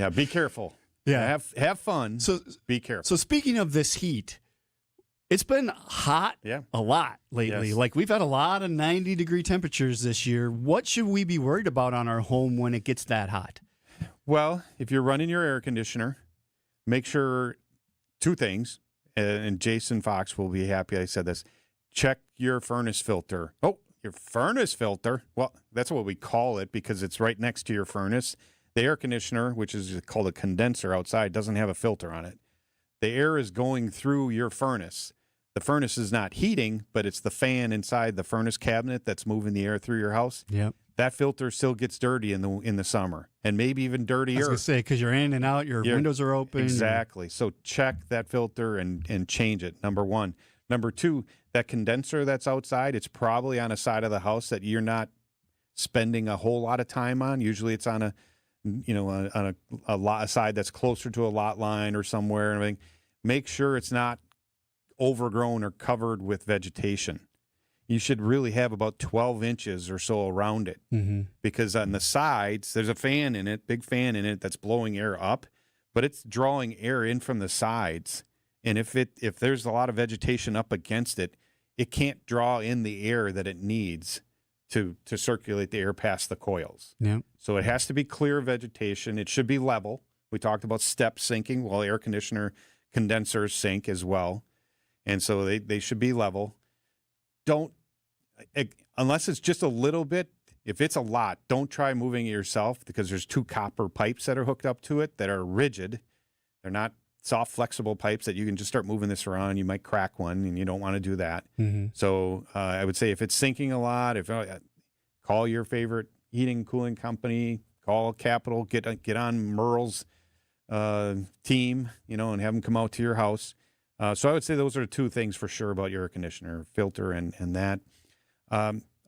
Be careful. Yeah. Have fun. So be careful. So speaking of this heat, it's been hot a lot lately. Yes. Like we've had a lot of 90-degree temperatures this year. What should we be worried about on our home when it gets that hot? Well, if you're running your air conditioner, make sure two things, and Jason Fox will be happy I said this. Check your furnace filter. Oh, your furnace filter? Well, that's what we call it because it's right next to your furnace. The air conditioner, which is called a condenser outside, doesn't have a filter on it. The air is going through your furnace. The furnace is not heating, but it's the fan inside the furnace cabinet that's moving the air through your house. Yep. That filter still gets dirty in the summer, and maybe even dirtier. I was going to say, because you're in and out, your windows are open. Exactly. So check that filter and change it, number one. Number two, that condenser that's outside, it's probably on a side of the house that you're not spending a whole lot of time on. Usually it's on a side that's closer to a lot line or somewhere and everything. Make sure it's not overgrown or covered with vegetation. You should really have about 12 inches or so around it because on the sides, there's a fan in it, big fan in it that's blowing air up, but it's drawing air in from the sides. And if there's a lot of vegetation up against it, it can't draw in the air that it needs to circulate the air past the coils. Yeah. So it has to be clear vegetation. It should be level. We talked about step sinking. Well, air conditioner condensers sink as well. And so they should be level. Unless it's just a little bit, if it's a lot, don't try moving it yourself because there's two copper pipes that are hooked up to it that are rigid. They're not soft, flexible pipes that you can just start moving this around. You might crack one, and you don't want to do that. So I would say if it's sinking a lot, call your favorite heating cooling company, call Capital, get on Merle's team, and have them come out to your house. So I would say those are two things for sure about your air conditioner, filter and that.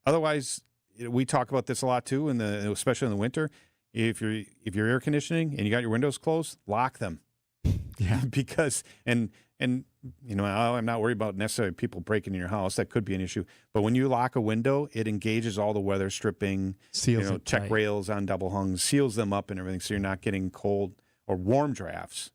Otherwise, we talk about this a lot too, especially in the winter. If you're air conditioning and you got your windows closed, lock them. Yeah, because and And, I'm not worried about necessarily people breaking in your house. That could be an issue. But when you lock a window, it engages all the weather stripping, Seals check tight. rails on double hung, seals them up and everything, so you're not getting cold or warm drafts.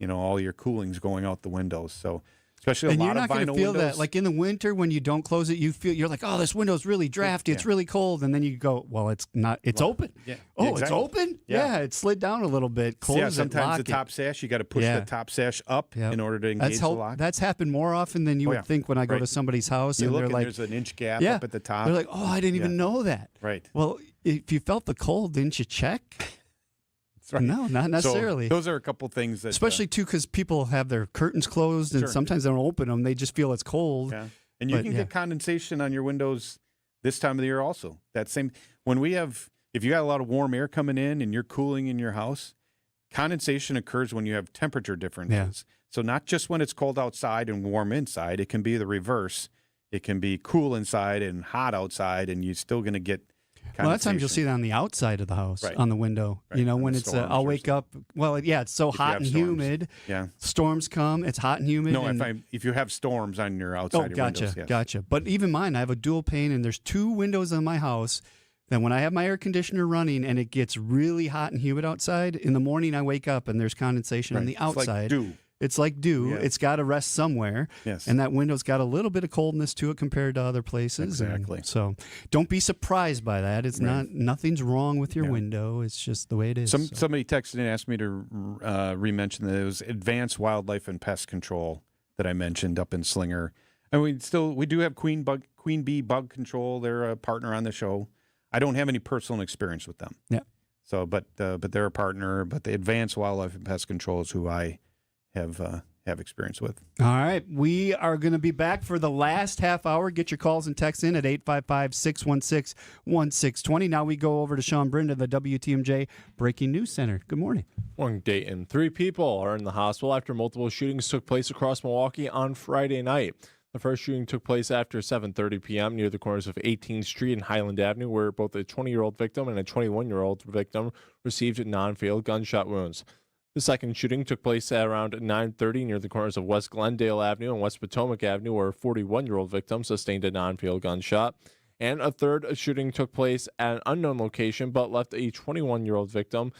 All your cooling's going out the windows. So especially and a you're lot of not going vinyl to feel windows. that, like in the winter when you don't close it, you're like, oh, this window's really drafty, it's really cold, and then you go, well, it's not, it's open. Yeah, Oh, exactly. it's open. Yeah. It slid down a little bit. Close it, sometimes lock the top sash, you got to push Yeah. the top sash up in order to engage That's the lock. That's happened more often than you would think when I go Right. to somebody's house You and look they're and like, there's an inch gap yeah. up at the top. They're like, oh, I didn't even know that. Right. Well, if you felt the cold, didn't you check? Right. No, not necessarily. So those are a couple things that, especially too, because people have their curtains closed and Sure. sometimes they don't open them. They just feel it's cold. Yeah. And you But, can yeah. get condensation on your windows this time of the year also. That same when we have, if you got a lot of warm air coming in and you're cooling in your house, condensation occurs when you have temperature differences. So not just when it's cold outside and warm inside, it can be the reverse. It can be cool inside and hot outside, and you're still going to get A lot of times you'll see it on the outside of the house, Right. on the window. Right. When the it's, storms I'll or wake up. Well, yeah, it's so If you hot have and storms. humid. Yeah. Storms come. It's hot and humid. No, and, if you have storms on your outside your gotcha, windows, yes. gotcha. But even mine, I have a dual pane, and there's 2 windows on my house. Then when I have my air conditioner running and it gets really hot and humid outside, in the morning I wake up and there's condensation on Right. the It's like outside. dew. It's like dew. Yeah. It's got to rest somewhere. Yes. And that window's got a little bit of coldness to it compared to other places. And Exactly. so don't be surprised by that. It's nothing's wrong with your window. It's just the way it is. Somebody texted and asked me to re-mention that it was Advanced Wildlife and Pest Control that I mentioned up in Slinger. And we do have Queen Bee Bug Control. They're a partner on the show. I don't have any personal experience with them. Yeah. So, but they're a partner. But the Advanced Wildlife and Pest Control is who I have experience with. All right. We are going to be back for the last half hour. Get your calls and texts in at 855-616-1620. Now we go over to Sean Brinda, the WTMJ Breaking News Center. Good morning. Morning, Dayton. 3 people are in the hospital after multiple shootings took place across Milwaukee on Friday night. The first shooting took place after 7:30 p.m. near the corners of 18th Street and Highland Avenue, where both a 20-year-old victim and a 21-year-old victim received non-fatal gunshot wounds. The second shooting took place at around 9:30 near the corners of West Glendale Avenue and West Potomac Avenue, where a 41-year-old victim sustained a non-fatal gunshot. And a third shooting took place at an unknown location but left a 21-year-old victim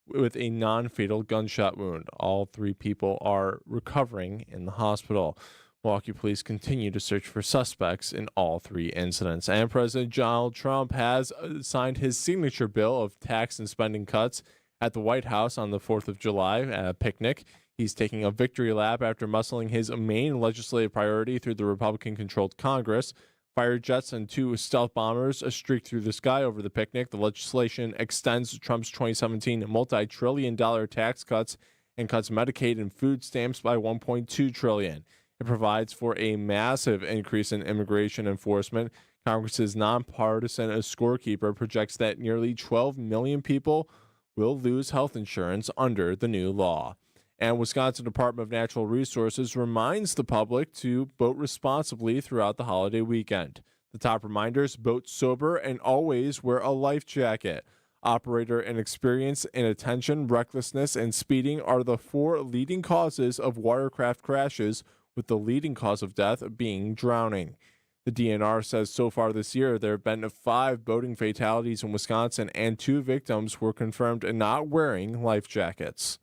with a non-fatal gunshot wound. All 3 people are recovering in the hospital. Milwaukee police continue to search for suspects in all 3 incidents. And President Donald Trump has signed his signature bill of tax and spending cuts at the White House on the 4th of July at a picnic. He's taking a victory lap after muscling his main legislative priority through the Republican-controlled Congress. Fighter jets and 2 stealth bombers streaked through the sky over the picnic. The legislation extends Trump's 2017 multi-trillion-dollar tax cuts and cuts Medicaid and food stamps by $1.2 trillion. It provides for a massive increase in immigration enforcement. Congress's nonpartisan scorekeeper projects that nearly 12 million people will lose health insurance under the new law. And Wisconsin Department of Natural Resources reminds the public to boat responsibly throughout the holiday weekend. The top reminders: boat sober and always wear a life jacket. Operator inexperience, inattention, recklessness, and speeding are the 4 leading causes of watercraft crashes, with the leading cause of death being drowning. The DNR says so far this year there have been 5 boating fatalities in Wisconsin, and 2 victims were confirmed not wearing life jackets.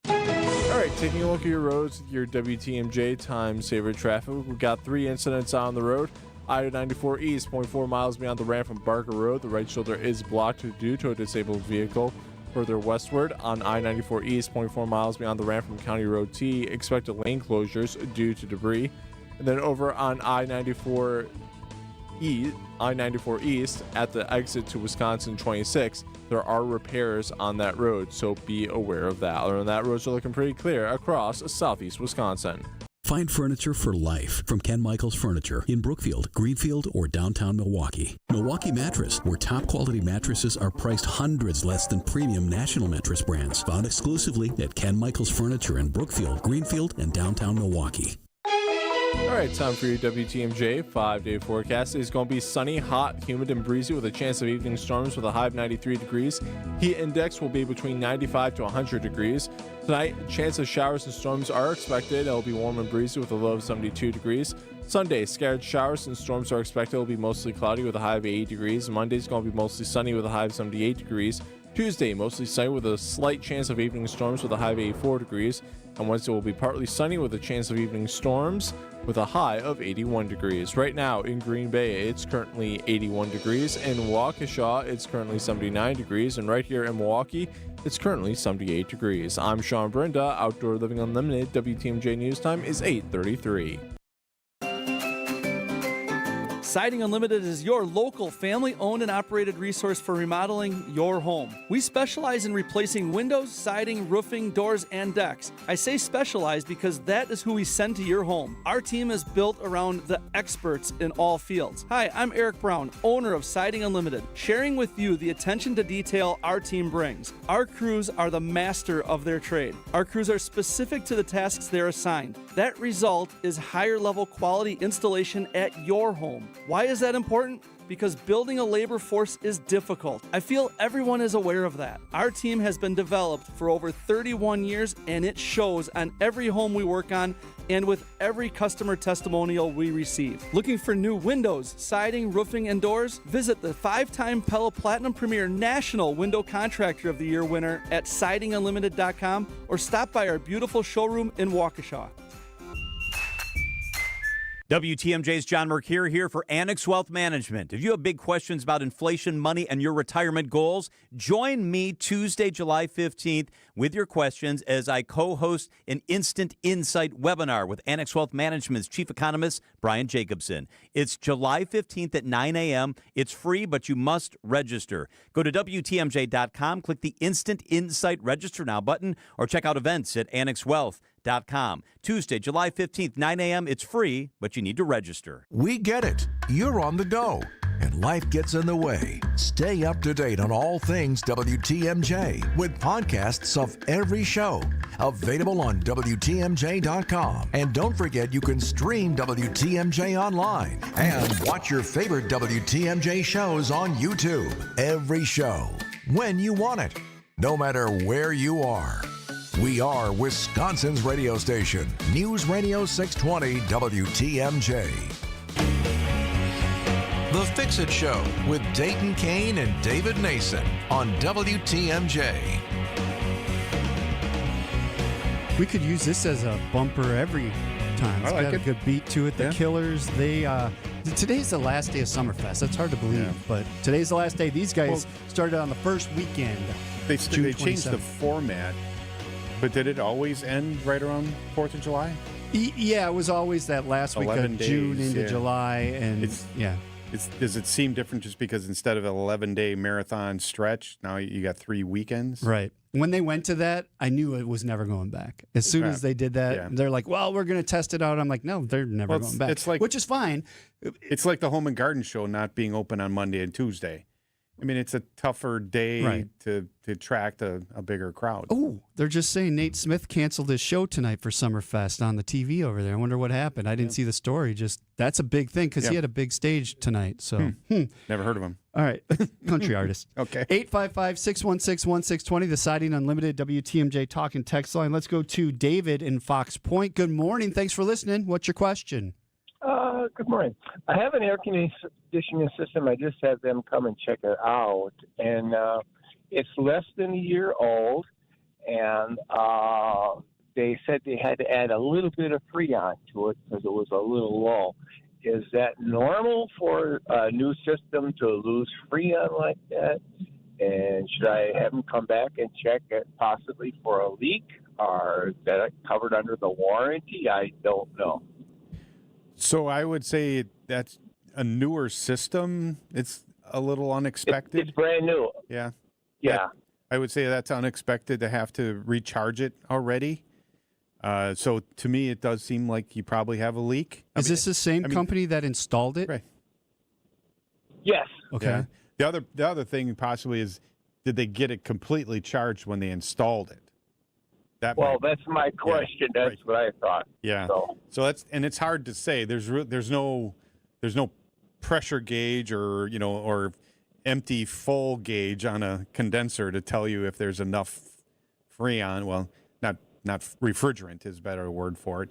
All right, taking a look at your roads with your WTMJ time saver traffic. We've got 3 incidents on the road. I-94 East, 0.4 miles beyond the ramp from Barker Road. The right shoulder is blocked due to a disabled vehicle. Further westward on I-94 East, 0.4 miles beyond the ramp from County Road T, expected lane closures due to debris. And then over on I-94 East at the exit to Wisconsin 26, there are repairs on that road, so be aware of that. Other than that, roads are looking pretty clear across southeast Wisconsin. Find furniture for life from Ken Michaels Furniture in Brookfield, Greenfield, or downtown Milwaukee. Milwaukee Mattress, where top quality mattresses are priced hundreds less than premium national mattress brands. Found exclusively at Ken Michaels Furniture in Brookfield, Greenfield, and downtown Milwaukee. All right, time for your WTMJ 5-day forecast. It's going to be sunny, hot, humid, and breezy with a chance of evening storms with a high of 93 degrees. Heat index will be between 95 to 100 degrees. Tonight, chance of showers and storms are expected. It'll be warm and breezy with a low of 72 degrees. Sunday, scattered showers and storms are expected. It'll be mostly cloudy with a high of 80 degrees. Monday's going to be mostly sunny with a high of 78 degrees. Tuesday, mostly sunny with a slight chance of evening storms with a high of 84 degrees. And Wednesday will be partly sunny with a chance of evening storms with a high of 81 degrees. Right now in Green Bay, it's currently 81 degrees. In Waukesha, it's currently 79 degrees. And right here in Milwaukee, it's currently 78 degrees. I'm Sean Brenda, Outdoor Living Unlimited. WTMJ News Time is 8:33. Siding Unlimited is your local family-owned and operated resource for remodeling your home. We specialize in replacing windows, siding, roofing, doors, and decks. I say specialize because that is who we send to your home. Our team is built around the experts in all fields. Hi, I'm Eric Brown, owner of Siding Unlimited, sharing with you the attention to detail our team brings. Our crews are the master of their trade. Our crews are specific to the tasks they're assigned. That result is higher level quality installation at your home. Why is that important? Because building a labor force is difficult. I feel everyone is aware of that. Our team has been developed for over 31 years, and it shows on every home we work on and with every customer testimonial we receive. Looking for new windows, siding, roofing, and doors? Visit the 5-time Pella Platinum Premier National Window Contractor of the Year winner at sidingunlimited.com or stop by our beautiful showroom in Waukesha. WTMJ's John Mercure here for Annex Wealth Management. If you have big questions about inflation, money, and your retirement goals, join me Tuesday, July 15th with your questions as I co-host an Instant Insight webinar with Annex Wealth Management's Chief Economist, Brian Jacobson. It's July 15th at 9 a.m. It's free, but you must register. Go to WTMJ.com, click the Instant Insight Register Now button, or check out events at AnnexWealth.com. Tuesday, July 15th, 9 a.m. It's free, but you need to register. We get it. You're on the go, and life gets in the way. Stay up to date on all things WTMJ with podcasts of every show. Available on WTMJ.com. And don't forget you can stream WTMJ online and watch your favorite WTMJ shows on YouTube. Every show, when you want it, no matter where you are. We are Wisconsin's radio station, News Radio 620 WTMJ. The Fix-It Show with Dayton, Kane, and David Nason on WTMJ. We could use this as a bumper every time. It's got a good beat to it. The Killers, today's the last day of Summerfest. That's hard to believe, but today's the last day. These guys started on the first weekend. They changed the format. But did it always end right around 4th of July? Yeah, it was always that last week of June into July. And does it seem different just because instead of an 11-day marathon stretch, now you got 3 weekends? Right. When they went to that, I knew it was never going back. As soon as they did that, they're like, well, we're going to test it out. I'm like, no, they're never going back, which is fine. It's like the Home and Garden Show not being open on Monday and Tuesday. I mean, it's a tougher day to attract a bigger crowd. Oh, they're just saying Nate Smith canceled his show tonight for Summerfest on the TV over there. I wonder what happened. I didn't see the story. That's a big thing because he had a big stage tonight. So Never heard of him. All right. Country artist. Okay. 855-616-1620, the Siding Unlimited WTMJ talk and text line. Let's go to David in Fox Point. Good morning. Thanks for listening. What's your question? Good morning. I have an air conditioning system. I just had them come and check it out, and it's less than a year old, and they said they had to add a little bit of Freon to it because it was a little low. Is that normal for a new system to lose Freon like that? And should I have them come back and check it possibly for a leak, or is that covered under the warranty? I don't know. So I would say that's a newer system. It's a little unexpected. It's brand new. Yeah. Yeah. I would say that's unexpected to have to recharge it already. So to me, it does seem like you probably have a leak. Is this the same company that installed it? Right. Yes. Okay. Yeah. The other thing possibly is, did they get it completely charged when they installed it? that's my question. That's what I thought. Yeah. So it's hard to say. There's no pressure gauge or empty full gauge on a condenser to tell you if there's enough Freon. Well, not refrigerant is a better word for it.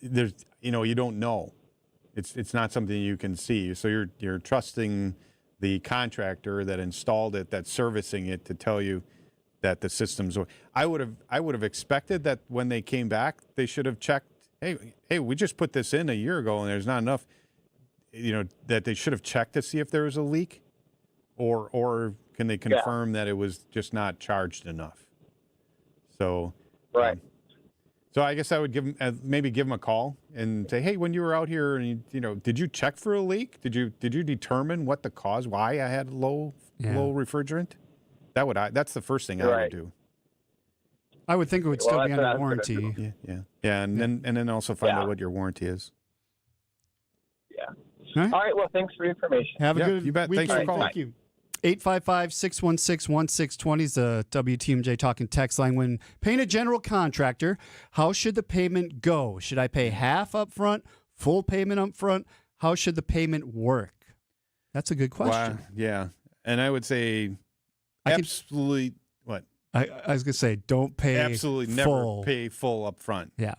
There's you don't know. It's not something you can see. So you're trusting the contractor that installed it, that's servicing it, to tell you that the system's. I would have expected that when they came back, they should have checked. Hey, we just put this in a year ago, and there's not enough. That they should have checked to see if there was a leak, or can they confirm that it was just not charged enough? So right. So I guess I would give them a call and say, hey, when you were out here, and did you check for a leak? Did you determine what the cause? Why I had low refrigerant? That's the first thing I would do. I would think it would still be under warranty. Yeah, and then also find out what your warranty is. Yeah. All right. Well, thanks for the information. Have a good you bet. weekend. Thanks for calling. Thank you. 855-616-1620 is the WTMJ Talking text line. When paying a general contractor, how should the payment go? Should I pay half up front, full payment up front? How should the payment work? That's a good question. Wow. Yeah. And I would say absolutely what? I was going to say don't pay absolutely full. Never pay full up front. Yeah.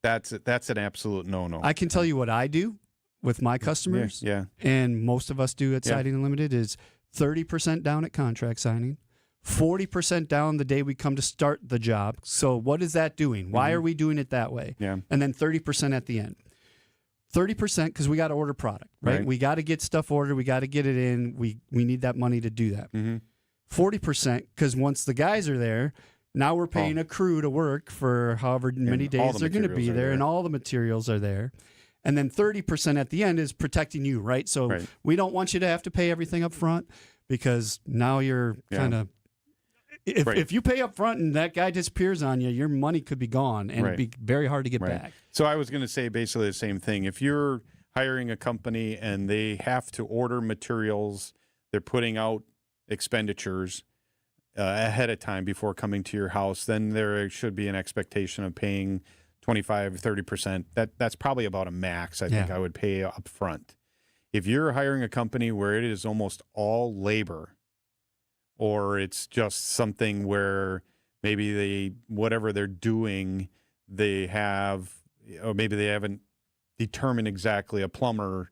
That's an absolute no-no. I can tell you what I do with my customers, and most of us do at Siding Unlimited, is 30% down at contract signing, 40% down the day we come to start the job. So what is that doing? Why are we doing it that way? Yeah. And then 30% at the end. 30% because we got to order product, right? We got to get stuff ordered. We got to get it in. We need that money to do that. 40% because once the guys are there, now we're paying a crew to work for however many days they're going to be there, and all the materials are there. And then 30% at the end is protecting you, right? So we don't want you to have to pay everything up front, because now you're kind of, if you pay up front and that guy disappears on you, your money could be gone, and it'd be very hard to get back. So I was going to say basically the same thing. If you're hiring a company and they have to order materials, they're putting out expenditures ahead of time before coming to your house, then there should be an expectation of paying 25, 30%. That's probably about a max I think I would pay up front. If you're hiring a company where it is almost all labor, or it's just something where maybe whatever they're doing, they have, or maybe they haven't determined exactly a plumber,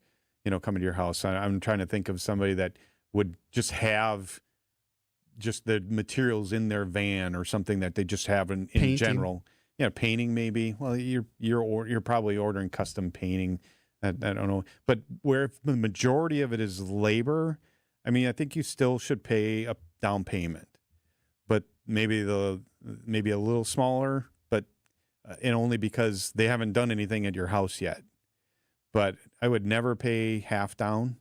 coming to your house. I'm trying to think of somebody that would just have just the materials in their van or something that they just have in general. Painting maybe. Well, you're probably ordering custom painting. I don't know, but where the majority of it is labor, I mean, I think you still should pay a down payment, but maybe a little smaller, but and only because they haven't done anything at your house yet. But I would never pay half down,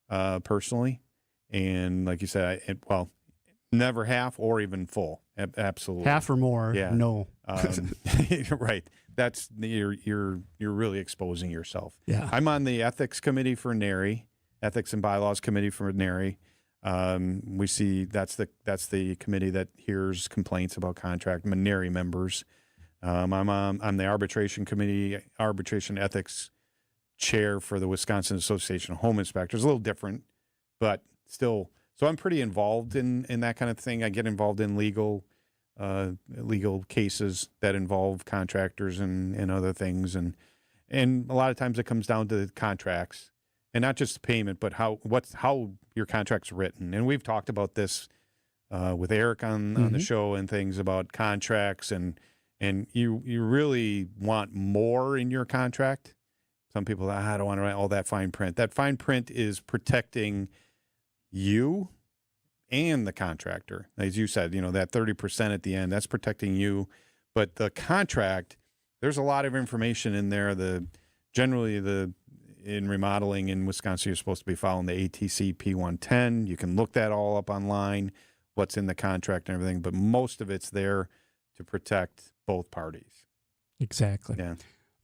personally, and like you said, never half or even full. Absolutely. Half or more. Yeah. No. Right. That's you're really exposing yourself. Yeah. I'm on the ethics committee for NARI, ethics and bylaws committee for NARI. We see that's the committee that hears complaints about contract NARI members. I'm the arbitration committee, arbitration ethics chair for the Wisconsin Association of Home Inspectors. A little different, but still. So I'm pretty involved in that kind of thing. I get involved in legal cases that involve contractors and other things, and a lot of times it comes down to the contracts, and not just the payment, but how your contract's written. And we've talked about this with Eric on the show and things about contracts, and you really want more in your contract. Some people, I don't want to write all that fine print. That fine print is protecting you and the contractor. As you said, that 30% at the end, that's protecting you. But the contract, there's a lot of information in there. Generally in remodeling in Wisconsin, you're supposed to be following the ATC P110. You can look that all up online, what's in the contract and everything, but most of it's there to protect both parties. Exactly. Yeah.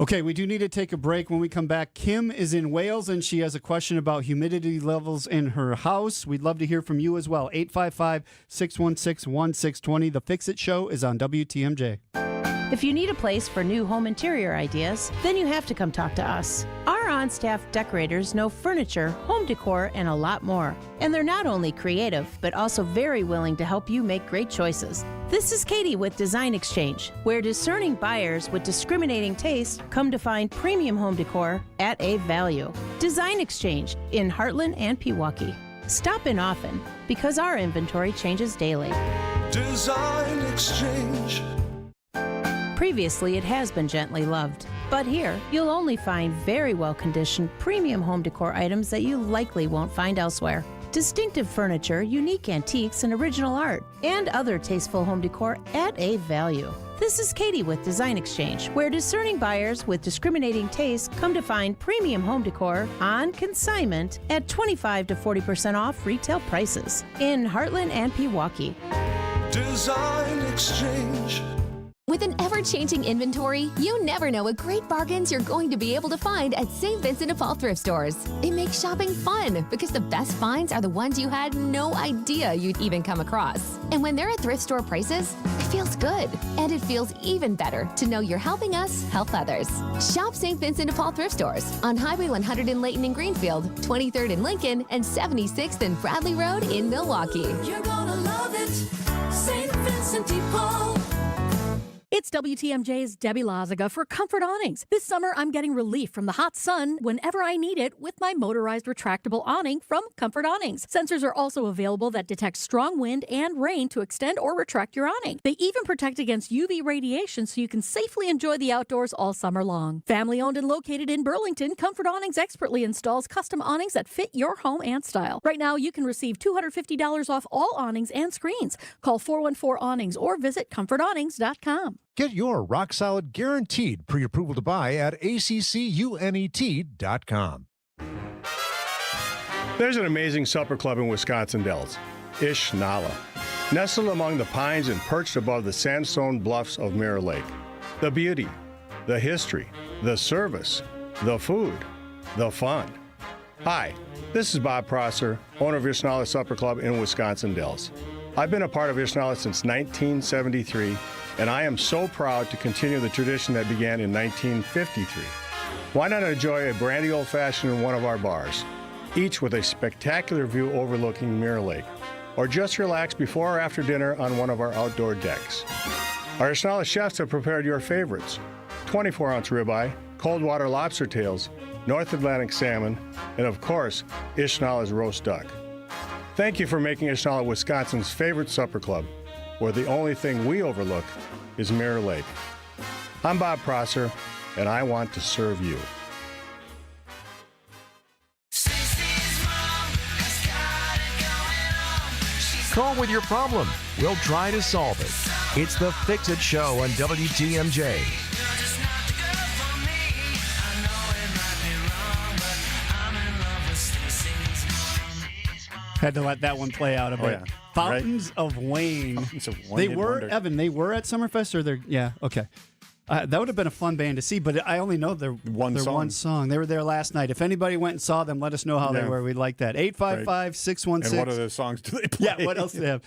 Okay, we do need to take a break. When we come back, Kim is in Wales, and she has a question about humidity levels in her house. We'd love to hear from you as well. 855-616-1620. The Fix It Show is on WTMJ. If you need a place for new home interior ideas, then you have to come talk to us. Our on-staff decorators know furniture, home decor, and a lot more. And they're not only creative, but also very willing to help you make great choices. This is Katie with Design Exchange, where discerning buyers with discriminating taste come to find premium home decor at a value. Design Exchange in Heartland and Pewaukee. Stop in often because our inventory changes daily. Design Exchange. Previously, it has been gently loved. But here, you'll only find very well-conditioned premium home decor items that you likely won't find elsewhere. Distinctive furniture, unique antiques, and original art, and other tasteful home decor at a value. This is Katie with Design Exchange, where discerning buyers with discriminating taste come to find premium home decor on consignment at 25 to 40% off retail prices in Heartland and Pewaukee. Design Exchange. With an ever-changing inventory, you never know what great bargains you're going to be able to find at St. Vincent de Paul thrift stores. It makes shopping fun because the best finds are the ones you had no idea you'd even come across. And when they're at thrift store prices, it feels good. And it feels even better to know you're helping us help others. Shop St. Vincent de Paul thrift stores on Highway 100 in Layton and Greenfield, 23rd in Lincoln, and 76th and Bradley Road in Milwaukee. You're gonna love it. St. Vincent de Paul. It's WTMJ's Debbie Lazaga for Comfort Awnings. This summer, I'm getting relief from the hot sun whenever I need it with my motorized retractable awning from Comfort Awnings. Sensors are also available that detect strong wind and rain to extend or retract your awning. They even protect against UV radiation so you can safely enjoy the outdoors all summer long. Family owned and located in Burlington, Comfort Awnings expertly installs custom awnings that fit your home and style. Right now, you can receive $250 off all awnings and screens. Call 414-AWNINGS or visit comfortawnings.com. Get your rock-solid guaranteed pre-approval to buy at accunet.com. There's an amazing supper club in Wisconsin Dells, Ish Nala, nestled among the pines and perched above the sandstone bluffs of Mirror Lake. The beauty, the history, the service, the food, the fun. Hi, this is Bob Prosser, owner of Ish Nala Supper Club in Wisconsin Dells. I've been a part of Ish Nala since 1973, and I am so proud to continue the tradition that began in 1953. Why not enjoy a brandy old-fashioned in one of our bars, each with a spectacular view overlooking Mirror Lake, or just relax before or after dinner on one of our outdoor decks. Our Ish Nala chefs have prepared your favorites: 24-ounce ribeye, cold water lobster tails, North Atlantic salmon, and of course, Ish Nala's roast duck. Thank you for making Ish Nala Wisconsin's favorite supper club, where the only thing we overlook is Mirror Lake. I'm Bob Prosser, and I want to serve you. Call with your problem. We'll try to solve it. It's the Fix It Show on WTMJ. Had to let that one play out a bit. Oh, yeah. Fountains of Wayne. They were, wonder. Evan, they were at Summerfest, or they're, yeah, okay. That would have been a fun band to see, but I only know their one song. They were there last night. If anybody went and saw them, let us know how they were. We'd like that. 855-616. And what other songs do they play? Yeah, what else do they have?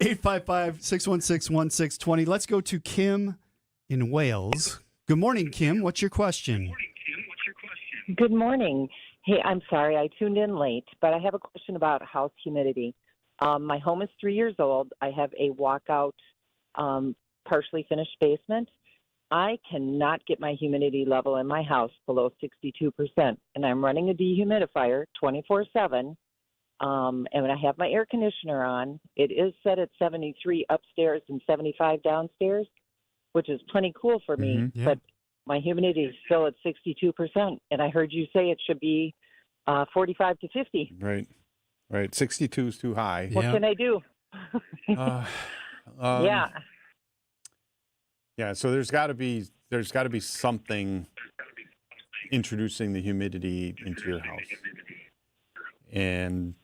855-616-1620. Let's go to Kim in Wales. Good morning, Kim. What's your question? Good morning. Hey, I'm sorry I tuned in late, but I have a question about house humidity. My home is 3 years old. I have a walkout, partially finished basement. I cannot get my humidity level in my house below 62%, and I'm running a dehumidifier 24/7. And when I have my air conditioner on, it is set at 73 upstairs and 75 downstairs, which is plenty cool for me. Yeah. But my humidity is still at 62%, and I heard you say it should be 45 to 50. Right. 62 is too high. What can I do? Yeah. Yeah, so there's got to be something introducing the humidity into your house. And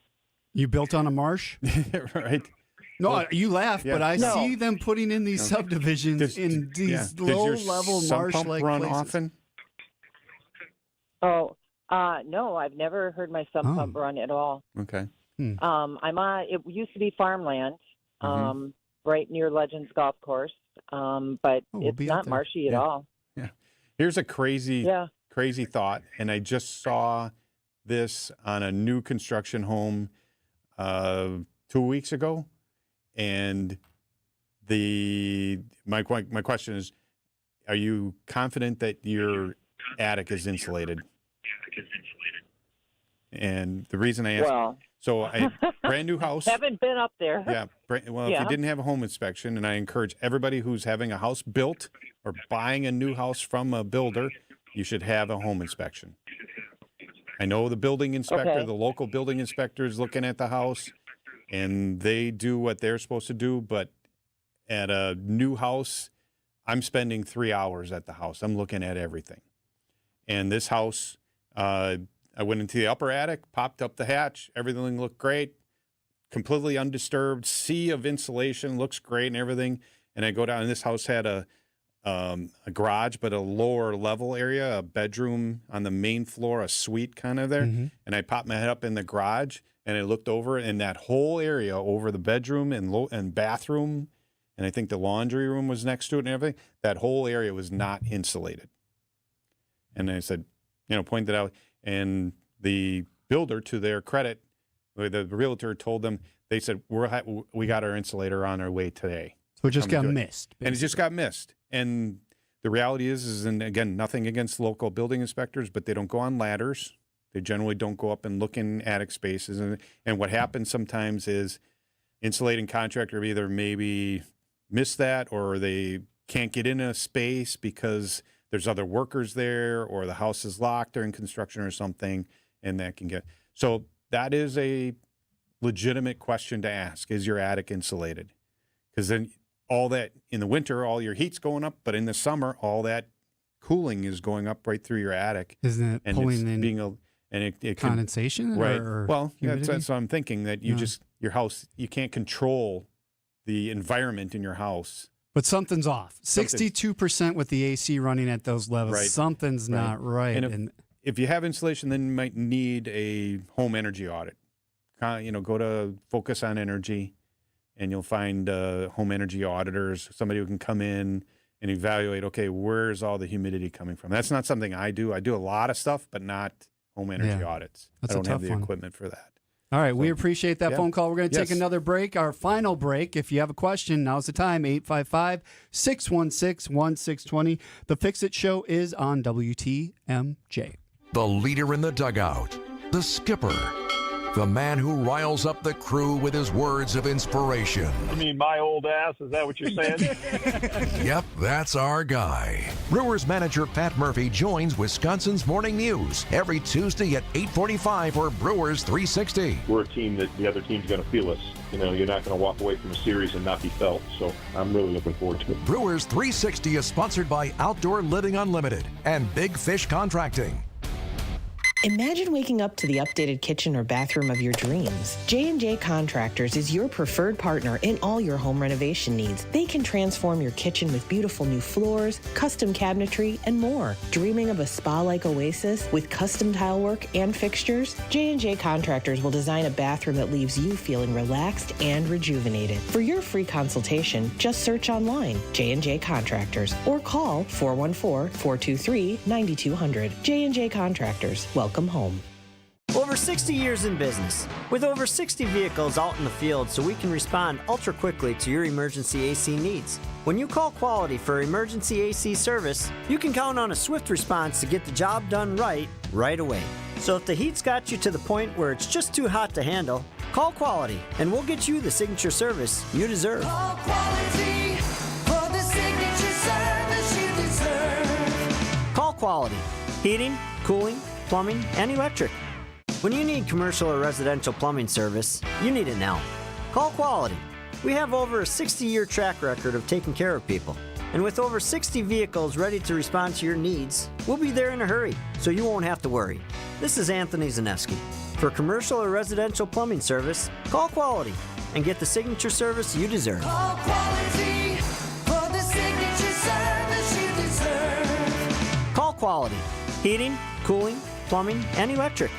you built on a marsh? Right. No, Well, you laugh, yeah. but I No. see them putting in these subdivisions in these Does your low-level sump pump marsh-like run places. often? Oh, no, I've never heard my sump pump run at all. Okay. It used to be farmland, right near Legends Golf Course, but we'll it's be out not there. marshy at all. Yeah. Here's a crazy thought, and I just saw this on a new construction home 2 weeks ago, and my question is, are you confident that your attic is insulated? And the reason I asked, so a brand new house. Haven't been up there. Yeah. Well, if you didn't have a home inspection, and I encourage everybody who's having a house built or buying a new house from a builder, you should have a home inspection. I know the building inspector, the local building inspector is looking at the house, and they do what they're supposed to do. But at a new house, I'm spending 3 hours at the house. I'm looking at everything. And this house, I went into the upper attic, popped up the hatch. Everything looked great, completely undisturbed. Sea of insulation, looks great and everything. And I go down, and this house had a garage, but a lower level area, a bedroom on the main floor, a suite kind of there. And I popped my head up in the garage, and I looked over, and that whole area over the bedroom and bathroom, and I think the laundry room was next to it and everything, that whole area was not insulated. And I said, pointed out, and the builder, to their credit, the realtor told them, they said, we got our insulator on our way today. So it just got missed. And it just got missed. And the reality is, and again, nothing against local building inspectors, but they don't go on ladders. They generally don't go up and look in attic spaces. And what happens sometimes is insulating contractor either maybe miss that, or they can't get in a space because there's other workers there, or the house is locked during construction or something, and that can get. So that is a legitimate question to ask. Is your attic insulated? Because then all that in the winter, all your heat's going up, but in the summer, all that cooling is going up right through your attic. Isn't it and pulling in it condensation? Right. Or well, humidity? that's what I'm thinking, that your house, you can't control the environment in your house. But something's off. 62% with the AC running at those levels. Right. Something's not right. And if you have insulation, then you might need a home energy audit. Go to Focus on Energy, and you'll find home energy auditors, somebody who can come in and evaluate, okay, where's all the humidity coming from? That's not something I do. I do a lot of stuff, but not home energy audits. That's I don't a have tough the one. equipment for that. All right, we appreciate that phone call. We're going to take another break, our final break. If you have a question, now's the time, 855-616-1620. The Fix-It Show is on WTMJ. The leader in the dugout, the skipper, the man who riles up the crew with his words of inspiration. You mean my old ass? Is that what you're saying? Yep, that's our guy. Brewers manager Pat Murphy joins Wisconsin's Morning News every Tuesday at 8:45 for Brewers 360. We're a team that the other team's going to feel us. You're not going to walk away from a series and not be felt. So I'm really looking forward to it. Brewers 360 is sponsored by Outdoor Living Unlimited and Big Fish Contracting. Imagine waking up to the updated kitchen or bathroom of your dreams. J&J Contractors is your preferred partner in all your home renovation needs. They can transform your kitchen with beautiful new floors, custom cabinetry, and more. Dreaming of a spa-like oasis with custom tile work and fixtures? J&J Contractors will design a bathroom that leaves you feeling relaxed and rejuvenated. For your free consultation, just search online, J&J Contractors, or call 414-423-9200. J&J Contractors. Welcome home. Over 60 years in business, with over 60 vehicles out in the field so we can respond ultra quickly to your emergency AC needs. When you call Quality for emergency AC service, you can count on a swift response to get the job done right away. So if the heat's got you to the point where it's just too hot to handle, call Quality and we'll get you the signature service you deserve. Call Quality for the signature service you deserve. Call Quality. Heating, cooling, plumbing, and electric. When you need commercial or residential plumbing service, you need it now. Call Quality. We have over a 60-year track record of taking care of people. And with over 60 vehicles ready to respond to your needs, we'll be there in a hurry, so you won't have to worry. This is Anthony Zaneski. For commercial or residential plumbing service, call Quality and get the signature service you deserve. Call Quality for the signature service you deserve. Call Quality. Heating, cooling, plumbing, and electric.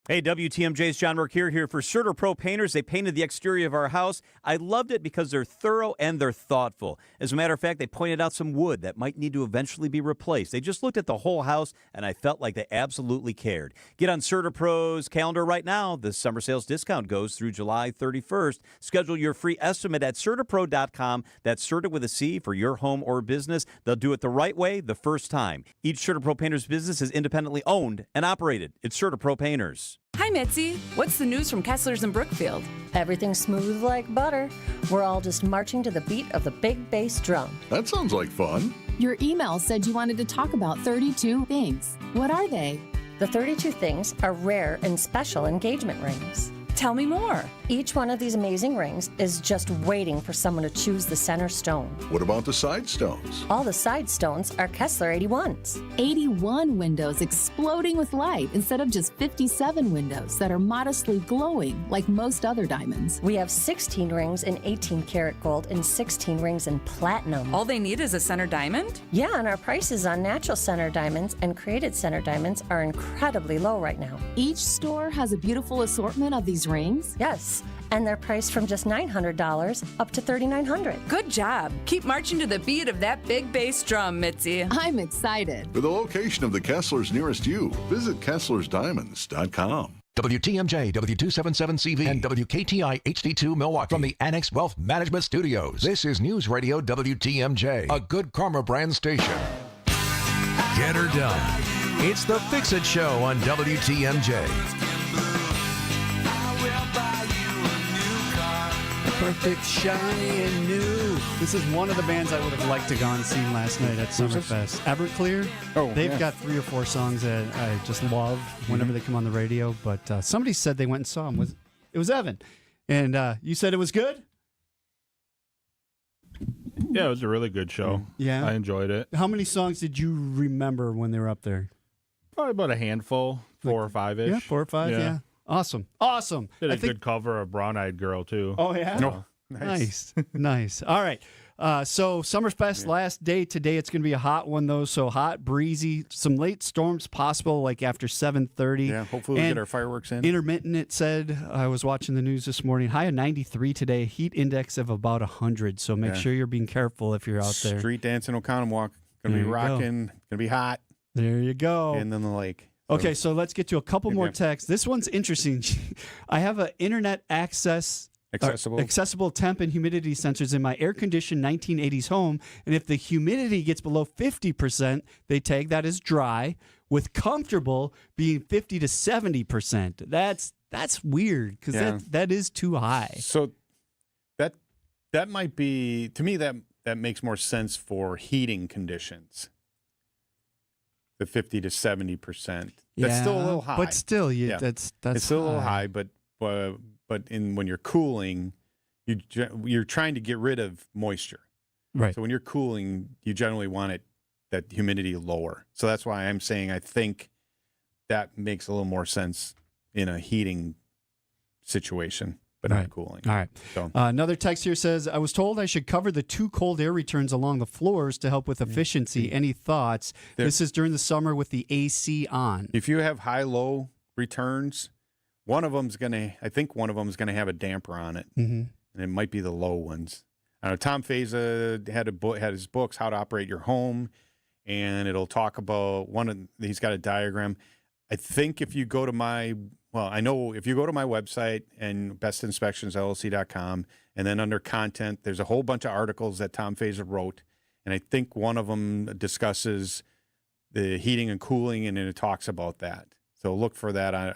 Hey, WTMJ's John Mercure here for Certa Pro Painters. They painted the exterior of our house. I loved it because they're thorough and they're thoughtful. As a matter of fact, they pointed out some wood that might need to eventually be replaced. They just looked at the whole house, and I felt like they absolutely cared. Get on Certa Pro's calendar right now. The summer sales discount goes through July 31st. Schedule your free estimate at CertaPro.com. That's Certa with a C for your home or business. They'll do it the right way the first time. Each Certa Pro Painters business is independently owned and operated. It's Certa Pro Painters. Hi, Mitzi. What's the news from Kessler's in Brookfield? Everything's smooth like butter. We're all just marching to the beat of the big bass drum. That sounds like fun. Your email said you wanted to talk about 32 things. What are they? The 32 things are rare and special engagement rings. Tell me more. Each one of these amazing rings is just waiting for someone to choose the center stone. What about the side stones? All the side stones are Kessler 81s. 81 windows exploding with light instead of just 57 windows that are modestly glowing like most other diamonds. We have 16 rings in 18 karat gold and 16 rings in platinum. All they need is a center diamond? Yeah, and our prices on natural center diamonds and created center diamonds are incredibly low right now. Each store has a beautiful assortment of these rings? Yes, and they're priced from just $900 up to $3,900. Good job. Keep marching to the beat of that big bass drum, Mitzi. I'm excited. For the location of the Kesslers nearest you, visit KesslersDiamonds.com. WTMJ, W277CV, and WKTI HD2 Milwaukee from the Annex Wealth Management Studios. This is News Radio WTMJ, a Good Karma brand station. Get her done. It's the Fix-It Show on WTMJ. Perfect, shiny, and new. This is one of the bands I would have liked to go and see last night at Summerfest. Everclear. Oh, they've got 3 or 4 songs that I just love whenever they come on the radio. But somebody said they went and saw them. It was Evan, and you said it was good. Yeah, it was a really good show. Yeah, I enjoyed it. How many songs did you remember when they were up there? Probably about a handful, 4 or 5-ish. Yeah, 4 or 5. Yeah. Awesome. Did a good cover of Brown Eyed Girl, too. Oh, yeah? No. Nice. Nice. All right. So Summerfest last day today. It's going to be a hot one, though. So hot, breezy, some late storms possible, like after 7:30. Yeah, hopefully we get our fireworks in. Intermittent, it said. I was watching the news this morning. High of 93 today. Heat index of about 100. So make sure you're being careful if you're out there. Street dancing Oconomowoc. Going to be rocking. Going to be hot. There you go. And then the lake. Okay, so let's get to a couple more texts. This one's interesting. I have an internet accessible temp and humidity sensors in my air-conditioned 1980s home, and if the humidity gets below 50%, they tag that as dry, with comfortable being 50 to 70%. That's weird because that is too high. So that might be, to me, that makes more sense for heating conditions. The 50 to 70%. That's still a little high. But still, that's it's still high. a little high. But when you're cooling, you're trying to get rid of moisture. Right. So when you're cooling, you generally want that humidity lower. So that's why I'm saying I think that makes a little more sense in a heating situation, but not cooling. All right. So. Another text here says, I was told I should cover the 2 cold air returns along the floors to help with efficiency. Any thoughts? This is during the summer with the AC on. If you have high-low returns, one of them's going to have a damper on it, and it might be the low ones. I know Tom Feza had his books, How to Operate Your Home, and it'll talk about he's got a diagram. I think if you go to if you go to my website and bestinspectionsllc.com, and then under content, there's a whole bunch of articles that Tom Feza wrote, and I think one of them discusses the heating and cooling, and then it talks about that. So look for that. I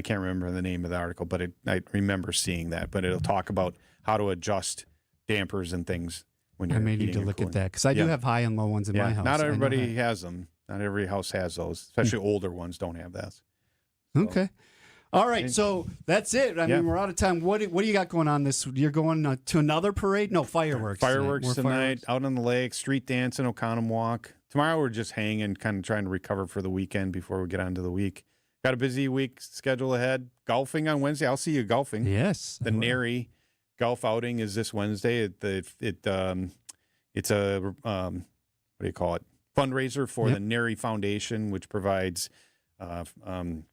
can't remember the name of the article, but I remember seeing that. But it'll talk about how to adjust dampers and things when you're I may need to look at that because I do have high and low ones in my house. Not everybody has them. Not every house has those, especially older ones don't have that. So. Okay. All right, so that's it. I mean, we're out of time. What do you got going on this? You're going to another parade? No, fireworks. Fireworks tonight, out on the lake, street dance in Oconomowoc. Tomorrow we're just hanging, kind of trying to recover for the weekend before we get on to the week. Got a busy week schedule ahead. Golfing on Wednesday. I'll see you golfing. Yes. The Nary golf outing is this Wednesday. It's a what do you call it? Fundraiser for the Nary Foundation, which provides I'm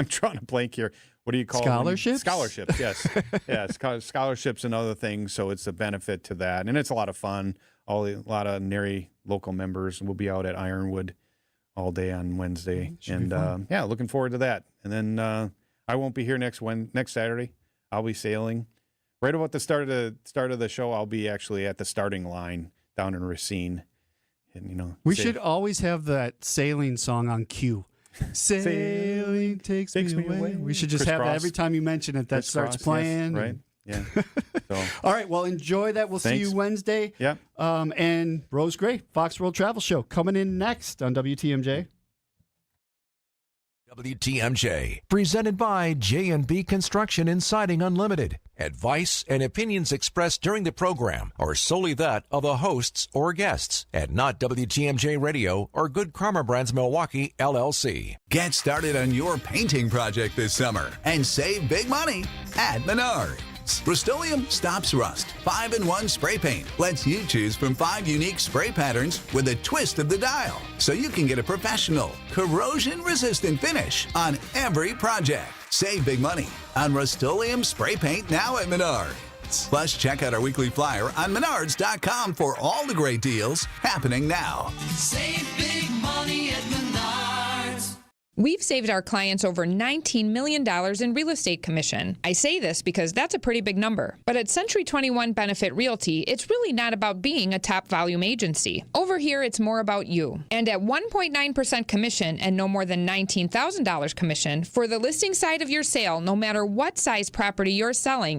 trying to blank here. What do you call scholarships? Scholarships, yes. Yeah, scholarships and other things. So it's a benefit to that. And it's a lot of fun. A lot of NARI local members will be out at Ironwood all day on Wednesday. And looking forward to that. And then I won't be here next Saturday. I'll be sailing. Right about the start of the show, I'll be actually at the starting line down in Racine. And we should always have that sailing song on cue. Sailing takes me away. We should just have that every time you mention it. That starts playing. Yes, right? Yeah. So. All right. Well, enjoy that. We'll see you Wednesday. Yeah. And Rose Gray, Fox World Travel Show, coming in next on WTMJ. WTMJ, presented by J&B Construction and Siding Unlimited. Advice and opinions expressed during the program are solely that of the hosts or guests, and not WTMJ Radio or Good Karma Brands Milwaukee, LLC. Get started on your painting project this summer and save big money at Menards. Rust-Oleum Stops Rust 5-in-1 spray paint lets you choose from 5 unique spray patterns with a twist of the dial, so you can get a professional, corrosion-resistant finish on every project. Save big money on Rust-Oleum spray paint now at Menards. Plus, check out our weekly flyer on Menards.com for all the great deals happening now. Save big money at Menards. We've saved our clients over $19 million in real estate commission. I say this because that's a pretty big number. But at Century 21 Benefit Realty, it's really not about being a top volume agency. Over here, it's more about you. And at 1.9% commission and no more than $19,000 commission for the listing side of your sale, no matter what size property you're selling,